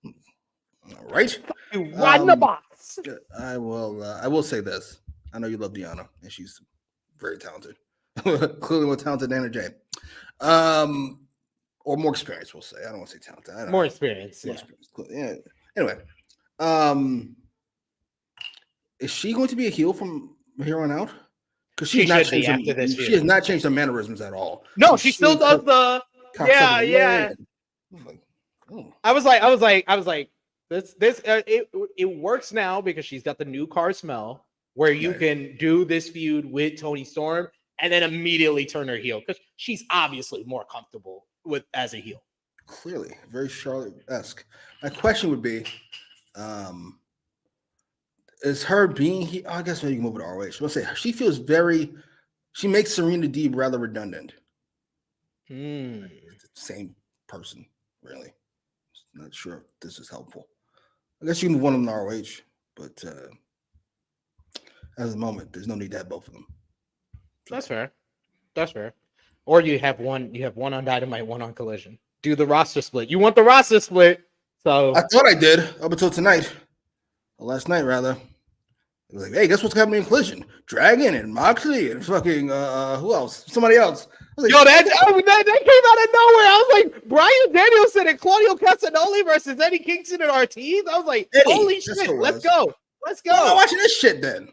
All right. Right in the box. I will say this. I know you love Deonna, and she's very talented. Clearly more talented than Anna Jay. Or more experience, we'll say. I don't want to say talented. More experience. Yeah. Anyway, is she going to be a heel from here on out? Because she has not changed her mannerisms at all. No, she still does the yeah. I was like, this it works now because she's got the new car smell where you can do this feud with Toni Storm and then immediately turn her heel because she's obviously more comfortable with as a heel. Clearly, very Charlotte-esque. My question would be, is her being here? I guess maybe you can move it to ROH. Let's say she makes Serena Deeb rather redundant. Same person. Really. Not sure if this is helpful. I guess you can move one of them to ROH, but at the moment, there's no need to have both of them. That's fair. That's fair. Or you have one on Dynamite, one on Collision. Do the roster split. You want the roster split. So I thought I did up until tonight. Or last night, rather. It was like, hey, guess what's happening in Collision? Dragon and Moxley and fucking who else? Somebody else. I was like, yo, that came out of nowhere. I was like, Bryan Danielson and Claudio Castagnoli versus Eddie Kingston and Ortiz. I was like, Eddie, holy shit, let's go. Let's go. Why am I watching this shit then?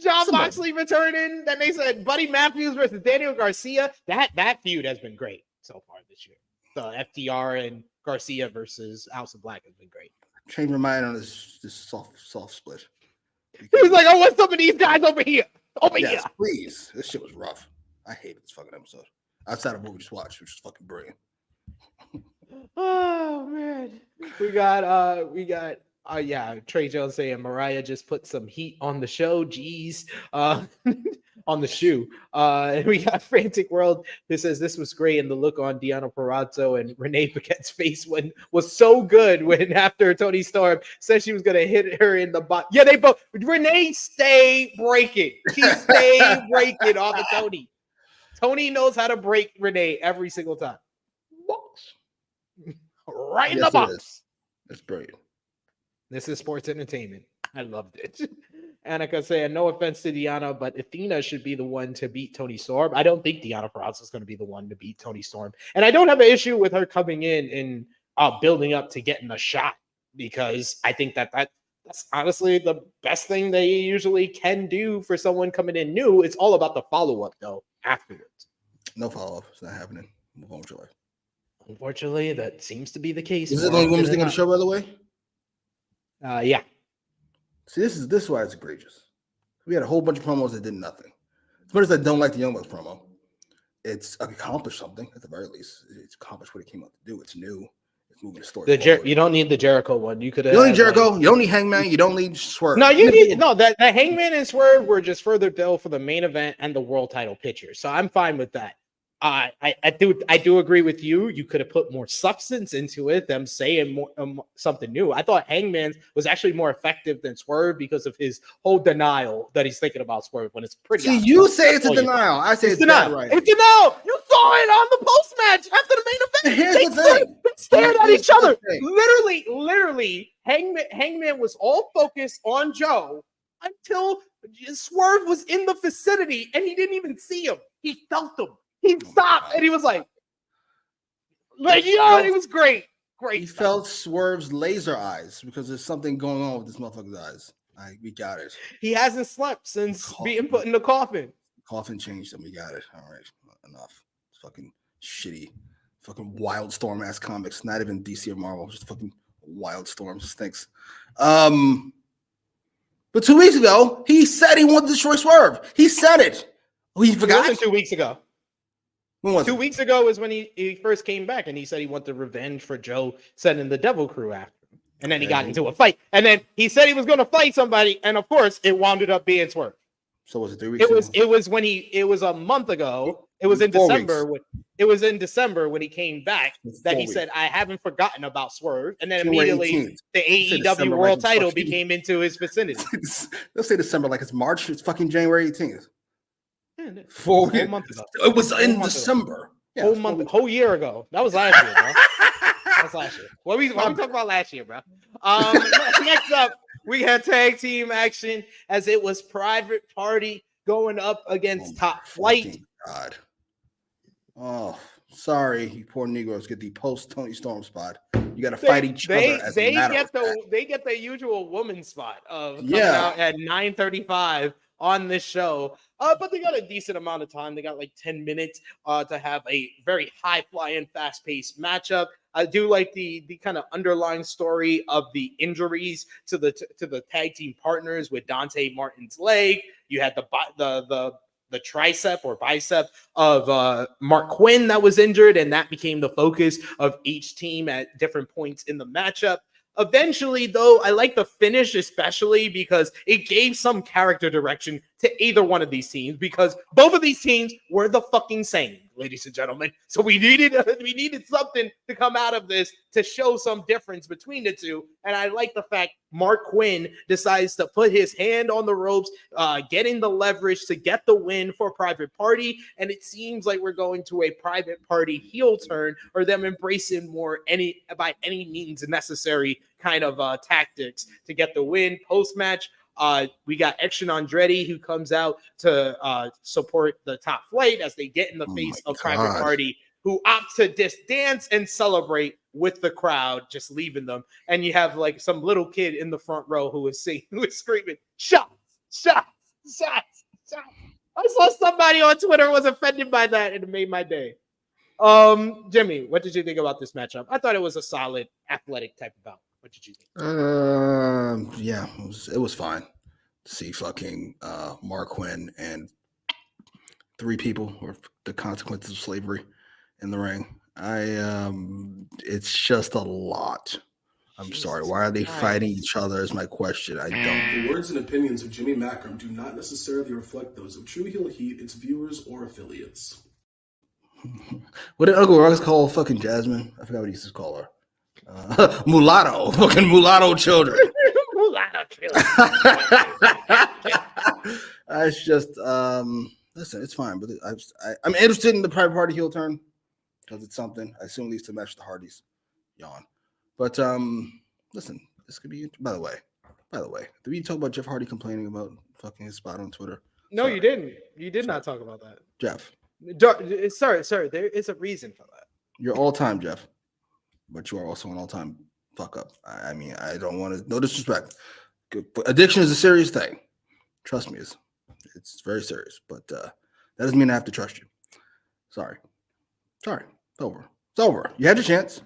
John Moxley returning. Then they said Buddy Matthews versus Daniel Garcia. That feud has been great so far this year. The FTR and Garcia versus House of Black has been great. Change my mind on this soft split. He was like, I want some of these guys over here. Over here. Please. This shit was rough. I hated this fucking episode. Outside of what we just watched, which was fucking brilliant. Oh man. We got Trey Jones saying Mariah just put some heat on the show. Jeez. On the shoe. And we got Frantic World who says this was great, and the look on Deonna Purrazzo and Renee Paquette's face was so good when after Toni Storm said she was gonna hit her in the butt. Yeah, they both Renee stay breaking. She stay breaking on the Toni. Toni knows how to break Renee every single time. Right in the box. That's brilliant. This is sports entertainment. I loved it. Annika saying, no offense to Deonna, but Athena should be the one to beat Toni Storm. I don't think Deonna Purrazzo is going to be the one to beat Toni Storm. And I don't have an issue with her coming in and building up to getting a shot, because I think that's honestly the best thing they usually can do for someone coming in new. It's all about the follow-up, though, afterwards. No follow-up. It's not happening. Move on with your life. Unfortunately, that seems to be the case. Is it the only women's thing on the show, by the way? Yeah. See, this is why it's egregious. We had a whole bunch of promos that did nothing. As much as I don't like the Young Bucks promo, it's accomplished something at the very least. It's accomplished what it came out to do. It's new. It's moving the story. You don't need the Jericho one. You could. You don't need Jericho. You don't need Hangman. You don't need Swerve. No, you need the Hangman and Swerve were just further built for the main event and the world title picture. So I'm fine with that. I do agree with you. You could have put more substance into it, them saying more something new. I thought Hangman was actually more effective than Swerve because of his whole denial that he's thinking about Swerve when it's pretty. See, you say it's a denial. I say it's denial. Right. It's denial. You saw it on the post match after the main event. Here's the thing. They stared at each other. Literally, Hangman was all focused on Joe until Swerve was in the vicinity and he didn't even see him. He felt him. He stopped and he was like, it was great. Great. He felt Swerve's laser eyes because there's something going on with this motherfucker's eyes. We got it. He hasn't slept since being put in the coffin. Coffin changed him. We got it. All right. Enough. It's fucking shitty. Fucking Wildstorm ass comics. Not even DC or Marvel. Just fucking Wildstorm. Stinks. But 2 weeks ago, he said he wanted to destroy Swerve. He said it. Oh, he forgot? It wasn't 2 weeks ago. When was 2 weeks ago was when he first came back and he said he wanted revenge for Joe sending the Devil Crew after him. And then he got into a fight. And then he said he was going to fight somebody. And of course, it wound up being Swerve. So was it 3 weeks ago? It was a month ago. It was in December. It was in December when he came back that he said, I haven't forgotten about Swerve. And then immediately the AEW World title became into his vicinity. Let's say December like it's March. It's fucking January 18th. Yeah, 4 months ago. It was in December. Whole year ago. That was last year, bro. That's last year. What we talking about last year, bro? Next up, we had tag team action as it was Private Party going up against Top Flight. God. Oh, sorry, you poor Negroes get the post Toni Storm spot. You got to fight each other. They get the usual woman spot of coming out at 9:35 on this show. But they got a decent amount of time. They got like 10 minutes to have a very high-flying, fast-paced matchup. I do like the kind of underlying story of the injuries to the tag team partners with Dante Martin's leg. You had the tricep or bicep of Mark Quinn that was injured, and that became the focus of each team at different points in the matchup. Eventually, though, I like the finish, especially because it gave some character direction to either one of these teams because both of these teams were the fucking same, ladies and gentlemen. So we needed something to come out of this to show some difference between the two. And I like the fact Mark Quinn decides to put his hand on the ropes, getting the leverage to get the win for Private Party. And it seems like we're going to a Private Party heel turn or them embracing more by any means necessary kind of tactics to get the win. Post-match, we got Action Andretti who comes out to support the Top Flight as they get in the face of Private Party, who opt to just dance and celebrate with the crowd, just leaving them. And you have like some little kid in the front row who is screaming, shots, shots, shots, shots. I saw somebody on Twitter was offended by that and it made my day. Jimmy, what did you think about this matchup? I thought it was a solid athletic type of bout. What did you think? Yeah, it was fine to see fucking Mark Quinn and three people or the consequences of slavery in the ring. It's just a lot. I'm sorry. Why are they fighting each other is my question. I don't. The words and opinions of Jimmy Macram do not necessarily reflect those of True Heel Heat, its viewers, or affiliates. What did Uncle Ruckus call fucking Jasmine? I forgot what he used to call her. Mulatto, fucking mulatto children. Mulatto children. It's just listen, it's fine, but I'm interested in the Private Party heel turn because it's something. I assume these to match the Hardys. Yawn. But listen, this could be. By the way, did we talk about Jeff Hardy complaining about fucking his spot on Twitter? No, sorry. You didn't. You did not talk about that, Jeff. Sir, there is a reason for that. You're all time, Jeff. But you are also an all-time fuck up. I mean, I don't want to. No disrespect. Addiction is a serious thing. Trust me, it's very serious. But that doesn't mean I have to trust you. Sorry. It's over. It's over. You had your chance.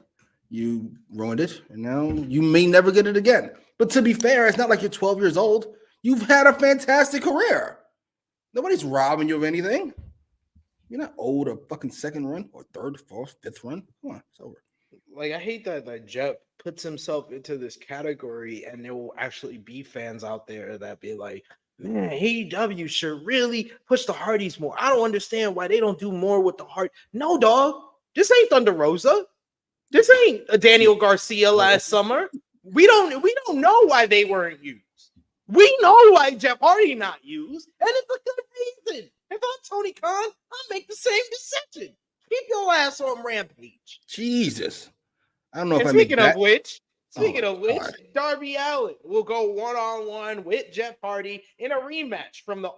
You ruined it, and now you may never get it again. But to be fair, it's not like you're 12 years old. You've had a fantastic career. Nobody's robbing you of anything. You're not owed a fucking second run or third, fourth, fifth run. Come on, it's over. Like, I hate that Jeff puts himself into this category and there will actually be fans out there that be like, man, AEW should really push the Hardys more. I don't understand why they don't do more with the Hard. No, dog. This ain't Thunder Rosa. This ain't a Daniel Garcia last summer. We don't know why they weren't used. We know why Jeff Hardy not used, and it's a good reason. If I'm Tony Khan, I'll make the same decision. Keep your ass on Rampage. Jesus. I don't know if and I speaking make that. Speaking of which, Darby Allin will go one-on-one with Jeff Hardy in a rematch from the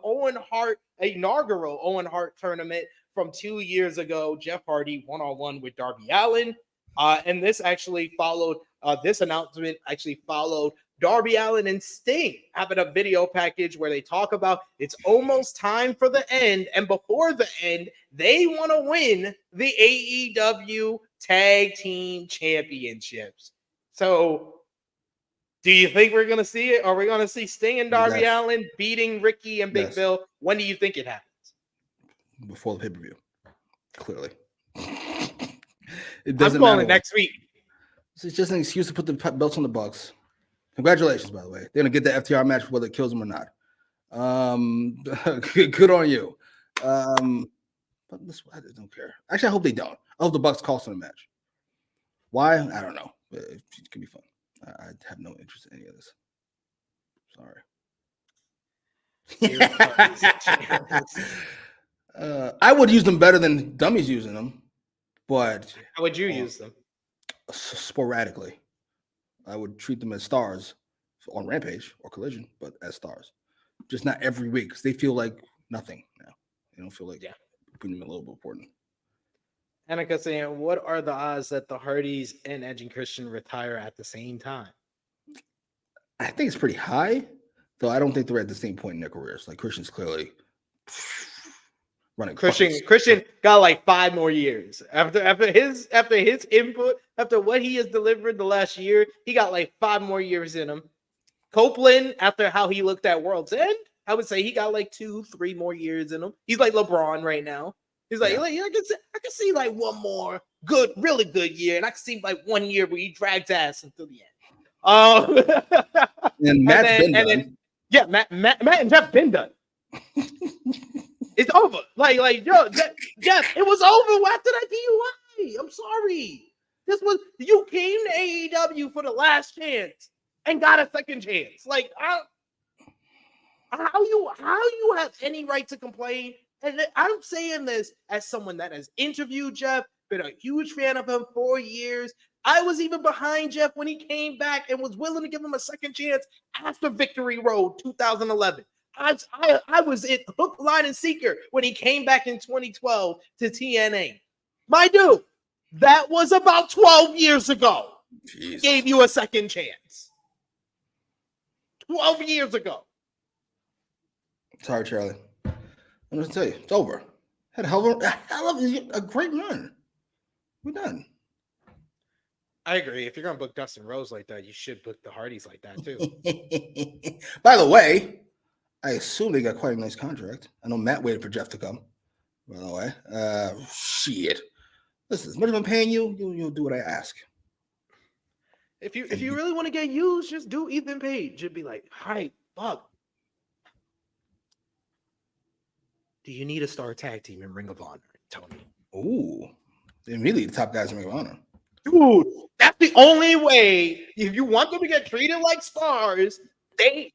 inaugural Owen Hart tournament from 2 years ago. Jeff Hardy one-on-one with Darby Allin. And this actually followed, this announcement actually followed Darby Allin and Sting having a video package where they talk about it's almost time for the end. And before the end, they want to win the AEW Tag Team Championships. So do you think we're going to see it? Are we going to see Sting and Darby Allin beating Ricky and Big Bill? When do you think it happens? Before the pay-per-view, clearly. It doesn't matter. Next week. It's just an excuse to put the belts on the Bucks. Congratulations, by the way. They're going to get the FTR match whether it kills them or not. Good on you. But this, I don't care. Actually, I hope they don't. I hope the Bucks cost them a match. Why? I don't know. It could be fun. I have no interest in any of this. Sorry. I would use them better than dummies using them, but how would you use them? Sporadically. I would treat them as stars on Rampage or Collision, but as stars. Just not every week because they feel like nothing now. They don't feel like putting them a little bit important. Annika saying, what are the odds that the Hardys and Edge and Christian retire at the same time? I think it's pretty high, though I don't think they're at the same point in their careers. Like Christian's clearly running. Christian got like 5 more years. After his input, after what he has delivered the last year, he got like 5 more years in him. Copeland, after how he looked at World's End, I would say he got like 2-3 more years in him. He's like LeBron right now. He's like, I can see like one more really good year, and I can see like 1 year where he drags ass until the end. And Matt's been done. Matt and Jeff been done. It's over. Like, yo, Jeff, it was over after that DUI. I'm sorry. You came to AEW for the last chance and got a second chance. Like, how you have any right to complain? And I'm saying this as someone that has interviewed Jeff, been a huge fan of him for years. I was even behind Jeff when he came back and was willing to give him a second chance after Victory Road 2011. I was in hook, line, and seeker when he came back in 2012 to TNA. My dude, that was about 12 years ago. Jesus. Gave you a second chance. 12 years ago. Sorry, Charlie. I'm going to tell you, it's over. Had a hell of a great run. We're done. I agree. If you're going to book Dustin Rhodes like that, you should book the Hardys like that, too. By the way, I assume they got quite a nice contract. I know Matt waited for Jeff to come, by the way. Shit. Listen, as much as I'm paying you, you'll do what I ask. If you really want to get used, just do Ethan Page. Just be like, hi, fuck. Do you need a star tag team in Ring of Honor, Tony? Ooh. They're really the top guys in Ring of Honor. Dude, that's the only way. If you want them to get treated like stars, I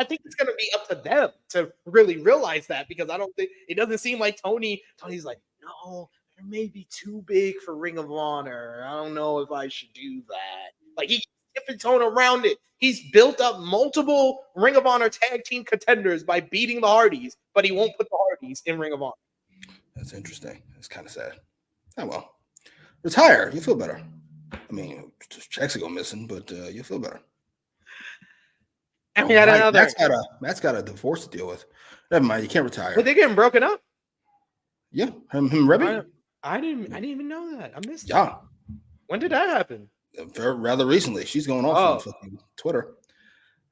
think it's going to be up to them to really realize that, because I don't think it doesn't seem like Tony's like, no, they're maybe too big for Ring of Honor. I don't know if I should do that. Like, he's tipping Tone around it. He's built up multiple Ring of Honor tag team contenders by beating the Hardys, but he won't put the Hardys in Ring of Honor. That's interesting. It's kind of sad. Oh, well. Retire. You feel better. I mean, checks go missing, but you'll feel better. And we had another. Matt's got a divorce to deal with. Never mind. You can't retire. But they're getting broken up? Yeah. Him Rebby? I didn't even know that. I missed it. Yeah. When did that happen? Rather recently. She's going off on Twitter.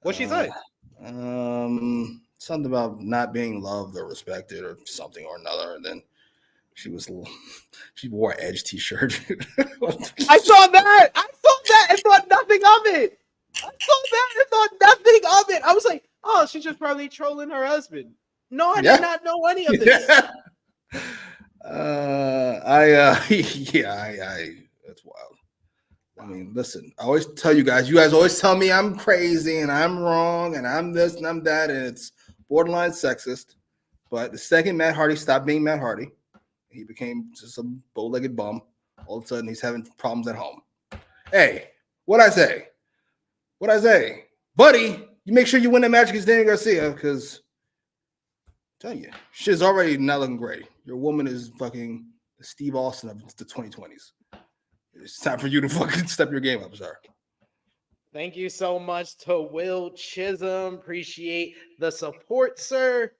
What'd she say? Something about not being loved or respected or something or another. And then she wore an Edge t-shirt. I saw that and thought nothing of it. I was like, oh, she's just probably trolling her husband. No, I did not know any of this. That's wild. I mean, listen, I always tell you guys always tell me I'm crazy and I'm wrong and I'm this and I'm that, and it's borderline sexist. But the second Matt Hardy stopped being Matt Hardy, he became just a bow-legged bum. All of a sudden, he's having problems at home. Hey, what'd I say? Buddy, you make sure you win that match against Daniel Garcia, because I tell you, shit's already not looking great. Your woman is fucking Steve Austin of the 2020s. It's time for you to fucking step your game up, sir. Thank you so much to Will Chisholm. Appreciate the support, sir.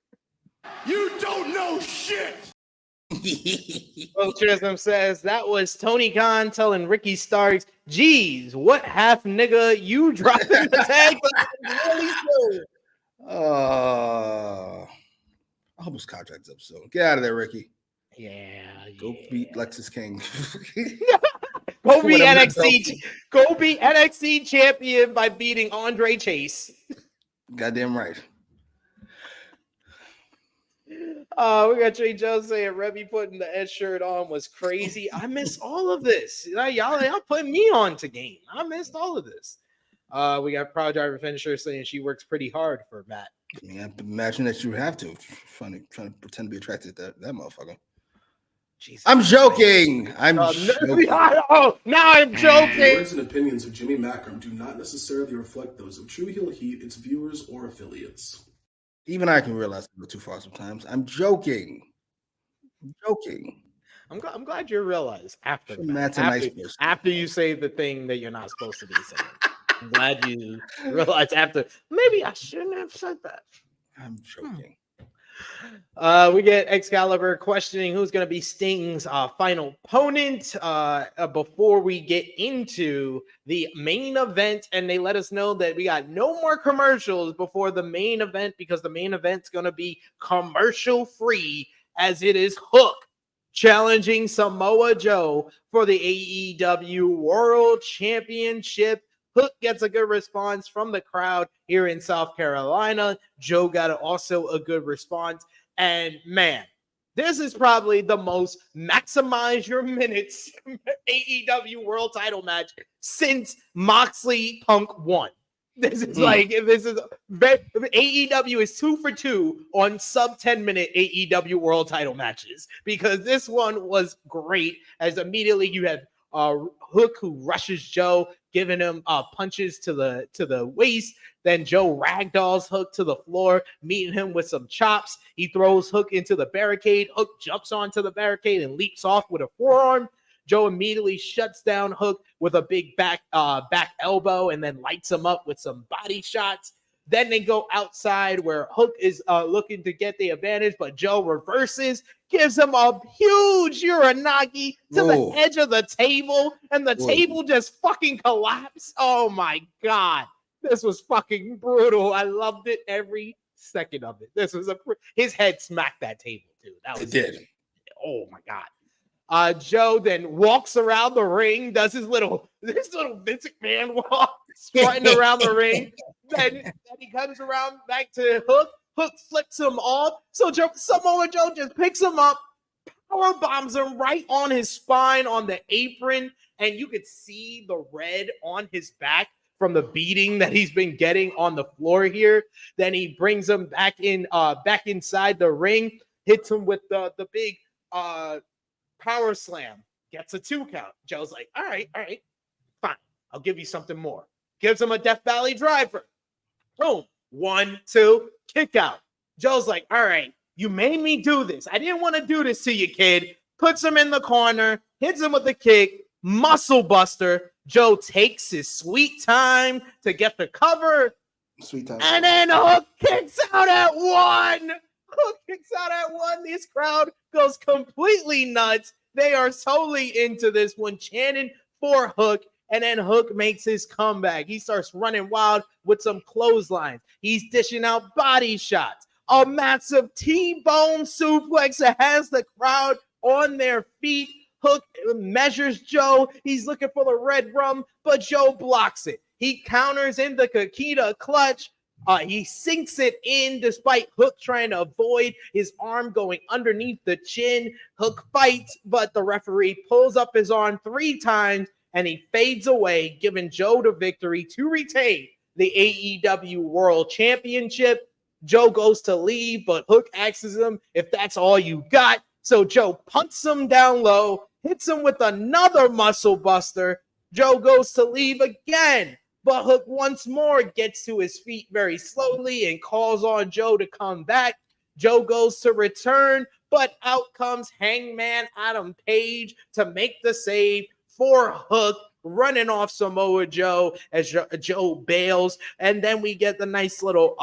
You don't know shit. Will Chisholm says that was Tony Khan telling Ricky Starks, geez, what half nigga you dropping the tag? Really I almost contract this episode. Get out of there, Ricky. Go beat Lexus King. Go be NXT champion by beating Andre Chase. Goddamn right. We got Jay Jones saying Rebby putting the Edge shirt on was crazy. I missed all of this. Y'all put me on to game. I missed all of this. We got Proud Driver Finisher saying she works pretty hard for Matt. I mean, I imagine that you would have to trying to pretend to be attracted to that motherfucker. Jesus. I'm joking. Joking. Oh, now I'm joking. The words and opinions of Jimmy Macram do not necessarily reflect those of True Heel Heat, its viewers, or affiliates. Even I can realize I go too far sometimes. I'm joking. I'm glad you realize after Matt's a nice person. After you say the thing that you're not supposed to be saying. I'm glad you realize after. Maybe I shouldn't have said that. I'm joking. We get Excalibur questioning who's going to be Sting's final opponent before we get into the main event, and they let us know that we got no more commercials before the main event, because the main event's going to be commercial free, as it is Hook challenging Samoa Joe for the AEW World Championship Hook gets a good response from the crowd here in South Carolina. Joe got also a good response. And man, this is probably the most maximize your minutes AEW World Title match since Moxley Punk won. This is AEW is 2 for 2 on sub 10-minute AEW World Title matches, because this one was great. As immediately you had Hook, who rushes Joe, giving him punches to the waist. Then Joe ragdolls Hook to the floor, meeting him with some chops. He throws Hook into the barricade. Hook jumps onto the barricade and leaps off with a forearm. Joe immediately shuts down Hook with a big back elbow and then lights him up with some body shots. Then they go outside where Hook is looking to get the advantage, but Joe reverses, gives him a huge Uranagi to the edge of the table, and the table just fucking collapsed. Oh my God. This was fucking brutal. I loved it every second of it. This was his head smacked that table too. It did. Oh my God. Joe then walks around the ring, does this little Vince McMahon walk, strutting around the ring. Then he comes around back to Hook. Hook flips him off. So Samoa Joe just picks him up, power bombs him right on his spine on the apron, and you could see the red on his back from the beating that he's been getting on the floor here. Then he brings him back inside the ring, hits him with the big power slam, gets a 2 count. Joe's like, all right, fine. I'll give you something more. Gives him a Death Valley driver. Boom. 1, 2, kick out. Joe's like, all right, you made me do this. I didn't want to do this to you, kid. Puts him in the corner, hits him with a kick, muscle buster. Joe takes his sweet time to get the cover. Sweet time. And then Hook kicks out at 1. Hook kicks out at 1. This crowd goes completely nuts. They are totally into this one, chanting for Hook. And then Hook makes his comeback. He starts running wild with some clotheslines. He's dishing out body shots. A massive T-bone suplex that has the crowd on their feet. Hook measures Joe. He's looking for the red rum, but Joe blocks it. He counters in the Kakita clutch. He sinks it in despite Hook trying to avoid his arm going underneath the chin. Hook fights, but the referee pulls up his arm 3 times and he fades away, giving Joe the victory to retain the AEW World Championship. Joe goes to leave, but Hook asks him if that's all you got. So Joe punts him down low, hits him with another muscle buster. Joe goes to leave again, but Hook once more gets to his feet very slowly and calls on Joe to come back. Joe goes to return, but out comes Hangman Adam Page to make the save for Hook, running off Samoa Joe as Joe bails. And then we get the nice little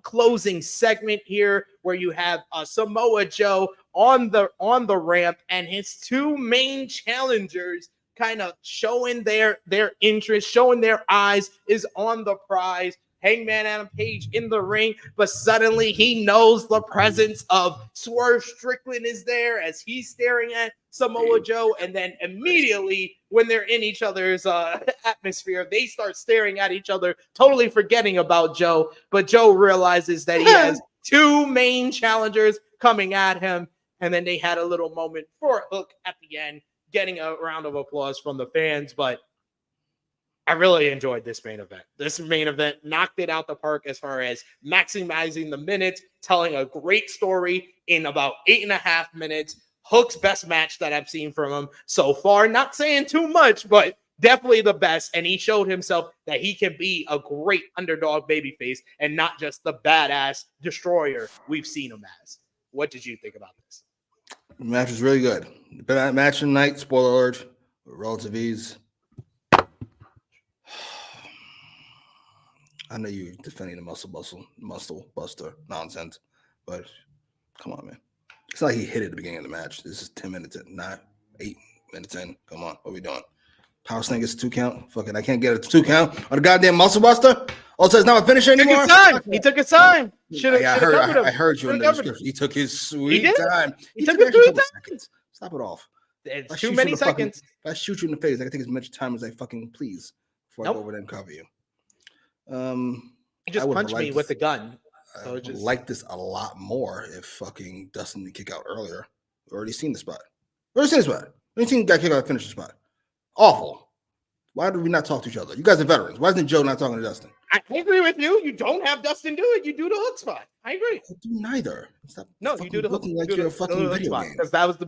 closing segment here where you have Samoa Joe on the ramp and his 2 main challengers kind of showing their interest, showing their eyes is on the prize. Hangman Adam Page in the ring, but suddenly he knows the presence of Swerve Strickland is there as he's staring at Samoa Joe, and then immediately when they're in each other's atmosphere, they start staring at each other, totally forgetting about Joe, but Joe realizes that he has 2 main challengers coming at him, and then they had a little moment for Hook at the end, getting a round of applause from the fans, but I really enjoyed this main event. This main event knocked it out the park as far as maximizing the minutes, telling a great story in about 8.5 minutes. Hook's best match that I've seen from him so far. Not saying too much, but definitely the best. And he showed himself that he can be a great underdog babyface and not just the badass destroyer we've seen him as. What did you think about this? The match was really good. The match of the night, spoiler alert, with relative ease. I know you're defending the muscle buster nonsense, but come on, man. It's not like he hit it at the beginning of the match. This is 10 minutes in, 8 minutes in. Come on, what are we doing? Power slam gets a 2 count. Fucking, I can't get a 2 count on the goddamn muscle buster. Also, it's not a finisher anymore. He took his time. I heard you in the description. He took his sweet time. He took his sweet time. Seconds. Stop it off. It's too many seconds. If I shoot you in the face, I can take as much time as I fucking please. before I go over there and cover you. You just punched me with the gun. So I would like this a lot more if fucking Dustin didn't kick out earlier. We've already seen the spot. We've already seen the spot. We've seen the guy kick out and finish the spot. Awful. Why do we not talk to each other? You guys are veterans. Why isn't Joe not talking to Dustin? I agree with you. You don't have Dustin do it. You do the hook spot. I agree. I do neither. Stop you do the hook. Looking like you're a fucking video game. Because that was the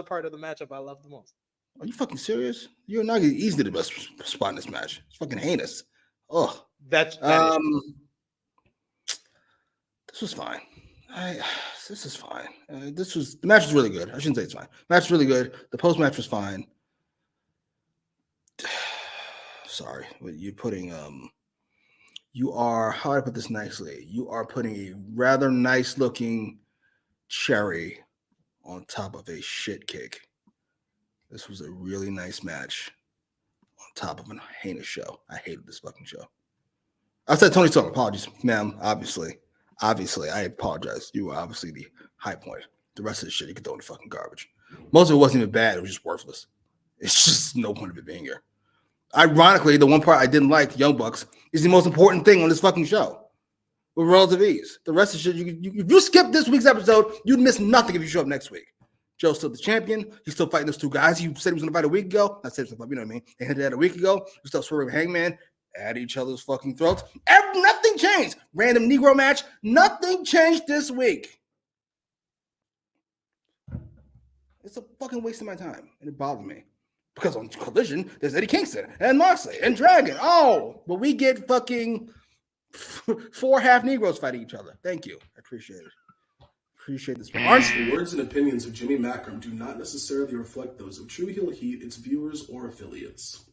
part of the matchup I loved the most. Are you fucking serious? You're not easily the best spot in this match. It's fucking heinous. Oh, that this was fine. This is fine. The match was really good. I shouldn't say it's fine. Match was really good. The post match was fine. Sorry, but you're putting you are, how do I put this nicely? You are putting a rather nice looking cherry on top of a shit cake. This was a really nice match on top of a heinous show. I hated this fucking show. I said Tony Storm, apologies, ma'am. Obviously, I apologize. You were obviously the high point. The rest of the shit you could throw in the fucking garbage. Most of it wasn't even bad. It was just worthless. It's just no point of it being here. Ironically, the one part I didn't like, Young Bucks, is the most important thing on this fucking show. With relative ease. The rest of the shit, if you skip this week's episode, you'd miss nothing if you show up next week. Joe's still the champion. He's still fighting those two guys he said he was going to fight a week ago. Not said he was going to fight, you know what I mean? They hinted at a week ago. He's still Swerve and Hangman at each other's fucking throats. Nothing changed. Random Negro match. Nothing changed this week. It's a fucking waste of my time. And it bothered me. Because on Collision, there's Eddie Kingston and Moxley and Dragon. Oh, but we get fucking 4 half Negroes fighting each other. Thank you. I appreciate it. Appreciate this. The words and opinions of Jimmy Macram do not necessarily reflect those of True Heel Heat, its viewers, or affiliates.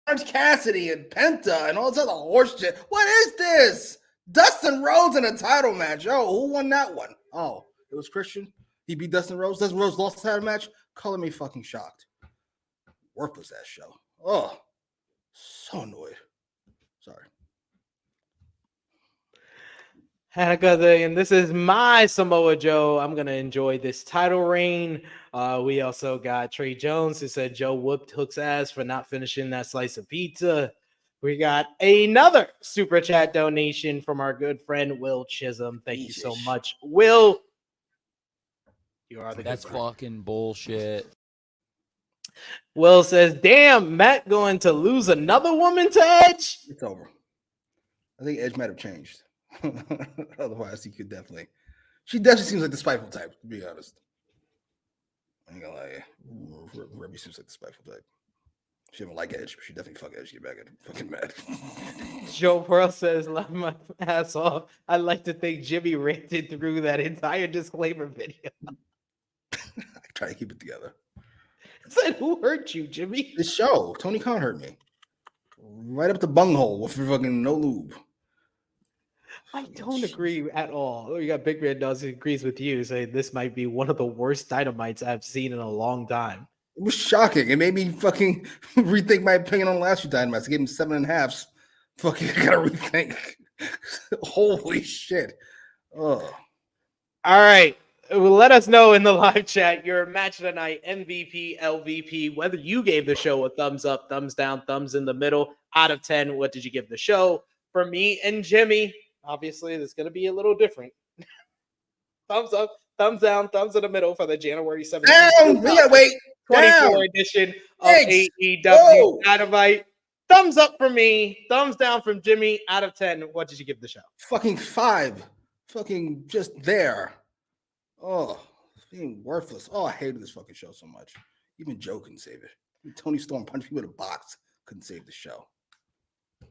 Orange Cassidy and Penta and all this other horse shit. What is this? Dustin Rhodes in a title match. Oh, who won that one? Oh, it was Christian. He beat Dustin Rhodes. Dustin Rhodes lost the title match. Color me fucking shocked. Worthless ass show. Oh, so annoyed. Sorry. And this is my Samoa Joe. I'm gonna enjoy this title reign. We also got Trey Jones who said Joe whooped Hook's ass for not finishing that slice of pizza. We got another super chat donation from our good friend Will Chisholm. Thank you so much, Will. You are the That's fucking bullshit. Will says, "Damn, Matt going to lose another woman to Edge." It's over. I think Edge might have changed. Otherwise, he could definitely. She definitely seems like the spiteful type, to be honest. I ain't gonna lie. Ruby seems like the spiteful type. She don't like Edge, but she definitely fuck Edge. Get back at fucking mad. Joe Pearl says, "Laugh my ass off. I'd like to think Jimmy ranted through that entire disclaimer video." I try to keep it together. I said, "Who hurt you, Jimmy?" This show. Tony Khan hurt me. Right up the bunghole with fucking no lube. I don't agree at all. You got Big Man Does agrees with you, saying this might be one of the worst Dynamites I've seen in a long time. It was shocking. It made me fucking rethink my opinion on the last few Dynamites. I gave him 7.5. Fucking gotta rethink. Holy shit. Oh. All right. Well, let us know in the live chat your match of the night, MVP, LVP, whether you gave the show a thumbs up, thumbs down, thumbs in the middle. Out of 10, what did you give the show? For me and Jimmy, obviously, it's going to be a little different. Thumbs up, thumbs down, thumbs in the middle for the January 17th. Down! We gotta wait. 24 edition of AEW Dynamite. Thumbs up for me, thumbs down from Jimmy. Out of 10, what did you give the show? Fucking 5. Fucking just there. Oh, being worthless. Oh, I hated this fucking show so much. Even Joe couldn't save it. Tony Storm punched me with a box. Couldn't save the show. I'm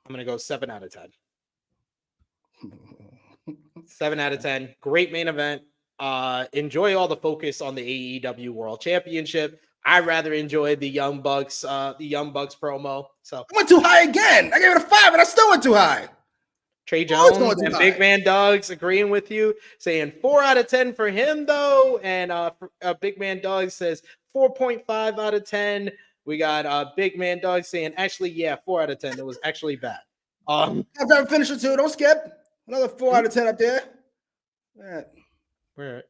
going to go 7 out of 10. 7 out of 10. Great main event. Enjoy all the focus on the AEW World Championship. I rather enjoyed the Young Bucks promo. So I went too high again. I gave it a 5 and I still went too high. Trey Jones and Big Man Dogs agreeing with you, saying 4 out of 10 for him, though. And Big Man Dogs says 4.5 out of 10. We got Big Man Dogs saying, actually, yeah, 4 out of 10. It was actually bad. I've got a finisher, too. Don't skip. Another 4 out of 10 up there. Where?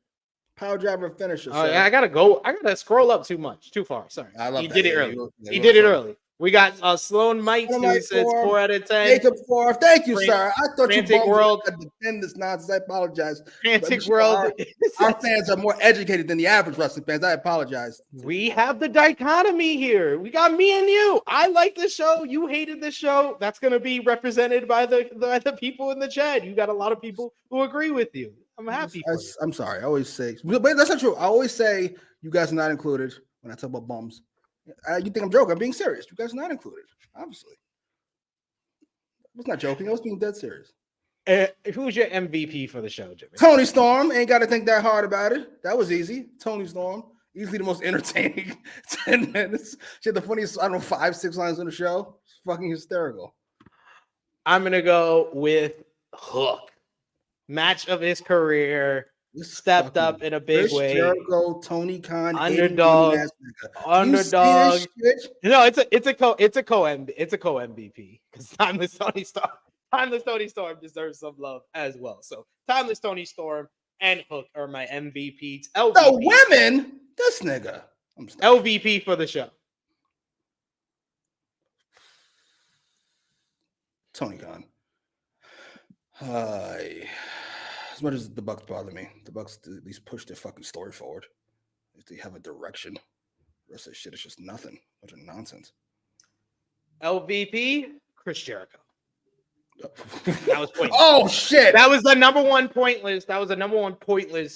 Power driver finisher. I gotta go. I gotta scroll up too far. Sorry. I love he that. did it early. He did it early. We got Sloan Mites who says 4 out of 10. Jacob 4. Thank you, sir. I thought you Frantic World had to defend this nonsense. I apologize. Frantic World. Our fans are more educated than the average wrestling fans. I apologize. We have the dichotomy here. We got me and you. I like this show. You hated this show. That's going to be represented by the people in the chat. You got a lot of people who agree with you. I'm happy for you. I'm sorry. I always say, but that's not true. I always say you guys are not included when I talk about bums. You think I'm joking? I'm being serious. You guys are not included, obviously. I was not joking. I was being dead serious. Who's your MVP for the show, Jimmy? Tony Storm. Ain't got to think that hard about it. That was easy. Tony Storm. Easily the most entertaining 10 minutes. She had the funniest, 5-6 lines on the show. It's fucking hysterical. I'm going to go with Hook. Match of his career. Stepped up in a big way. Jericho, Tony Khan, underdog. No, it's a co MVP because Timeless Tony Storm deserves some love as well. So Timeless Tony Storm and Hook are my MVPs. The women, this nigga. LVP for the show. Tony Khan. As much as the Bucks bother me, the Bucks at least push their fucking story forward. If they have a direction, the rest of that shit is just nothing. Bunch of nonsense. LVP, Chris Jericho. That was pointless. Oh shit! That was the number one pointless.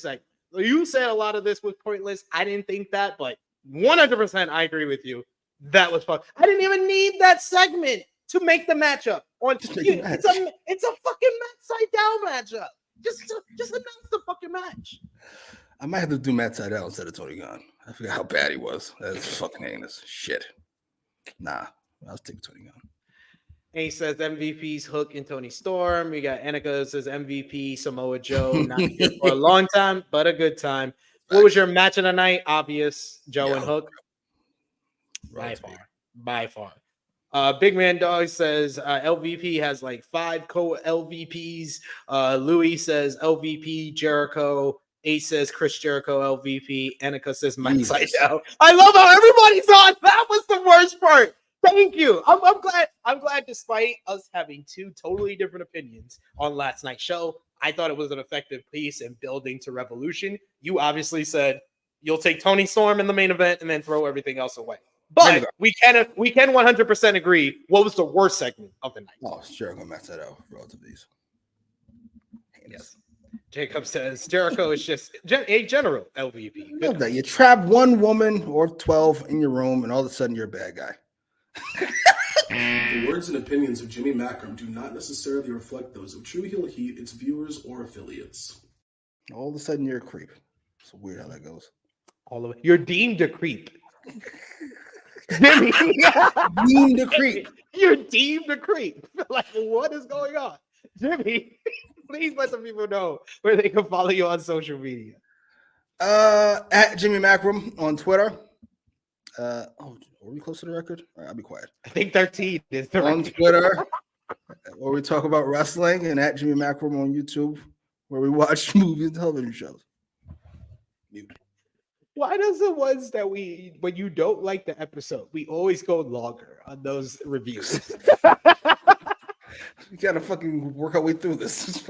Like, you said a lot of this was pointless. I didn't think that, but 100% I agree with you. That was fun. I didn't even need that segment to make the matchup. It's a fucking side down matchup. Just announce the fucking match. I might have to do Matt Sidell instead of Tony Khan. I forgot how bad he was. That's fucking heinous. Shit. Nah, I'll take Tony Khan. And he says MVPs Hook and Tony Storm. We got Annika says MVP Samoa Joe. Not here for a long time, but a good time. What was your match of the night? Obvious. Joe and Hook. By far. Big Man Dog says LVP has like 5 co-LVPs. Louis says LVP Jericho. Ace says Chris Jericho LVP. Annika says Mike Sidell. I love how everybody's on. That was the worst part. Thank you. I'm glad despite us having 2 totally different opinions on last night's show, I thought it was an effective piece in building to Revolution. You obviously said you'll take Tony Storm in the main event and then throw everything else away. But we can 100% agree. What was the worst segment of the night? Oh, Jericho Matt Sidell relative to these. Yes. Jacob says Jericho is just a general LVP. Love that. You trap one woman or 12 in your room, and all of a sudden you're a bad guy. The words and opinions of Jimmy Macram do not necessarily reflect those of True Heel Heat, its viewers, or affiliates. All of a sudden you're a creep. It's weird how that goes. All of it. You're deemed a creep. Jimmy. Deemed a creep. You're deemed a creep. Like, what is going on? Jimmy, please let the people know where they can follow you on social media. At Jimmy Macram on Twitter. Are we close to the record? All right, I'll be quiet. I think 13 is the on record. Twitter, where we talk about wrestling, and at Jimmy Macram on YouTube, where we watch movies and television shows. Mute. Why does the ones that when you don't like the episode, we always go longer on those reviews? We gotta fucking work our way through this.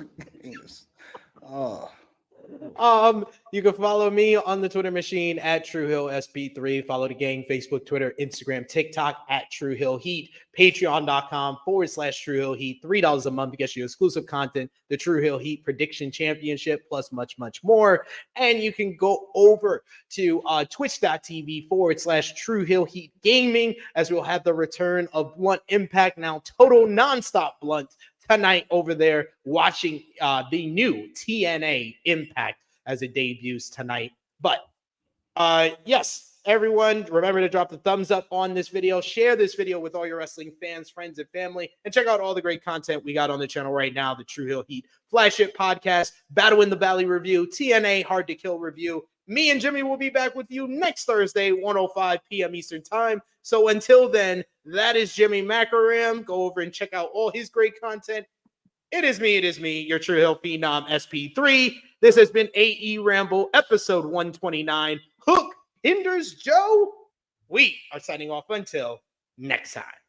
You can follow me on the Twitter machine at TrueHillSP3. Follow the gang, Facebook, Twitter, Instagram, TikTok at True Hill Heat. Patreon.com/True Hill Heat. $3 a month gets you exclusive content, the True Hill Heat Prediction Championship, plus much, much more. And you can go over to Twitch.tv/True Hill Heat Gaming, as we'll have the return of Blunt Impact, now total nonstop Blunt, tonight over there watching the new TNA Impact as it debuts tonight. But yes, everyone, remember to drop the thumbs up on this video, share this video with all your wrestling fans, friends, and family, and check out all the great content we got on the channel right now. The True Hill Heat Flagship Podcast, Battle in the Valley review, TNA Hard to Kill review. Me and Jimmy will be back with you next Thursday, 1:05 p.m. Eastern Time. So until then, that is Jimmy Macram. Go over and check out all his great content. It is me, your True Hill Phenom SP3. This has been AEWramble, episode 129. Hook hinders Joe. We are signing off until next time.